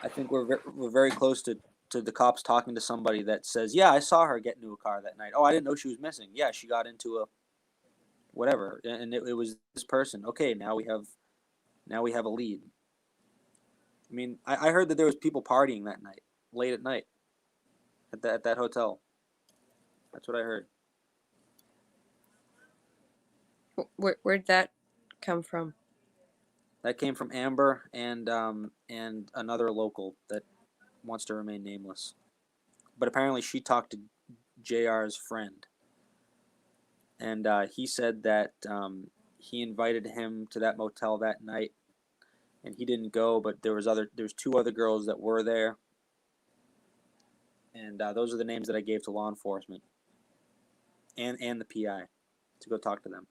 think we're very close to the cops talking to somebody that says, yeah, I saw her get into a car that night. Oh, I didn't know she was missing. Yeah, she got into a whatever, and it was this person. Okay, now we have a lead. I mean, I heard that there was people partying that night, late at night, at that hotel. That's what I heard. Where'd that come from? That came from Amber and another local that wants to remain nameless. But apparently she talked to JR's friend, and he said that he invited him to that motel that night, and he didn't go. But there was two other girls that were there, and those are the names that I gave to law enforcement and the PI to go talk to them.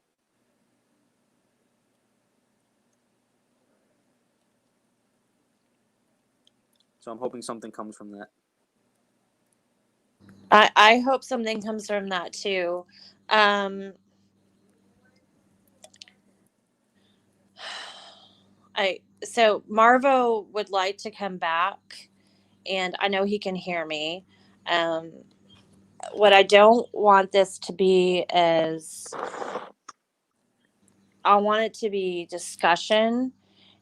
So I'm hoping something comes from that. I hope something comes from that too. So Marvo would like to come back, and I know he can hear me. What I don't want this to be is, I want it to be discussion.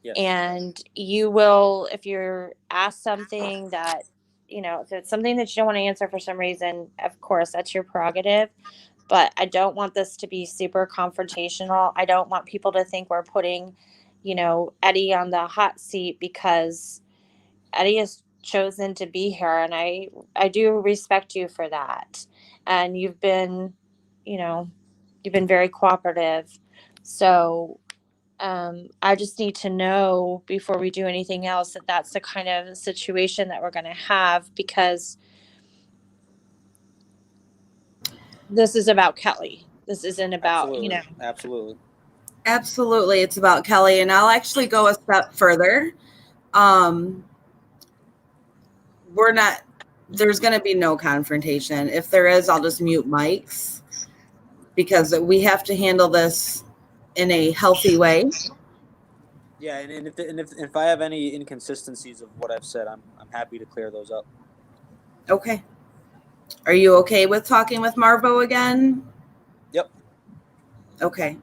Yes. And you will, if you're asked something that, if it's something that you don't want to answer for some reason, of course, that's your prerogative. But I don't want this to be super confrontational. I don't want people to think we're putting, Eddie on the hot seat because Eddie has chosen to be here. And I do respect you for that. And you've been very cooperative. So I just need to know before we do anything else that that's the kind of situation that we're going to have, because this is about Kelley. This isn't about, Absolutely. Absolutely, it's about Kelley, and I'll actually go a step further. There's going to be no confrontation. If there is, I'll just mute mics, because we have to handle this in a healthy way. Yeah, and if I have any inconsistencies of what I've said, I'm happy to clear those up. Okay. Are you okay with talking with Marvo again? Yep. Okay.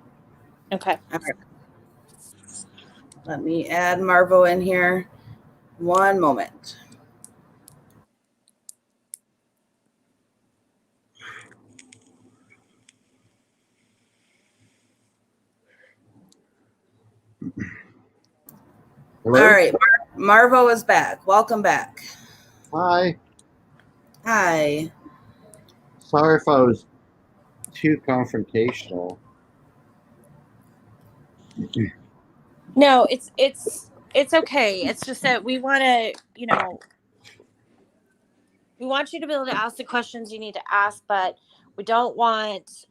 Okay. All right. Let me add Marvo in here. One moment. Hello? All right, Marvo is back. Welcome back. Hi. Hi. Sorry if I was too confrontational. No, it's okay. It's just that we want to, we want you to be able to ask the questions you need to ask, but we don't want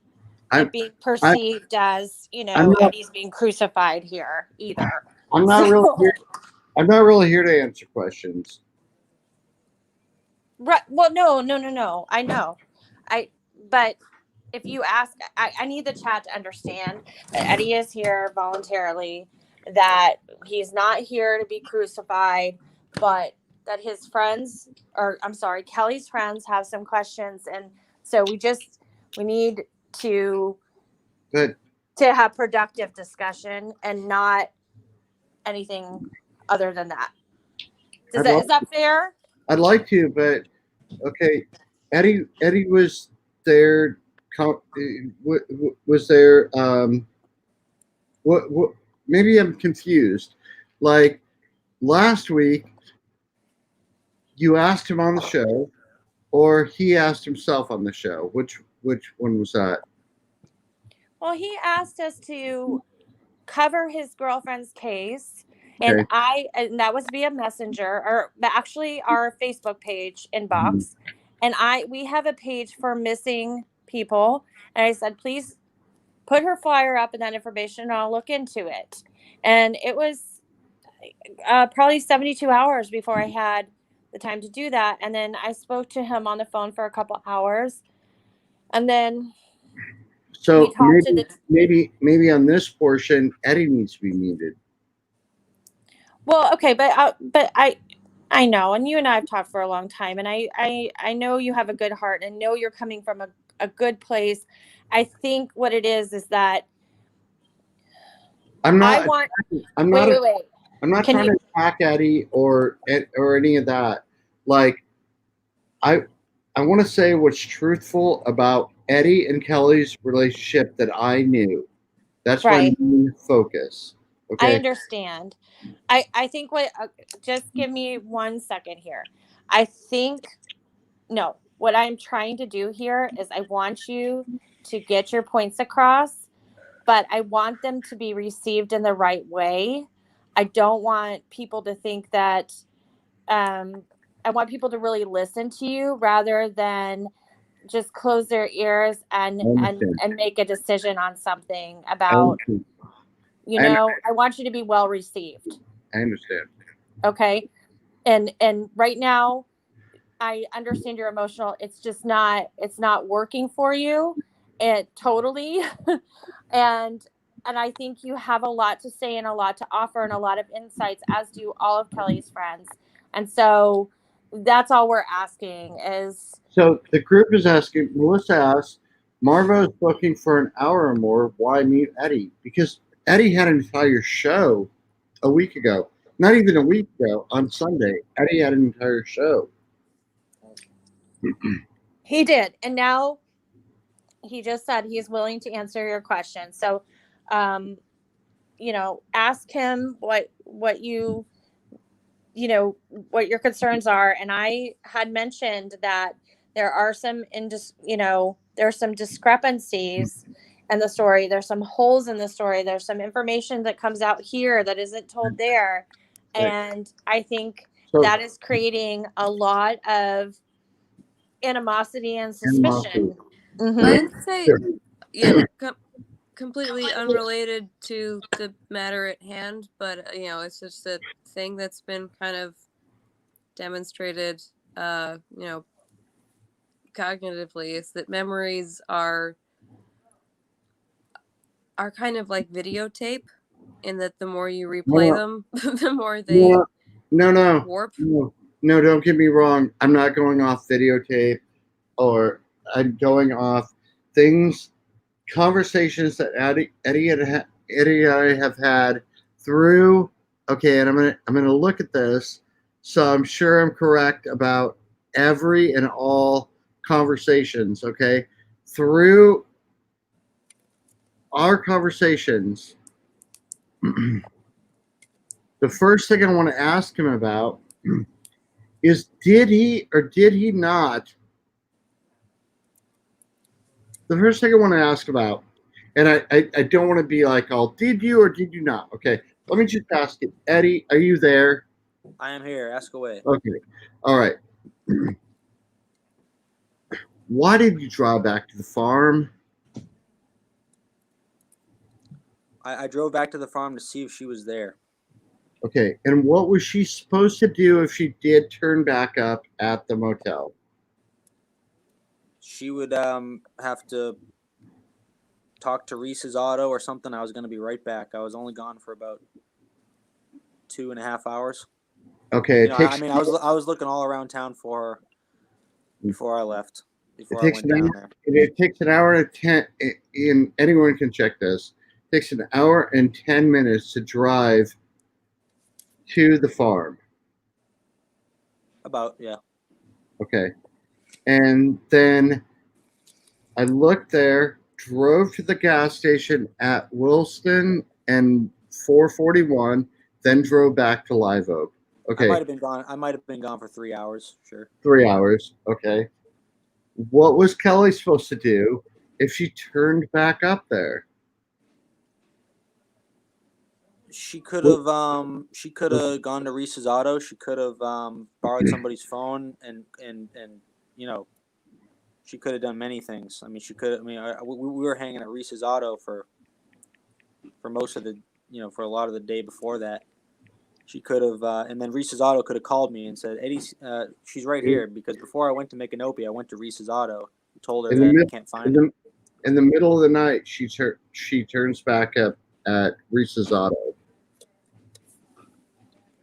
I'm it being I, perceived as, I'm not Eddie's being crucified here either. I'm not really here. I'm not really here to answer questions. Right. Well, no. I know. But if you ask, I need the chat to understand that Eddie is here voluntarily, that he's not here to be crucified, but that his friends, or I'm sorry, Kelly's friends have some questions. And so we need to Good. have productive discussion and not anything other than that. Is that fair? I'd like to, but okay. Eddie was there. Was there? What? Maybe I'm confused. Like last week, you asked him on the show, or he asked himself on the show. Which one was that? Well, he asked us to cover his girlfriend's case, Okay. and that was via messenger, or actually our Facebook page inbox. And we have a page for missing people, and I said, please put her flyer up and that information, and I'll look into it. And it was probably 72 hours before I had the time to do that. And then I spoke to him on the phone for a couple hours, and then So talked to maybe on this portion, Eddie needs to be muted. Well, okay, but I know, and you and I have talked for a long time, and I know you have a good heart, and know you're coming from a good place. I think what it is that I'm not. I want. I'm not. Wait. I'm not trying to attack Eddie or any of that. Like, I want to say what's truthful about Eddie and Kelly's relationship that I knew. That's my main focus. Okay. I understand. I think just give me 1 second here. I think, no, what I'm trying to do here is I want you to get your points across, but I want them to be received in the right way. I don't want people to think that, I want people to really listen to you rather than just close their ears and make a decision on something about, I want you to be well received. I understand. Okay. And right now I understand you're emotional. It's just it's not working for you. Totally. and I think you have a lot to say and a lot to offer and a lot of insights, as do all of Kelly's friends. And so that's all we're asking is. So the group is asking, Melissa asked, Marvo is booking for an hour or more. Why mute Eddie? Because Eddie had an entire show a week ago. Not even a week ago, on Sunday. Eddie had an entire show. He did. And now he just said he's willing to answer your question. So, ask him what your concerns are. And I had mentioned that there are some there's some discrepancies in the story. There's some holes in the story. There's some information that comes out here that isn't told there. Right. And I think that is creating a lot of animosity and suspicion. I'd say, completely unrelated to the matter at hand, but it's just a thing that's been kind of demonstrated, cognitively, is that memories are kind of like videotape, in that the more you replay them, the more they warp. No, don't get me wrong. I'm not going off videotape, or I'm going off conversations that Eddie and I have had through. Okay, and I'm gonna look at this. So I'm sure I'm correct about every and all conversations. Okay, through our conversations, the first thing I want to ask him about is did he or did he not? The first thing I want to ask about, and I don't want to be like, oh, did you or did you not? Okay, let me just ask you, Eddie, are you there? I am here. Ask away. Okay, all right. Why did you drive back to the farm? I drove back to the farm to see if she was there. Okay, and what was she supposed to do if she did turn back up at the motel? She would have to talk to Reese's Auto or something. I was going to be right back. I was only gone for about 2.5 hours. Okay, You it know, takes I was looking all around town for her before I left. it Before I takes went an down hour. there. It takes an hour and 10. And anyone can check this. It takes an hour and 10 minutes to drive to the farm. About, yeah. Okay, and then I looked there, drove to the gas station at Wilston and 441, then drove back to Live Oak. I Okay, might have been gone. I might have been gone for 3 hours. Sure. 3 hours. Okay. What was Kelley supposed to do if she turned back up there? She could have gone to Reese's Auto. She could have borrowed somebody's phone and you know, she could have done many things. I mean, she could. I mean, we were hanging at Reese's Auto for most of the, for a lot of the day before that. She could have, and then Reese's Auto could have called me and said, "Eddie, she's right here." Because before I went to make an Opie, I went to Reese's Auto, told her In the, that I mid- can't in find her. in the middle of the night, she turns back up at Reese's Auto.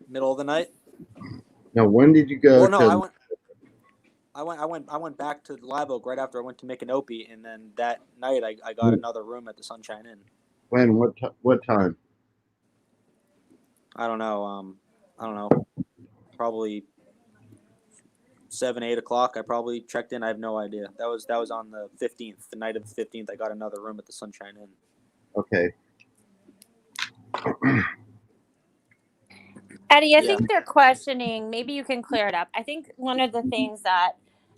Middle of the night. Now, when did you go Well, no, to? I went back to Live Oak right after I went to make an Opie, and then that night I got another room at the Sunshine Inn. When? What time? I don't know. Probably 7, 8 o'clock. I probably checked in. I have no idea. That was on the 15th, the night of the 15th. I got another room at the Sunshine Inn. Okay. Eddie, I Yeah. think they're questioning. Maybe you can clear it up. I think one of the things that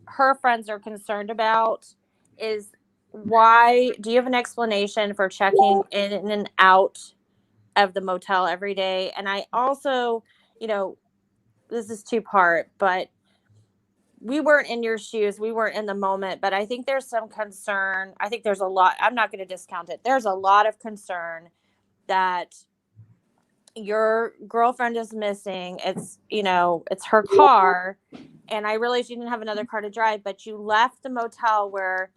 her friends are concerned about is why. Do you have an explanation for checking in and out of the motel every day? And I also, this is two-part, but we weren't in your shoes. We weren't in the moment, but I think there's some concern. I think there's a lot. I'm not going to discount it. There's a lot of concern that your girlfriend is missing. It's her car. And I realized you didn't have another car to drive, but you left the motel where,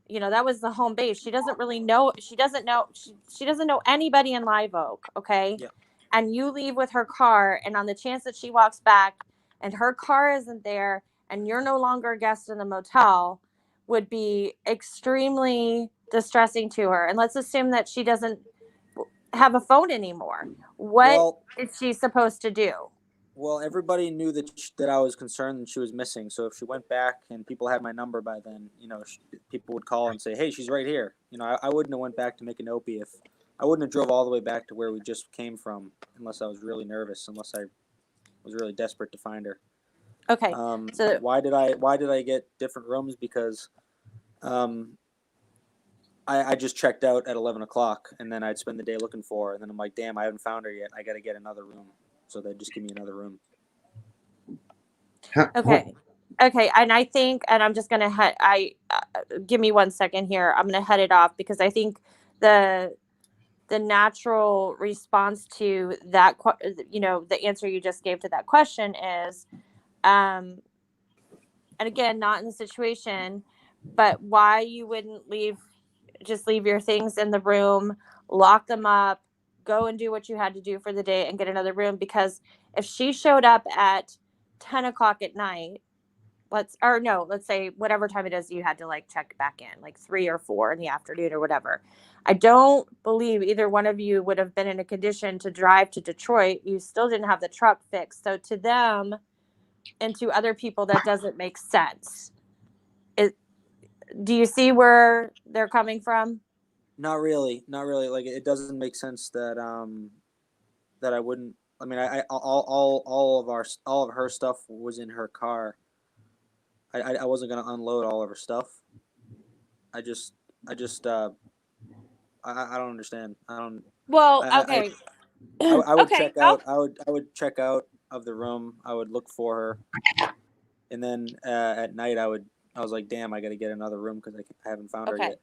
that was the home base. She doesn't really know. She doesn't know anybody in Live Oak. Okay. Yeah. And you leave with her car. And on the chance that she walks back and her car isn't there and you're no longer a guest in the motel would be extremely distressing to her. And let's assume that she doesn't have a phone anymore. What is she supposed to do? Well, everybody knew that I was concerned that she was missing. So if she went back and people had my number by then, people would call and say, "Hey, she's right here." I wouldn't have went back to make an Opie if I wouldn't have drove all the way back to where we just came from, unless I was really nervous, unless I was really desperate to find her. Okay. So why did I get different rooms? Because I just checked out at 11 o'clock, and then I'd spend the day looking for her, and then I'm like, damn, I haven't found her yet. I got to get another room. So they'd just give me another room. Okay. And I think, and I'm just going to give me 1 second here. I'm going to head it off because I think the natural response to that, the answer you just gave to that question is, and again, not in the situation, but why you wouldn't just leave your things in the room, lock them up, go and do what you had to do for the day and get another room. Because if she showed up at 10 o'clock at night, let's say whatever time it is you had to check back in, like 3 or 4 in the afternoon or whatever. I don't believe either one of you would have been in a condition to drive to Detroit. You still didn't have the truck fixed. So to them and to other people, that doesn't make sense. Do you see where they're coming from? Not really. Like, it doesn't make sense that that I wouldn't I mean, all of her stuff was in her car. I wasn't gonna unload all of her stuff. I just I just I don't understand. I don't. Well, I okay. I would Okay. check out. I would check out of the room. I would look for her, and then at night I was like, damn, I got to get another room because I haven't found her Okay. yet.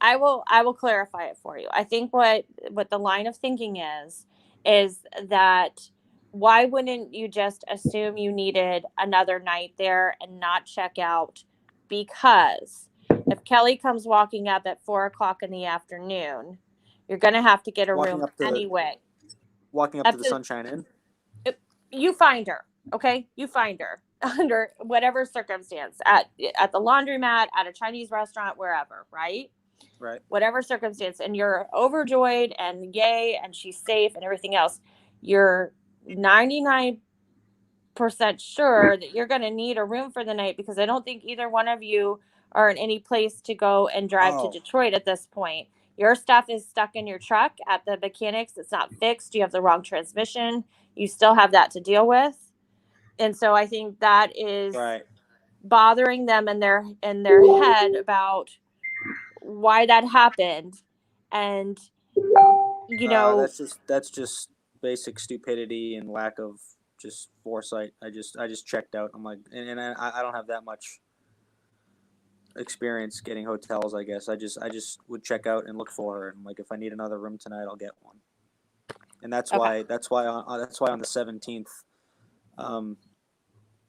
I will clarify it for you. I think what the line of thinking is that why wouldn't you just assume you needed another night there and not check out? Because if Kelley comes walking up at 4 o'clock in the afternoon, you're gonna have to get a Walking room up to anyway. walking up to the Sunshine Inn. You find her, okay? You find her under whatever circumstance at the laundromat, at a Chinese restaurant, wherever, right? Right. Whatever circumstance, and you're overjoyed and yay, and she's safe and everything else. You're 99% sure that you're going to need a room for the night because I don't think either one of you are in any place to go and drive to Oh. Detroit at this point. Your stuff is stuck in your truck at the mechanics. It's not fixed. You have the wrong transmission. You still have that to deal with. And so I think that is Right. bothering them in their head about why that happened. And that's just basic stupidity and lack of just foresight. I just checked out. I'm like, and I don't have that much experience getting hotels. I guess I just would check out and look for her. And like, if I need another room tonight, I'll get one. And that's Okay. why on the 17th,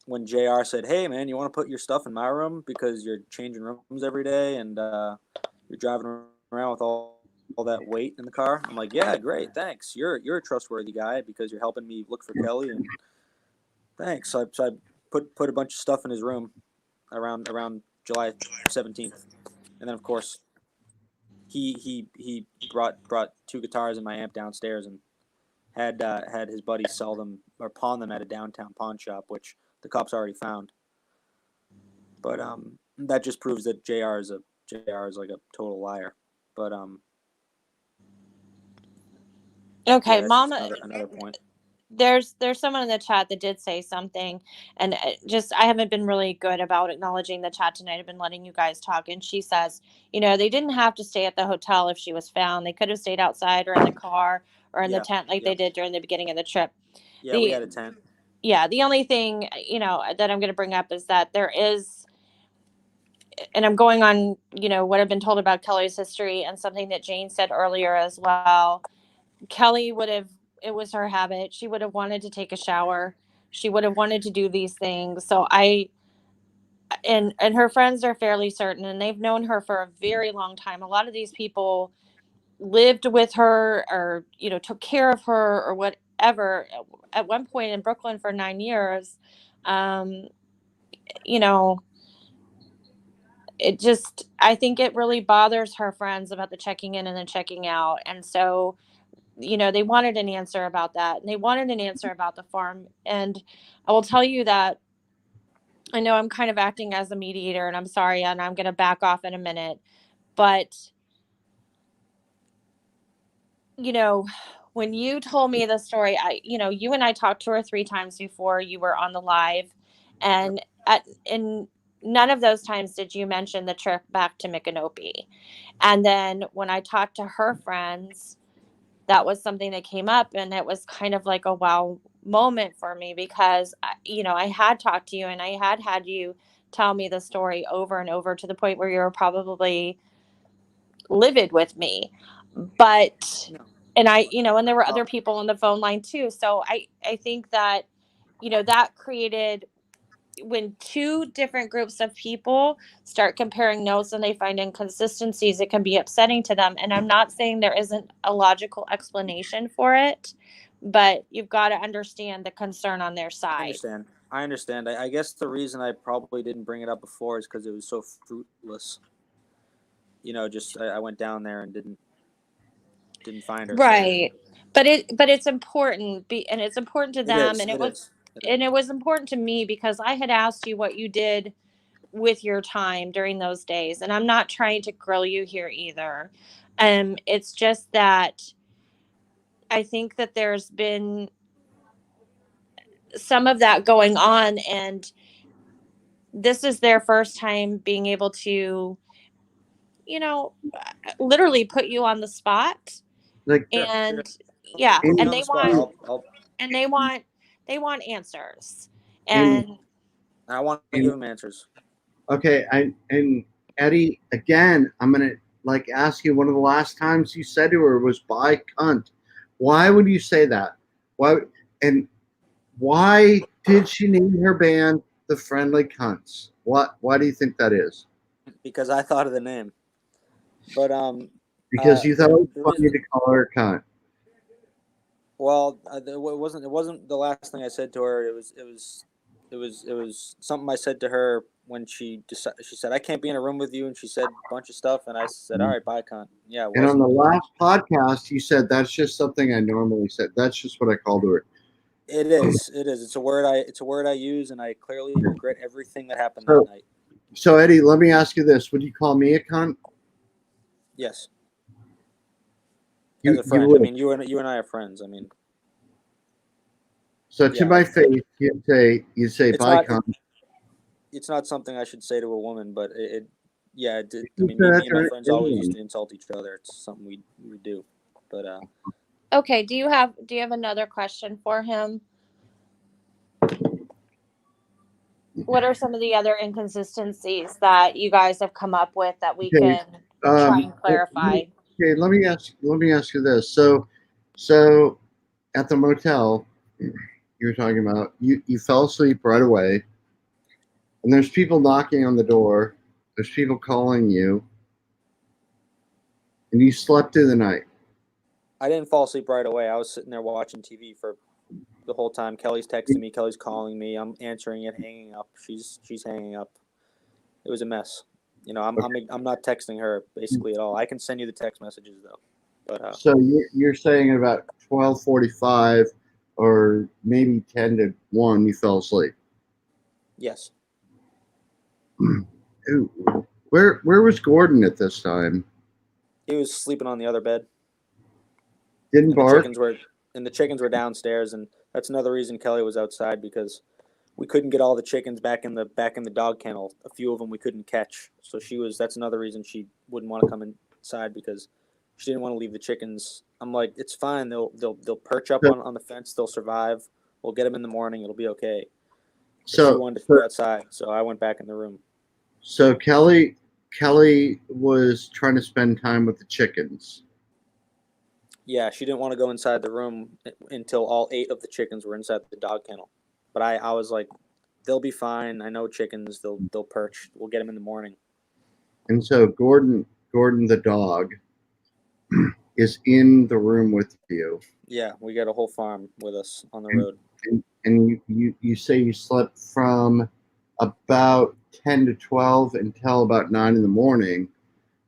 when JR said, "Hey man, you want to put your stuff in my room because you're changing rooms every day and you're driving around with all that weight in the car," I'm like, "Yeah, great, thanks. You're a trustworthy guy because you're helping me look for Kelley, and thanks." So I put a bunch of stuff in his room around July 17th, and then of course he brought 2 guitars and my amp downstairs and had his buddies sell them or pawn them at a downtown pawn shop, which the cops already found. But that just proves that JR is like a total liar. But Okay, yeah, that's Mom, just another point. there's someone in the chat that did say something, and I haven't been really good about acknowledging the chat tonight. I've been letting you guys talk, and she says, they didn't have to stay at the hotel if she was found. They could have stayed outside or in the car or in the tent like they did during the beginning of the trip. Yeah, we had a tent. Yeah, the only thing, that I'm going to bring up is that there is, and I'm going on, what I've been told about Kelley's history and something that Jane said earlier as well. Kelley it was her habit. She would have wanted to take a shower. She would have wanted to do these things. So and her friends are fairly certain, and they've known her for a very long time. A lot of these people lived with her or, took care of her or whatever at one point in Brooklyn for 9 years. You know, I think it really bothers her friends about the checking in and the checking out. And so, they wanted an answer about that, and they wanted an answer about the farm. And I will tell you that I know I'm kind of acting as a mediator, and I'm sorry, and I'm going to back off in a minute, but when you told me the story, you and I talked 2 or 3 times before you were on the live, and in none of those times did you mention the trip back to Micanopy. And then when I talked to her friends, that was something that came up, and it was kind of like a wow moment for me because, I had talked to you and I had you tell me the story over and over to the point where you were probably livid with me. But, and and there were other people on the phone line too. So I think that, that created, when 2 different groups of people start comparing notes and they find inconsistencies, it can be upsetting to them. And I'm not saying there isn't a logical explanation for it, but you've got to understand the concern on their side. I understand. I guess the reason I probably didn't bring it up before is because it was so fruitless. Just I went down there and didn't find her. Right. So. But it's important, and it's important to them, and it was important to me because I had asked you what you did with your time during those days, and I'm not trying to grill you here either. It's just that I think that there's been some of that going on, and this is their first time being able to, you know, literally put you on the spot. Like, And yeah, Put me and on they the spot. want I'll and they want answers. And- And I want to give him answers. okay, and Eddie, again, I'm gonna like ask you. One of the last times you said to her was "by cunt." Why would you say that? Why and why did she name her band the Friendly Cunts? Why do you think that is? Because I thought of the name. But Because you thought it was the funny reason- to call her a cunt. Well, it wasn't the last thing I said to her. It was something I said to her when she decided. She said, "I can't be in a room with you," and she said a bunch of stuff, and I said, "All right, bye, cunt." Yeah, it And on wasn't. the last podcast, you said that's just something I normally said. That's just what I called her. It is. It is. It's a word I use, and I clearly regret everything that happened So- that night. So Eddie, let me ask you this: would you call me a cunt? Yes, You, as a friend. I would. mean, you and I are friends. I mean, So to yeah, my face, you'd say it's "by not. cunt." It's not something I should say to a woman, but yeah, it did. I You mean, said me that and my to friends always used anyone. to insult each other. It's something we do. But okay, do you have another question for him? What are some of the other inconsistencies that you guys have come up with that we Okay, can try and clarify? Okay, let me ask you this. So at the motel, you were talking about you fell asleep right away, and there's people knocking on the door. There's people calling you, and you slept through the night. I didn't fall asleep right away. I was sitting there watching TV for the whole time. Kelly's texting me. Kelly's calling me. I'm answering it, hanging up. She's hanging up. It was a mess. You know, I'm not texting her basically at all. I can send you the text messages though. But So you're saying at about 12:45 or maybe 10 to 1, you fell asleep. yes, Ooh, where was Gordon at this time? he was sleeping on the other bed. Didn't And the bark. chickens were downstairs, and that's another reason Kelly was outside, because we couldn't get all the chickens back in the dog kennel. A few of them we couldn't catch, so that's another reason she wouldn't want to come inside, because she didn't want to leave the chickens. I'm like, it's fine. They'll perch up on the fence. They'll survive. We'll get them in the morning. It'll be okay. But she So wanted to stay outside, so I went back in the room. so Kelly was trying to spend time with the chickens. Yeah, she didn't want to go inside the room until all 8 of the chickens were inside the dog kennel. But I was like, they'll be fine. I know chickens. They'll perch. We'll get them in the morning. And so Gordon the dog is in the room with you. Yeah, we got a whole farm with us on the road. And you say you slept from about 10 to 12 until about 9 in the morning.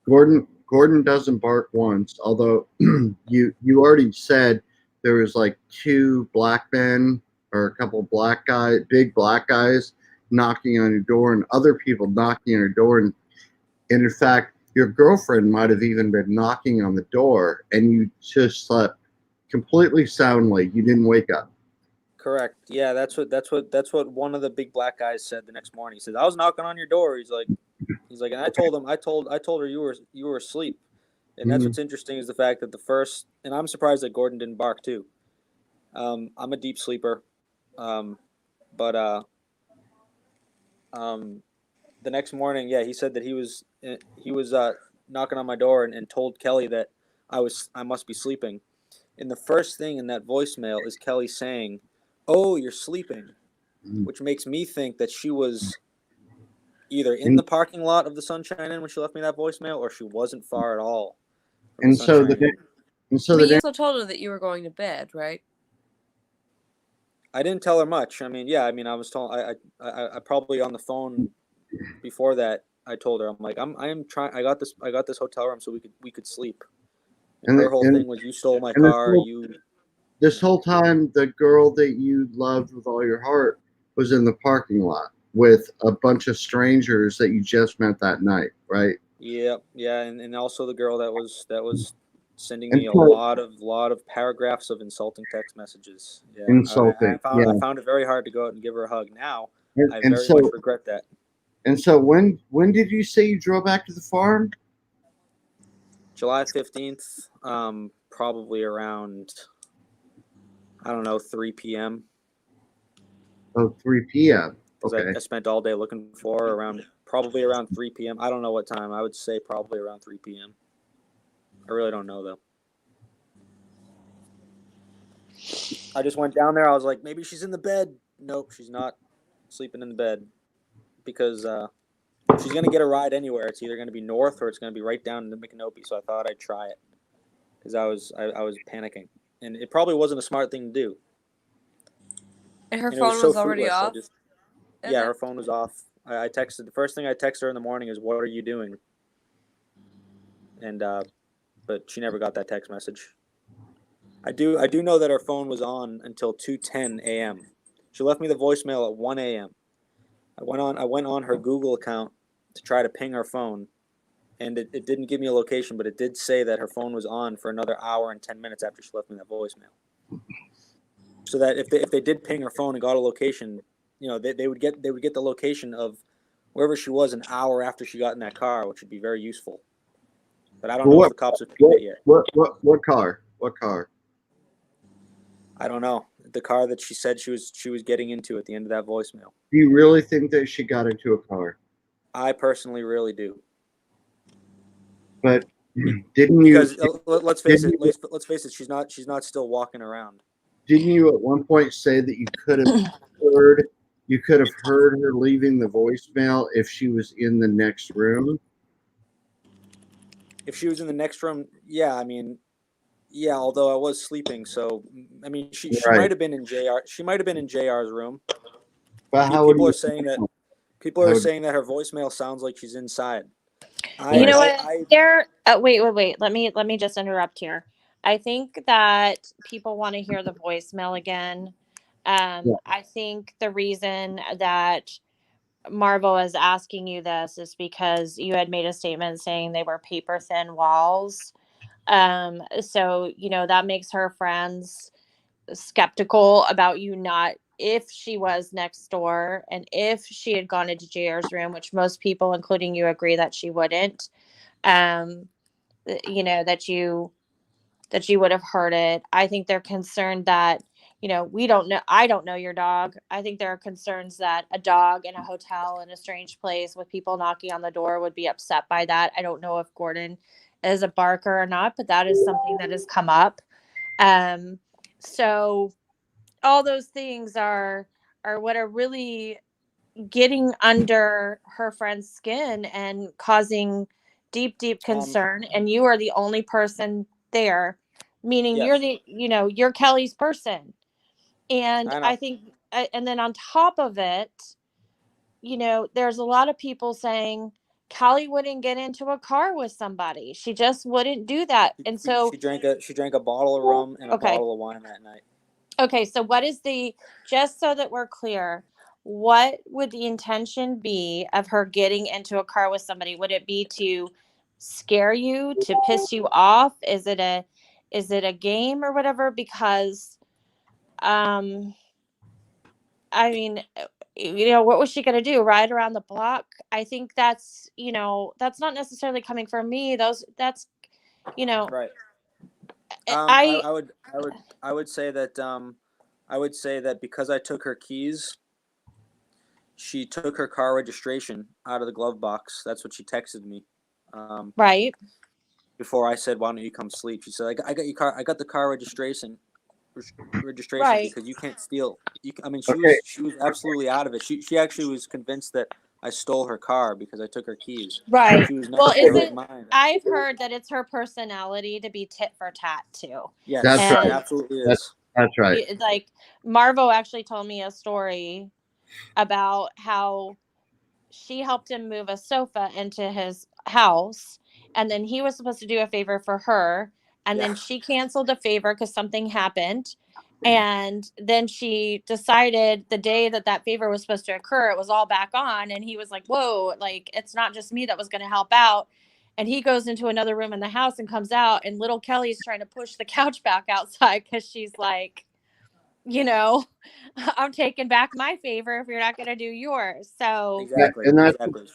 Gordon doesn't bark once, although you already said there was like 2 black men or a couple of big black guys knocking on your door, and other people knocking on your door, and in fact your girlfriend might have even been knocking on the door, and you just slept completely soundly. You didn't wake up. Correct. Yeah, that's what one of the big black guys said the next morning. He said, "I was knocking on your door." He's like, and I told her you were asleep. And that's what's interesting, is the fact that and I'm surprised that Gordon didn't bark too. I'm a deep sleeper, but the next morning, yeah, he said that he was knocking on my door and told Kelly that I must be sleeping. And the first thing in that voicemail is Kelly saying, "Oh, you're sleeping," which makes me think that she was either in the parking lot of the Sunshine Inn when she left me that voicemail, or she wasn't far at all from And so Sunshine Inn. But you also told her that you were going to bed, right? I didn't tell her much. I mean, yeah, I was told. I probably on the phone before that. I told her, I'm like, I am trying. I got this hotel room so we could sleep. And her whole thing was, you stole my car. This whole time, the girl that you loved with all your heart was in the parking lot with a bunch of strangers that you just met that night, right? Yeah, and also the girl that was sending me a so- lot of paragraphs of insulting text messages. Yeah, Insulting, I found it very hard to go out and give her a hug. Now I And very so, much regret that. and so when did you say you drove back to the farm? July 15th, probably around, I don't know, 3 p.m. Oh, 3 p.m. Because Okay. I spent all day looking for her probably around 3 p.m. I don't know what time. I would say probably around 3 p.m. I really don't know, though. I just went down there. I was like, maybe she's in the bed. Nope, she's not sleeping in the bed. Because if she's going to get a ride anywhere, it's either going to be north or it's going to be right down to Micanopy. So I thought I'd try it. Because I was panicking. And it probably wasn't a smart thing to do. And her And it phone was so was already fruitless. off. Yeah, her phone was off. I texted. The first thing I texted her in the morning is, "What are you doing?" And but she never got that text message. I do know that her phone was on until 2:10 a.m. She left me the voicemail at 1 a.m. I went on her Google account to try to ping her phone, and it didn't give me a location, but it did say that her phone was on for another hour and 10 minutes after she left me that voicemail. So that if they did ping her phone and got a location, you know, they would get the location of wherever she was an hour after she got in that car, which would be very useful. But I don't know if the cops have pinged it yet. What car? What car? I don't know. The car that she said she was getting into at the end of that voicemail. Do you really think that she got into a car? I personally really do. But didn't you? Because let's face it. Let's face it. She's not still walking around. Didn't you at one point say that you could have heard her leaving the voicemail if she was in the next room? If she was in the next room, yeah. I mean, yeah. Although I was sleeping, so I mean, she Right. might have been in JR. She might have been in JR's room. But how People would are saying that. People are saying that her voicemail sounds like she's inside. You know what? Wait. Let me just interrupt here. I think that people want to hear the voicemail again. I think the reason that Marvel is asking you this is because you had made a statement saying they were paper thin walls. So, you know, that makes her friends skeptical about you not, if she was next door and if she had gone into JR's room, which most people, including you, agree that she wouldn't, you know, that you would have heard it. I think they're concerned that, you know, I don't know your dog. I think there are concerns that a dog in a hotel in a strange place with people knocking on the door would be upset by that. I don't know if Gordon is a barker or not, but that is something that has come up. So all those things are what are really getting under her friend's skin and causing deep concern. And you are the only person there, meaning Yes. you're Kelley's person. And I know. I think, and then on top of it, you know, there's a lot of people saying Kelley wouldn't get into a car with somebody. She just wouldn't do that. And so she drank a bottle of rum and a bottle of wine that night. Okay, so what is just so that we're clear, what would the intention be of her getting into a car with somebody? Would it be to scare you, to piss you off? Is it a game or whatever? Because, I mean, you know, what was she going to do? Ride around the block? I think that's, you know, that's not necessarily coming from me. That's, you know, Right. I I would say that because I took her keys, she took her car registration out of the glove box. That's what she texted me. Right. Before I said, "Why don't you come sleep?" She said, "I got your car. I got the car registration Right. because you can't steal." I mean, Okay. she was absolutely out of it. She actually was convinced that I stole her car because I took her keys. Right. She was Well, not in her right mind. I've heard that it's her personality to be tit for tat too. Yes, That's it right. absolutely is. That's right. Like Marvo actually told me a story about how she helped him move a sofa into his house, and then he was supposed to do a favor for her, and then she canceled the favor because something happened. And then she decided the day that favor was supposed to occur, it was all back on. And he was like, whoa, like, it's not just me that was going to help out. And he goes into another room in the house and comes out, and little Kelly's trying to push the couch back outside because she's like, you know, I'm taking back my favor if you're not going to do yours. So Exactly. And Exactly.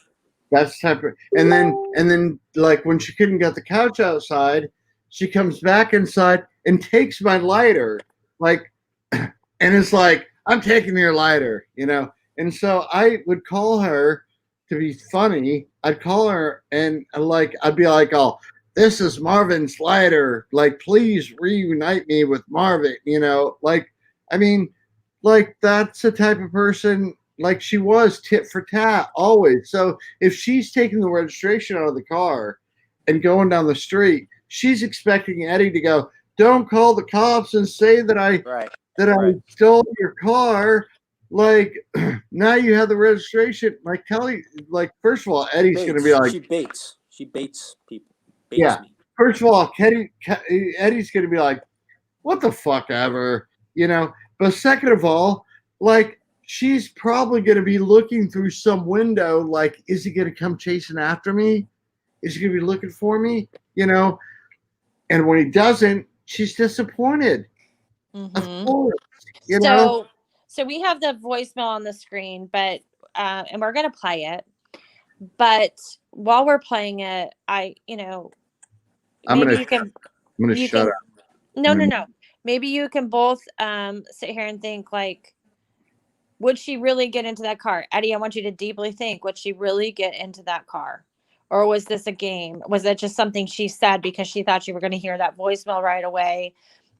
that's separate. And then like when she couldn't get the couch outside, she comes back inside and takes my lighter, like, and it's like, I'm taking your lighter, you know. And so I would call her to be funny. I'd call her and like I'd be like, oh, this is Marvin's lighter. Like, please reunite me with Marvin, you know. Like, I mean, like that's the type of person like she was tit for tat always. So if she's taking the registration out of the car and going down the street, she's expecting Eddie to go, don't call the cops and say that I Right. stole your car. Like now you have the registration. Like Kelley, like first of all, Eddie's gonna be like, she baits. She baits people. Baits yeah. me. First of all, Eddie's gonna be like, what the fuck ever, you know. But second of all, like she's probably going to be looking through some window, like, is he going to come chasing after me? Is he going to be looking for me? You know. And when he doesn't, she's disappointed. Of course, you know. So we have the voicemail on the screen, but and we're gonna play it. But while we're playing it, I'm maybe gonna you can shut up. no. Maybe you can both sit here and think like, would she really get into that car? Eddie, I want you to deeply think, would she really get into that car? Or was this a game? Was that just something she said because she thought you were going to hear that voicemail right away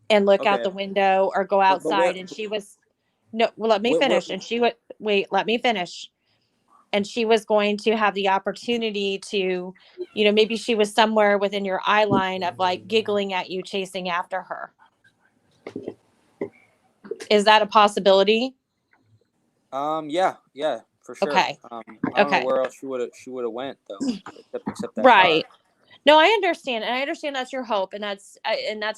and look out the window or go outside? And she was, no, well, let me finish. And she would, wait, let me finish. And she was going to have the opportunity to, maybe she was somewhere within your eye line of like giggling at you, chasing after her. Is that a possibility? Yeah, for sure. Okay. I don't know where else she would have went though, except that right. car. No, I understand, and I understand that's your hope, and that's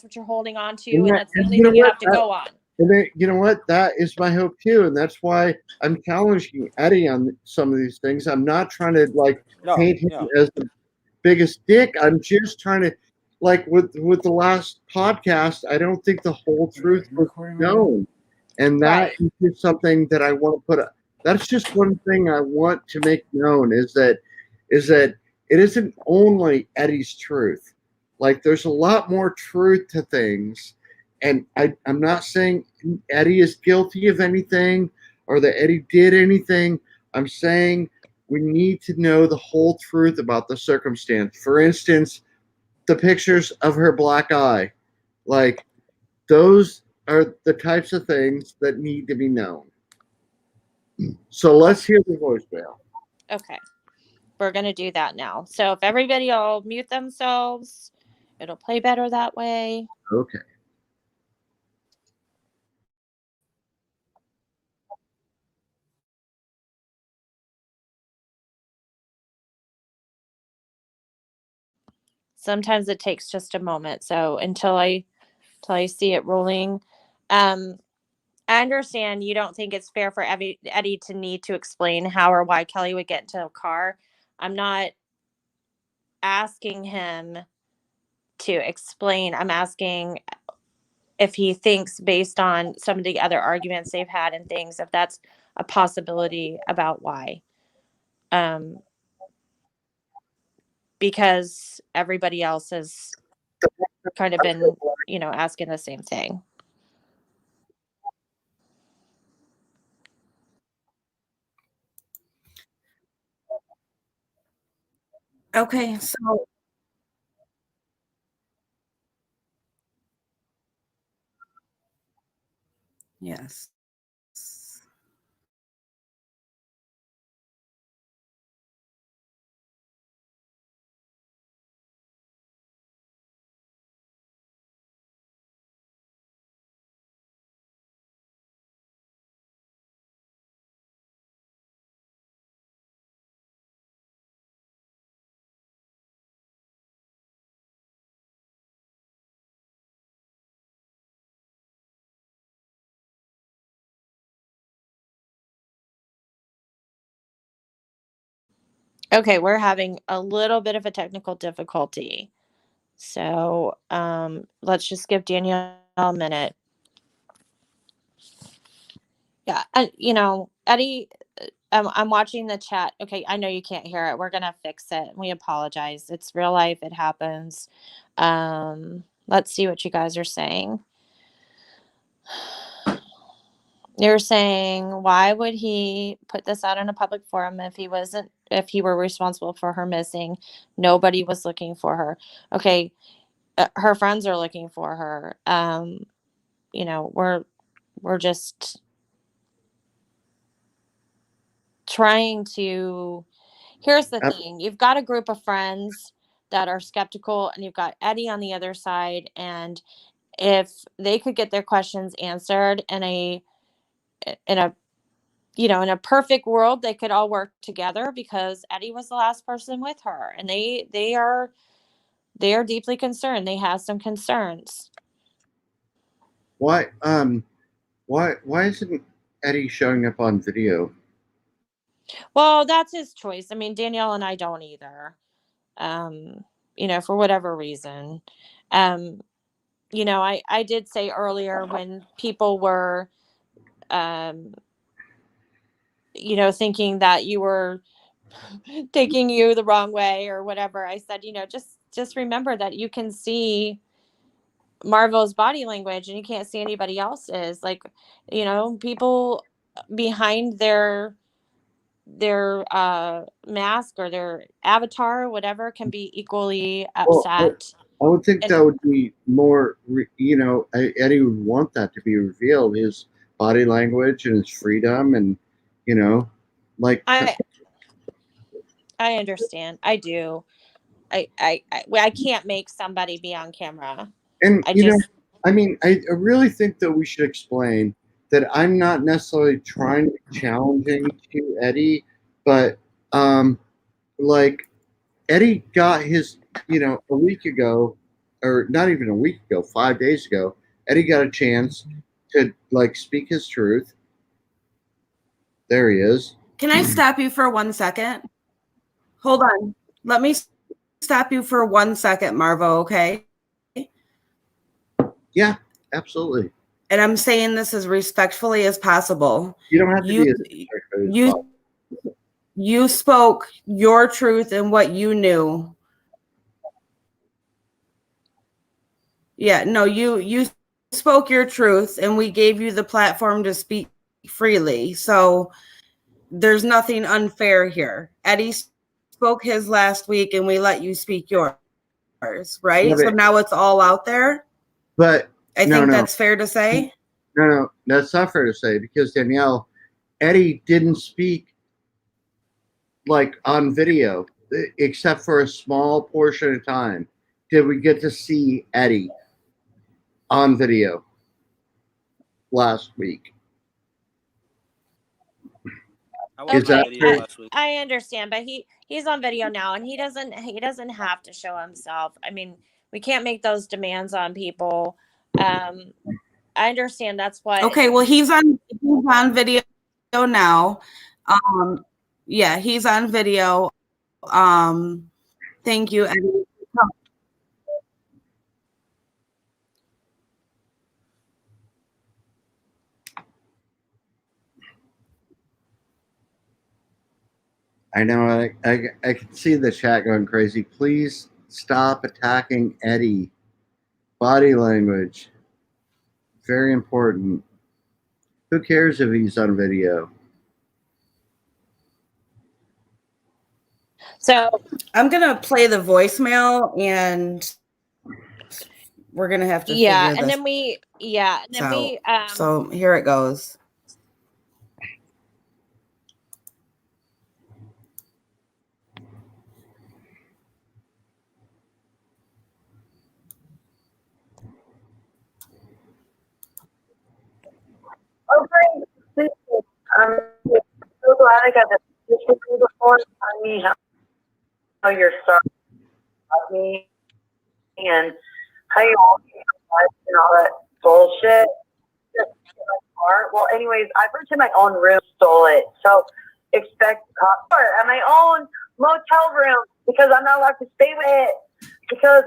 what you're holding on to, And and that's the only thing you have to go on. And then, you know what? That is my hope too, and that's why I'm challenging Eddie on some of these things. I'm not trying to like paint him as the biggest dick. I'm just trying to, like with the last podcast, I don't think the whole truth was known, and that is just something that I want to put up. That's just one thing I want to make known is that it isn't only Eddie's truth. Like there's a lot more truth to things. And I'm not saying Eddie is guilty of anything or that Eddie did anything. I'm saying we need to know the whole truth about the circumstance. For instance, the pictures of her black eye. Like, those are the types of things that need to be known. So let's hear the voicemail. Okay. We're going to do that now. So if everybody will mute themselves, it'll play better that way. Okay. Sometimes it takes just a moment. So until I see it rolling, I understand you don't think it's fair for Eddie to need to explain how or why Kelley would get into a car. I'm not asking him to explain. I'm asking if he thinks, based on some of the other arguments they've had and things, if that's a possibility about why. Because everybody else has kind of been, asking the same thing. Okay, so yes. Okay, we're having a little bit of a technical difficulty. So let's just give Danielle a minute. Yeah, and Eddie, I'm watching the chat. Okay, I know you can't hear it. We're gonna fix it. We apologize. It's real life. It happens. Let's see what you guys are saying. You're saying, why would he put this out in a public forum if he were responsible for her missing? Nobody was looking for her. Okay, her friends are looking for her. We're just trying to. Here's the thing: you've got a group of friends that are skeptical, and you've got Eddie on the other side. And if they could get their questions answered in a in a perfect world, they could all work together because Eddie was the last person with her, and they are deeply concerned. They have some concerns. Why isn't Eddie showing up on video? Well, that's his choice. I mean, Danielle and I don't either. For whatever reason. I did say earlier when people were thinking that you were taking you the wrong way or whatever, I said, just remember that you can see Marvo's body language and you can't see anybody else's. Like, people behind their mask or their avatar or whatever can be equally Well, upset. I would think And that would be more, Eddie would want that to be revealed, his body language and his freedom, and like I understand. I do. I can't make somebody be on camera. and I just I mean, I really think that we should explain that I'm not necessarily trying to be challenging to Eddie, but like Eddie got his, a week ago, or not even a week ago, 5 days ago, Eddie got a chance to speak his truth. There he is. Can I stop you for 1 second? Hold on. Let me stop you for 1 second, Marvo, okay? Yeah, absolutely. And I'm saying this as respectfully as possible. You don't have to be as respectful as possible. You spoke your truth and what you knew. Yeah, no, you spoke your truth and we gave you the platform to speak freely. So there's nothing unfair here. Eddie spoke his last week and we let you speak yours, right? Yeah, so now it's all out there. But I think that's fair to say. No, that's not fair to say because Danielle, Eddie didn't speak on video except for a small portion of time. Did we get to see Eddie on video last week? I understand, but he's on video now and he doesn't have to show himself. I mean, we can't make those demands on people. I understand that's why. Okay, well he's on video now. Yeah, he's on video. Thank you, Eddie. I know. I can see the chat going crazy. Please stop attacking Eddie. Body language. Very important. Who cares if he's on video? So I'm gonna play the voicemail and we're gonna have to figure this out. So here it goes. Okay, thank you. I'm so glad I got this with you before. I mean, how you're sorry about me and how you all and all that bullshit. Just my car. Well, anyways, I rented my own room, stole it. So expect at my own motel room because I'm not allowed to stay with it because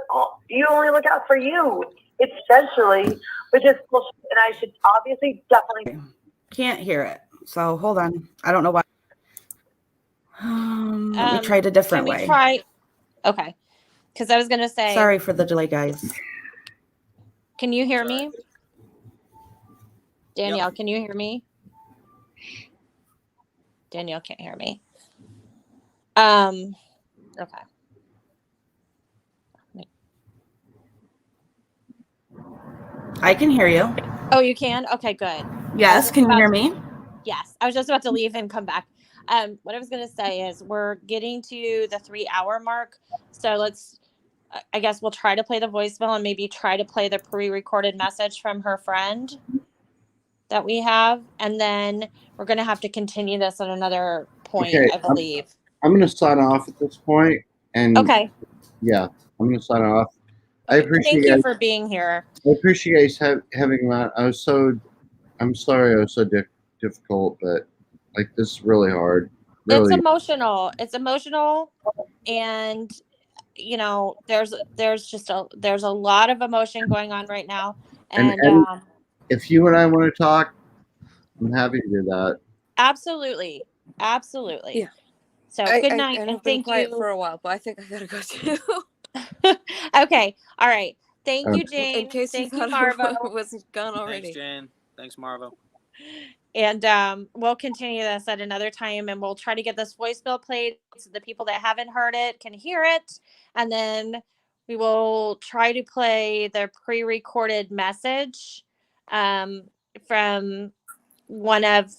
you only look out for you, essentially, which is bullshit. And I should obviously definitely Can't hear it. So hold on. I don't know why. Let me try it a different Can we way. try? Okay. Because I was going to say. Sorry for the delay, guys. Can you hear Sorry. me? Danielle, can you hear me? Danielle can't hear me. Okay. I can hear you. Oh, you can? Okay, good. Yes, can you hear me? Yes. I was just about to leave and come back. What I was going to say is we're getting to the 3-hour mark. So I guess we'll try to play the voicemail and maybe try to play the pre-recorded message from her friend that we have. And then we're going to have to continue this at another point, Okay, I believe. I'm going to sign off at this point, and Okay. yeah, I'm going to sign off. I appreciate Thank you for being here. I appreciate having that. I'm sorry I was so difficult, but like this is really hard. Really, It's emotional, and you know, there's a lot of emotion going on right now, and if you and I want to talk, I'm happy to do that. absolutely. Yeah. So I good night, have and been thank quiet you. for a while, but I think I gotta go too. Okay, all right. Thank you, Okay. Jane. In case Thank you you, thought I Marvo. wasn't gone already. Thanks, Jane. Thanks, Marvo. And we'll continue this at another time, and we'll try to get this voicemail played so the people that haven't heard it can hear it. And then we will try to play the pre-recorded message from one of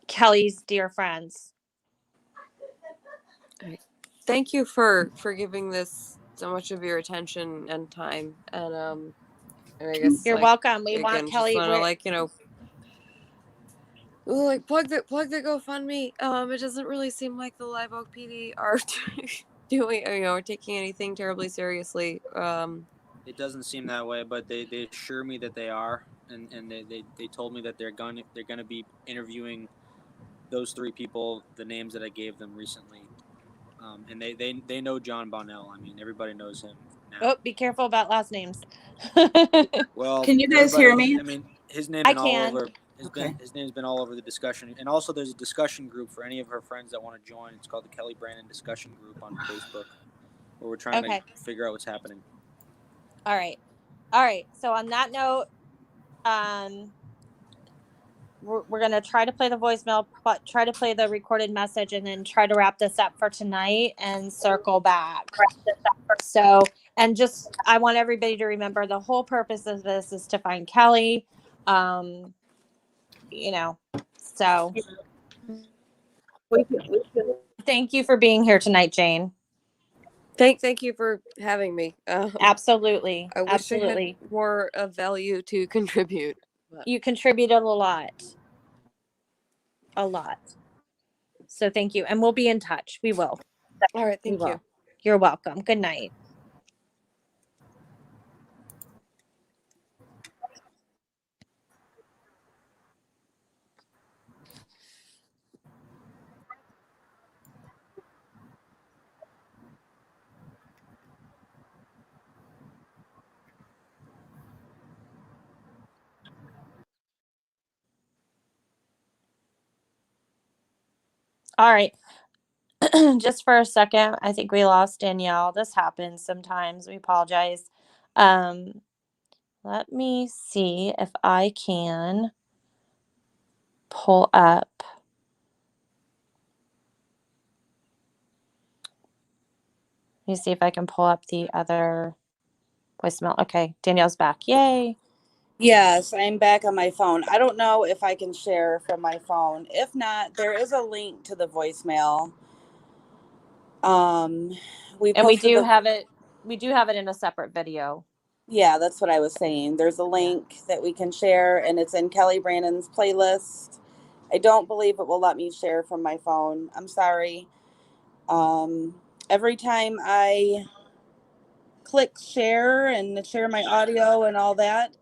Kelley's dear friends. Thank you for giving this so much of your attention and time. And I guess You're welcome. We want Kelley. Just wanna, like plug the GoFundMe. It doesn't really seem like the Live Oak PD are doing, or taking anything terribly seriously. It doesn't seem that way, but they assure me that they are, and they told me that they're gonna be interviewing those 3 people, the names that I gave them recently, and they know John Bonnell. I mean, everybody knows him now. Oh, be careful about last names. Well, Can you guys hear me? I mean, his name's I been all can. over. Okay. His name's been all over the discussion, and also there's a discussion group for any of her friends that want to join. It's called the Kelley Brannon Discussion Group on Facebook, where we're trying to figure out what's happening. All right. So on that note, we're going to try to play the voicemail, but try to play the recorded message, and then try to wrap this up for tonight and circle back. So, and just, I want everybody to remember the whole purpose of this is to find Kelley. So thank you for being here tonight, Jane. Thank you for having me. Absolutely. I wish I had more of value to contribute. You contributed a lot. So thank you. And we'll be in touch. We will. All right. Thank you. You're welcome. Good night. All right. Just for a second, I think we lost Danielle. This happens sometimes. We apologize. Let me see if I can pull up. Let me see if I can pull up the other voicemail. Okay, Danielle's back. Yay. Yes, I'm back on my phone. I don't know if I can share from my phone. If not, there is a link to the voicemail. We do have it. We do have it in a separate video. Yeah, that's what I was saying. There's a link that we can share, and it's in Kelley Brannon's playlist. I don't believe it will let me share from my phone. I'm sorry. Every time I click share and share my audio and all that,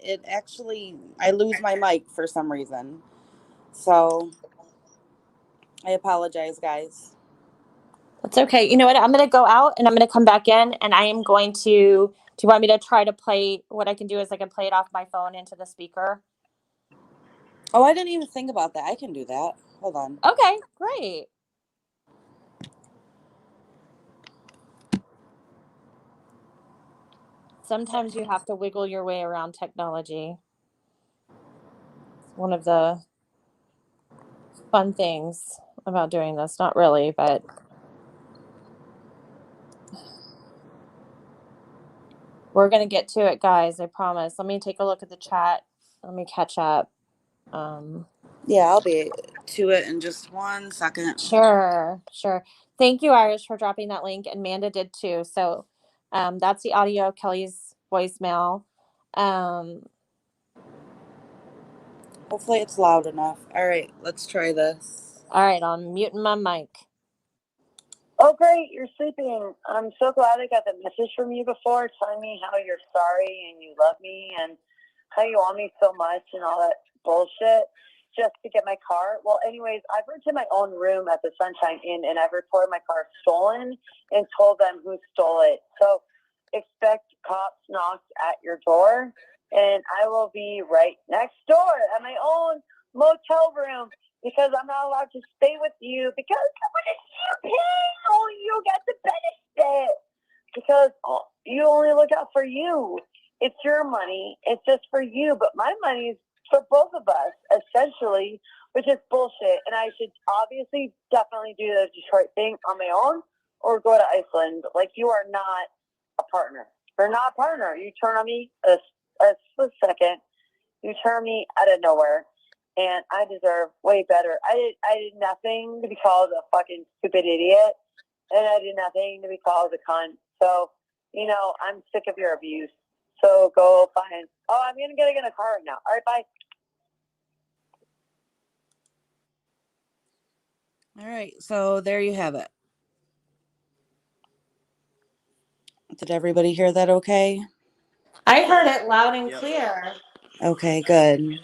I lose my mic for some reason. So I apologize, guys. That's okay. You know what? I'm going to go out and I'm going to come back in and I am going to, do you want me to try to play, what I can do is I can play it off my phone into the speaker. Oh, I didn't even think about that. I can do that. Hold on. Okay, great. Sometimes you have to wiggle your way around technology. It's one of the fun things about doing this. Not really, but we're going to get to it, guys. I promise. Let me take a look at the chat. Let me catch up. Yeah, I'll be to it in just 1 second. Sure. Thank you, Irish, for dropping that link, and Manda did too. So that's the audio of Kelley's voicemail. Hopefully it's loud enough. All right, let's try this. All right, I'm muting my mic. Oh, great, you're sleeping. I'm so glad I got the message from you before telling me how you're sorry and you love me and how you want me so much and all that bullshit just to get my car. Well, anyways, I've rented my own room at the Sunshine Inn and I've reported my car stolen and told them who stole it. So expect cops knocks at your door and I will be right next door at my own motel room because I'm not allowed to stay with you because what is you paying? Oh, you get the benefit because you only look out for you. It's your money. It's just for you, but my money is for both of us, essentially, which is bullshit. And I should obviously definitely do the Detroit thing on my own or go to Iceland. Like, you are not a partner. You're not a partner. You turn on me a split second. You turn me out of nowhere. And I deserve way better. I did nothing to be called a fucking stupid idiot. And I did nothing to be called a cunt. So, you know, I'm sick of your abuse. So go find. Oh, I'm going to get in a car right now. All right, bye. All right, so there you have it. Did everybody hear that okay? I heard it loud and Yep. clear. Okay, good.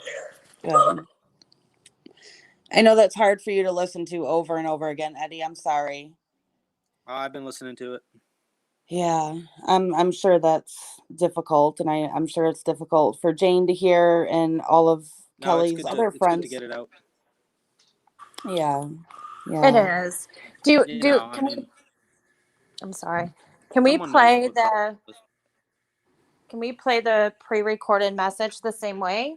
I know that's hard for you to listen to over and over again, Eddie. I'm sorry. I've been listening to it. Yeah, I'm sure that's difficult, and I'm sure it's difficult for Jane to hear and all of No, Kelley's other it's good to friends. get it out. Yeah. It is. I mean, I'm sorry. Can we someone knows play what caused the this. Can we play the pre-recorded message the same way?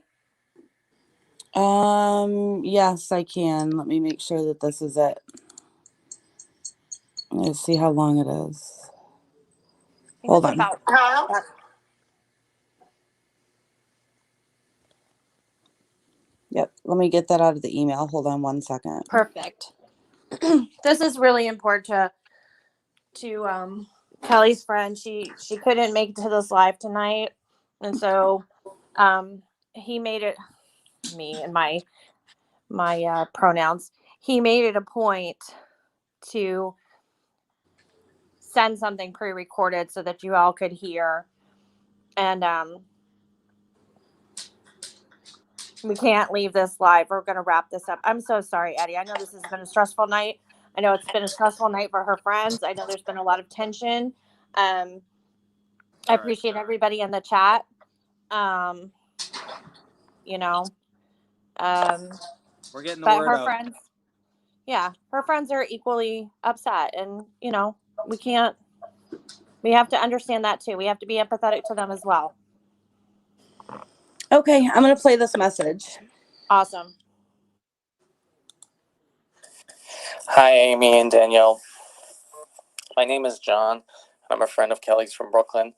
Yes, I can. Let me make sure that this is it. Let's see how long it is. Hold on. Yep, let me get that out of the email. Hold on 1 second. Perfect. This is really important to Kelley's friend. She couldn't make it to this live tonight, and so he made it, me and my pronouns. He made it a point to send something pre-recorded so that you all could hear, and we can't leave this live. We're going to wrap this up. I'm so sorry, Eddie. I know this has been a stressful night. I know it's been a stressful night for her friends. I know there's been a lot of tension. I appreciate everybody in the chat. You know, We're getting the but word her out. friends, yeah, her friends are equally upset, and you know, we have to understand that too. We have to be empathetic to them as well. Okay, I'm going to play this message. Awesome. Hi, Amy and Danielle. My name is John. I'm a friend of Kelley's from Brooklyn.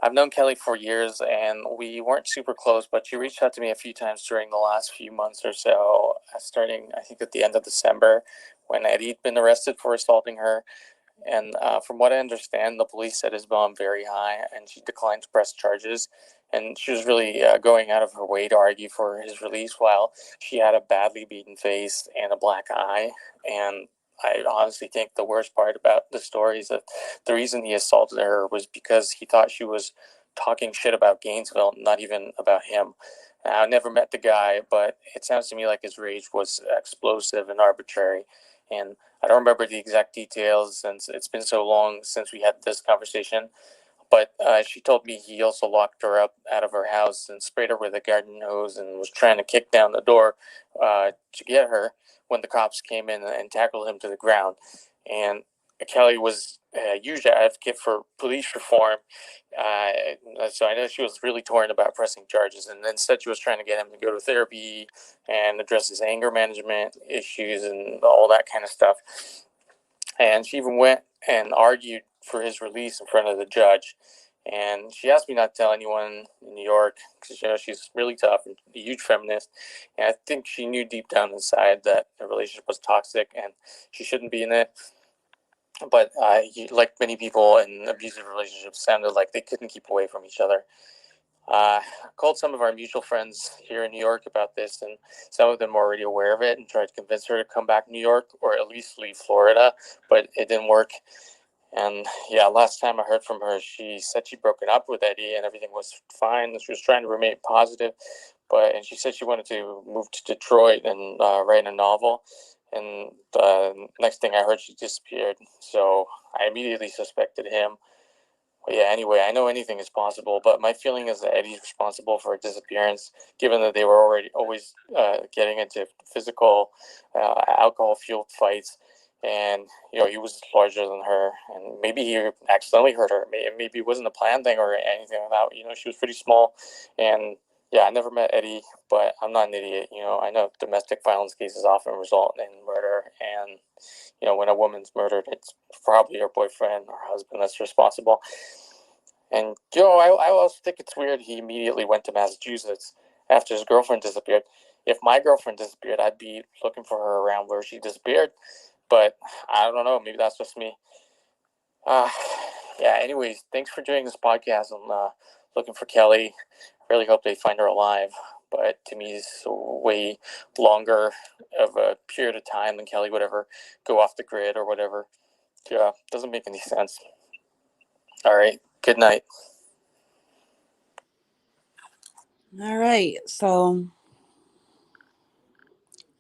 I've known Kelley for years, and we weren't super close, but she reached out to me a few times during the last few months or so, starting, I think, at the end of December, when Eddie'd been arrested for assaulting her. And from what I understand, the police set his bond very high, and she declined to press charges. And she was really going out of her way to argue for his release, while she had a badly beaten face and a black eye. And I honestly think the worst part about the story is that the reason he assaulted her was because he thought she was talking shit about Gainesville, not even about him. I never met the guy, but it sounds to me like his rage was explosive and arbitrary. And I don't remember the exact details since it's been so long since we had this conversation. But she told me he also locked her up out of her house and sprayed her with a garden hose and was trying to kick down the door to get her when the cops came in and tackled him to the ground. And Kelley was a huge advocate for police reform. So I know she was really torn about pressing charges. And instead, she was trying to get him to go to therapy and address his anger management issues and all that kind of stuff. And she even went and argued for his release in front of the judge. And she asked me not to tell anyone in New York because she's really tough and a huge feminist. And I think she knew deep down inside that the relationship was toxic and she shouldn't be in it. But like many people in abusive relationships, sounded like they couldn't keep away from each other. Called some of our mutual friends here in New York about this, and some of them were already aware of it and tried to convince her to come back to New York or at least leave Florida, but it didn't work. And yeah, last time I heard from her, she said she'd broken up with Eddie and everything was fine. She was trying to remain positive, and she said she wanted to move to Detroit and write a novel. And the next thing I heard, she disappeared. So I immediately suspected him. But yeah, anyway, I know anything is possible, but my feeling is that Eddie's responsible for her disappearance, given that they were always getting into physical, alcohol-fueled fights. And, he was larger than her, and maybe he accidentally hurt her. Maybe it wasn't a planned thing or anything like that. She was pretty small. And yeah, I never met Eddie, but I'm not an idiot. I know domestic violence cases often result in murder. And, when a woman's murdered, it's probably her boyfriend or husband that's responsible. And, I also think it's weird he immediately went to Massachusetts after his girlfriend disappeared. If my girlfriend disappeared, I'd be looking for her around where she disappeared. But I don't know. Maybe that's just me. Yeah, anyways, thanks for doing this podcast. I'm looking for Kelley. I really hope they find her alive. But to me, it's way longer of a period of time than Kelley would ever go off the grid or whatever. Yeah, doesn't make any sense. All right. Good night. All right. So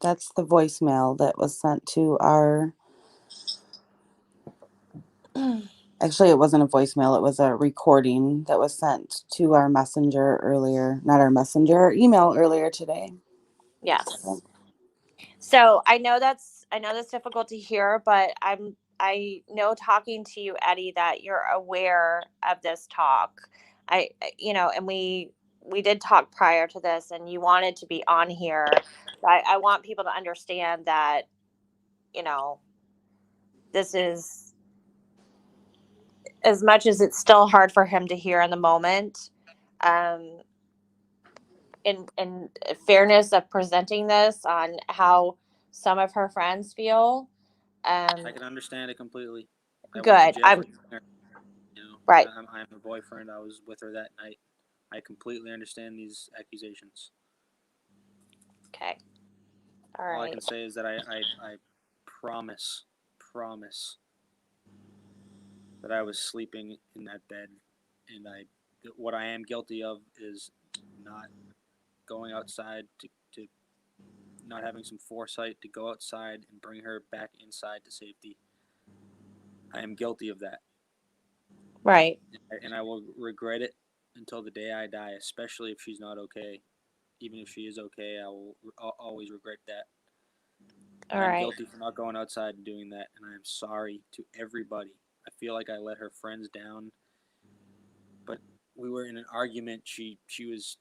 that's the voicemail that was sent to our. Actually, it wasn't a voicemail. It was a recording that was sent to our messenger earlier. Not our messenger, our email earlier today. Yes. So I know that's difficult to hear, but I know talking to you, Eddie, that you're aware of this talk. And we did talk prior to this, and you wanted to be on here. I want people to understand that, this is, as much as it's still hard for him to hear in the moment. In fairness of presenting this on how some of her friends feel. I can understand it completely. I Good. went to jail for her, right. I'm her boyfriend. I was with her that night. I completely understand these accusations. Okay. All right. All I can say is that I promise that I was sleeping in that bed, and what I am guilty of is not going outside to not having some foresight to go outside and bring her back inside to safety. I am guilty of that. Right. And I will regret it until the day I die, especially if she's not okay. Even if she is okay, I'll always regret that. I'm guilty for not going outside and doing that, and I am sorry to everybody. I feel like I let her friends down, but we were in an argument. She was.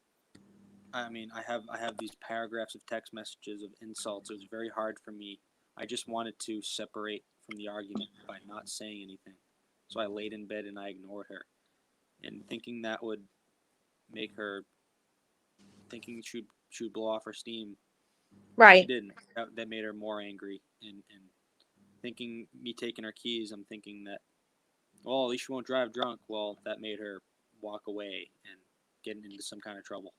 I have these paragraphs of text messages of insults. It was very hard for me. I just wanted to separate from the argument by not saying anything. So I laid in bed and I ignored her, and thinking that would make her, thinking she would blow off her steam. Right. She didn't. That made her more angry, and thinking me taking her keys, I'm thinking that, well, at least she won't drive drunk. Well, that made her walk away and get into some kind of trouble.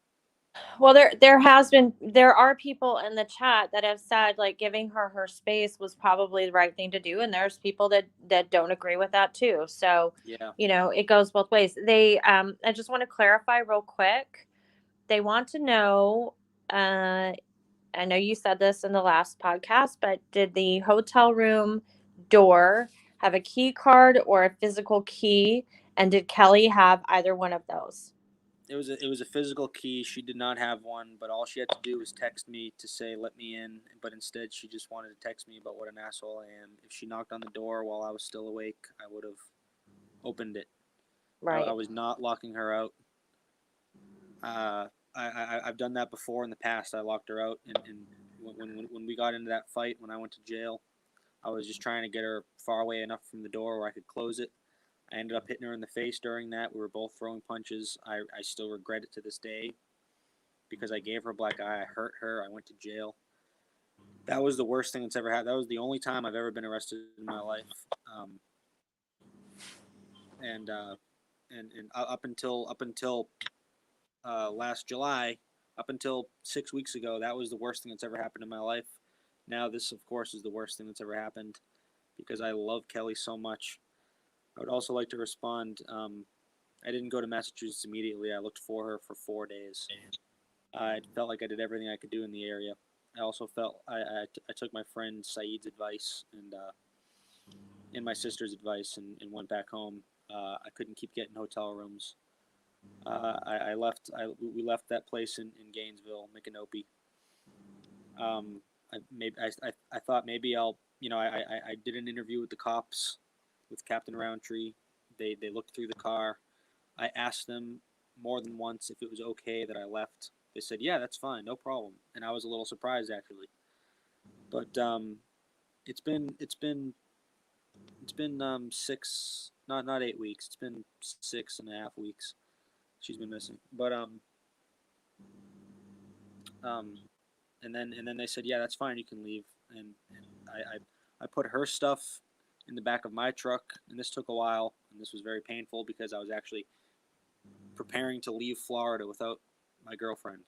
Well, there are people in the chat that have said like giving her space was probably the right thing to do, and there's people that don't agree with that too. So yeah, it goes both ways. They I just want to clarify real quick. They want to know I know you said this in the last podcast, but did the hotel room door have a key card or a physical key? And did Kelley have either one of those? It was a physical key. She did not have one, but all she had to do was text me to say let me in. But instead, she just wanted to text me about what an asshole I am. If she knocked on the door while I was still awake, I would have opened it. Right. I was not locking her out. I've done that before in the past. I locked her out, and when we got into that fight, when I went to jail, I was just trying to get her far away enough from the door where I could close it. I ended up hitting her in the face during that. We were both throwing punches. I still regret it to this day because I gave her a black eye. I hurt her. I went to jail. That was the worst thing that's ever happened. That was the only time I've ever been arrested in my life. And up until last July, up until 6 weeks ago, that was the worst thing that's ever happened in my life. Now this, of course, is the worst thing that's ever happened because I love Kelley so much. I would also like to respond. I didn't go to Massachusetts immediately. I looked for her for 4 days. I felt like I did everything I could do in the area. I also felt I took my friend Saeed's advice and my sister's advice and went back home. I couldn't keep getting hotel rooms. We left that place in Gainesville, Micanopy. I thought maybe I'll, I did an interview with the cops, with Captain Roundtree. They looked through the car. I asked them more than once if it was okay that I left. They said, yeah, that's fine, no problem. And I was a little surprised actually. But it's been 6, not 8 weeks. It's been 6.5 weeks. She's been missing. But and then they said, yeah, that's fine, you can leave. And I put her stuff in the back of my truck, and this took a while, and this was very painful because I was actually preparing to leave Florida without my girlfriend.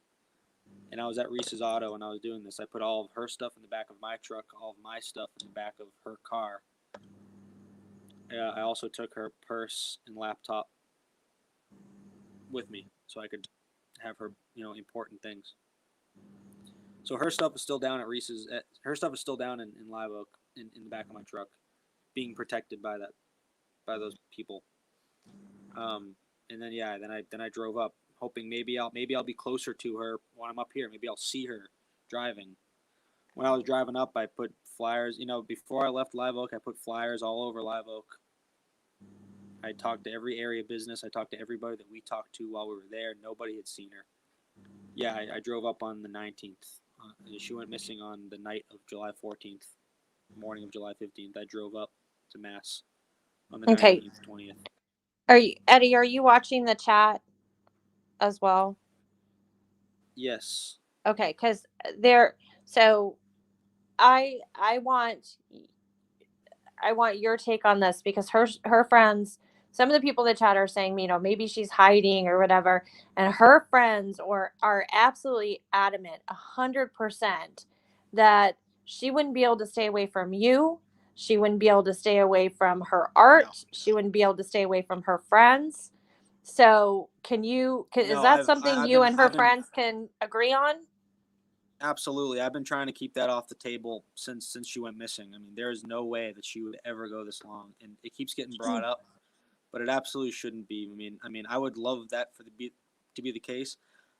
And I was at Reese's Auto, and I was doing this. I put all of her stuff in the back of my truck, all of my stuff in the back of her car. I also took her purse and laptop with me so I could have her, important things. So her stuff is still down at Reese's. Her stuff is still down in Live Oak in the back of my truck, being protected by those people. And then I drove up, hoping maybe I'll be closer to her when I'm up here. Maybe I'll see her driving. When I was driving up, I put flyers. Before I left Live Oak, I put flyers all over Live Oak. I talked to every area business. I talked to everybody that we talked to while we were there. Nobody had seen her. Yeah, I drove up on the 19th. She went missing on the night of July 14th, morning of July 15th. I drove up to Mass on the 19th, 20th. Eddie, are you watching the chat as well? Yes. Okay, because so I want your take on this because her friends, some of the people in the chat are saying, maybe she's hiding or whatever, and her friends are absolutely adamant, 100%, that she wouldn't be able to stay away from you. She wouldn't be able to stay away from her art. No. She wouldn't be able to stay away from her friends. So is that something you and her friends can agree on? Absolutely. I've been trying to keep that off the table since she went missing. I mean, there is no way that she would ever go this long, and it keeps getting brought up, but it absolutely shouldn't be. I mean, I would love that to be the case.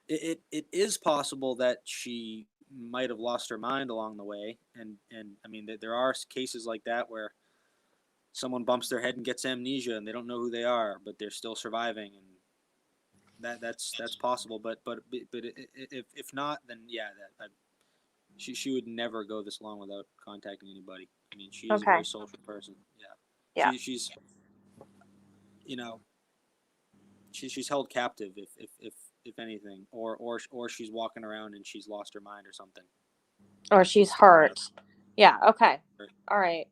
It is possible that she might have lost her mind along the way, and I mean, there are cases like that where someone bumps their head and gets amnesia, and they don't know who they are, but they're still surviving, and that's possible. But if not, then yeah, she would never go this long without contacting anybody. I mean, she is a very social person. Yeah. She's she's held captive if anything, or she's walking around and she's lost her mind or something. Or she's hurt. Yeah. Okay. All right.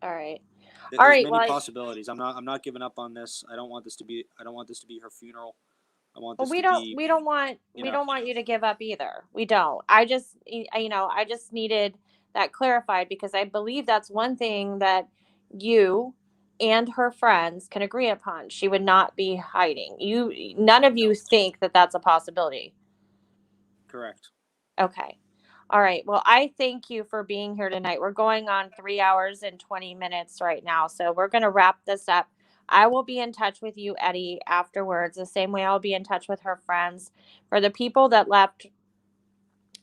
There's many possibilities. I'm not giving up on this. I don't want this to be her funeral. I want this we don't want you to give up either. We don't. I just needed that clarified because I believe that's one thing that you and her friends can agree upon. She would not be hiding. None of you think that that's a possibility. Correct. Okay. All right. Well, I thank you for being here tonight. We're going on 3 hours and 20 minutes right now. So we're going to wrap this up. I will be in touch with you, Eddie, afterwards, the same way I'll be in touch with her friends. For the people that left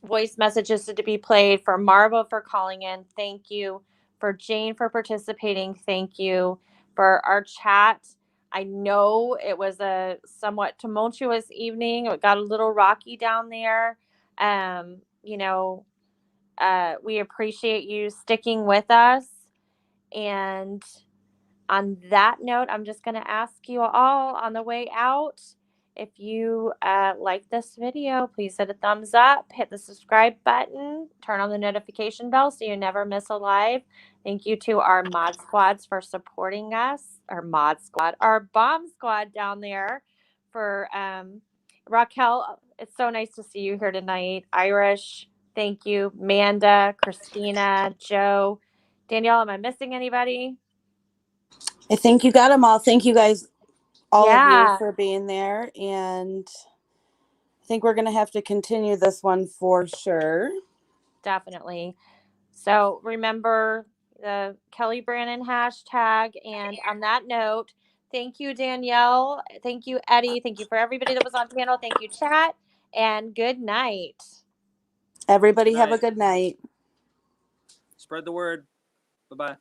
voice messages to be played, for Marva for calling in, thank you. For Jane for participating, thank you. For our chat, I know it was a somewhat tumultuous evening. It got a little rocky down there. You know, we appreciate you sticking with us. And on that note, I'm just going to ask you all on the way out, if you like this video, please hit a thumbs up, hit the subscribe button, turn on the notification bell so you never miss a live. Thank you to our mod squads for supporting us, our mod squad, our bomb squad down there for Raquel. It's so nice to see you here tonight. Irish, thank you. Manda, Christina, Joe, Danielle, am I missing anybody? I think you got them all. Thank you guys, all of you, Yeah. for being there. And I think we're going to have to continue this one for sure. Definitely. So remember the Kelley Brannon hashtag. And on that note, thank you, Danielle. Thank you, Eddie. Thank you for everybody that was on panel. Thank you, chat. And good night. Everybody Good have a night. good night. Spread the word. Bye-bye.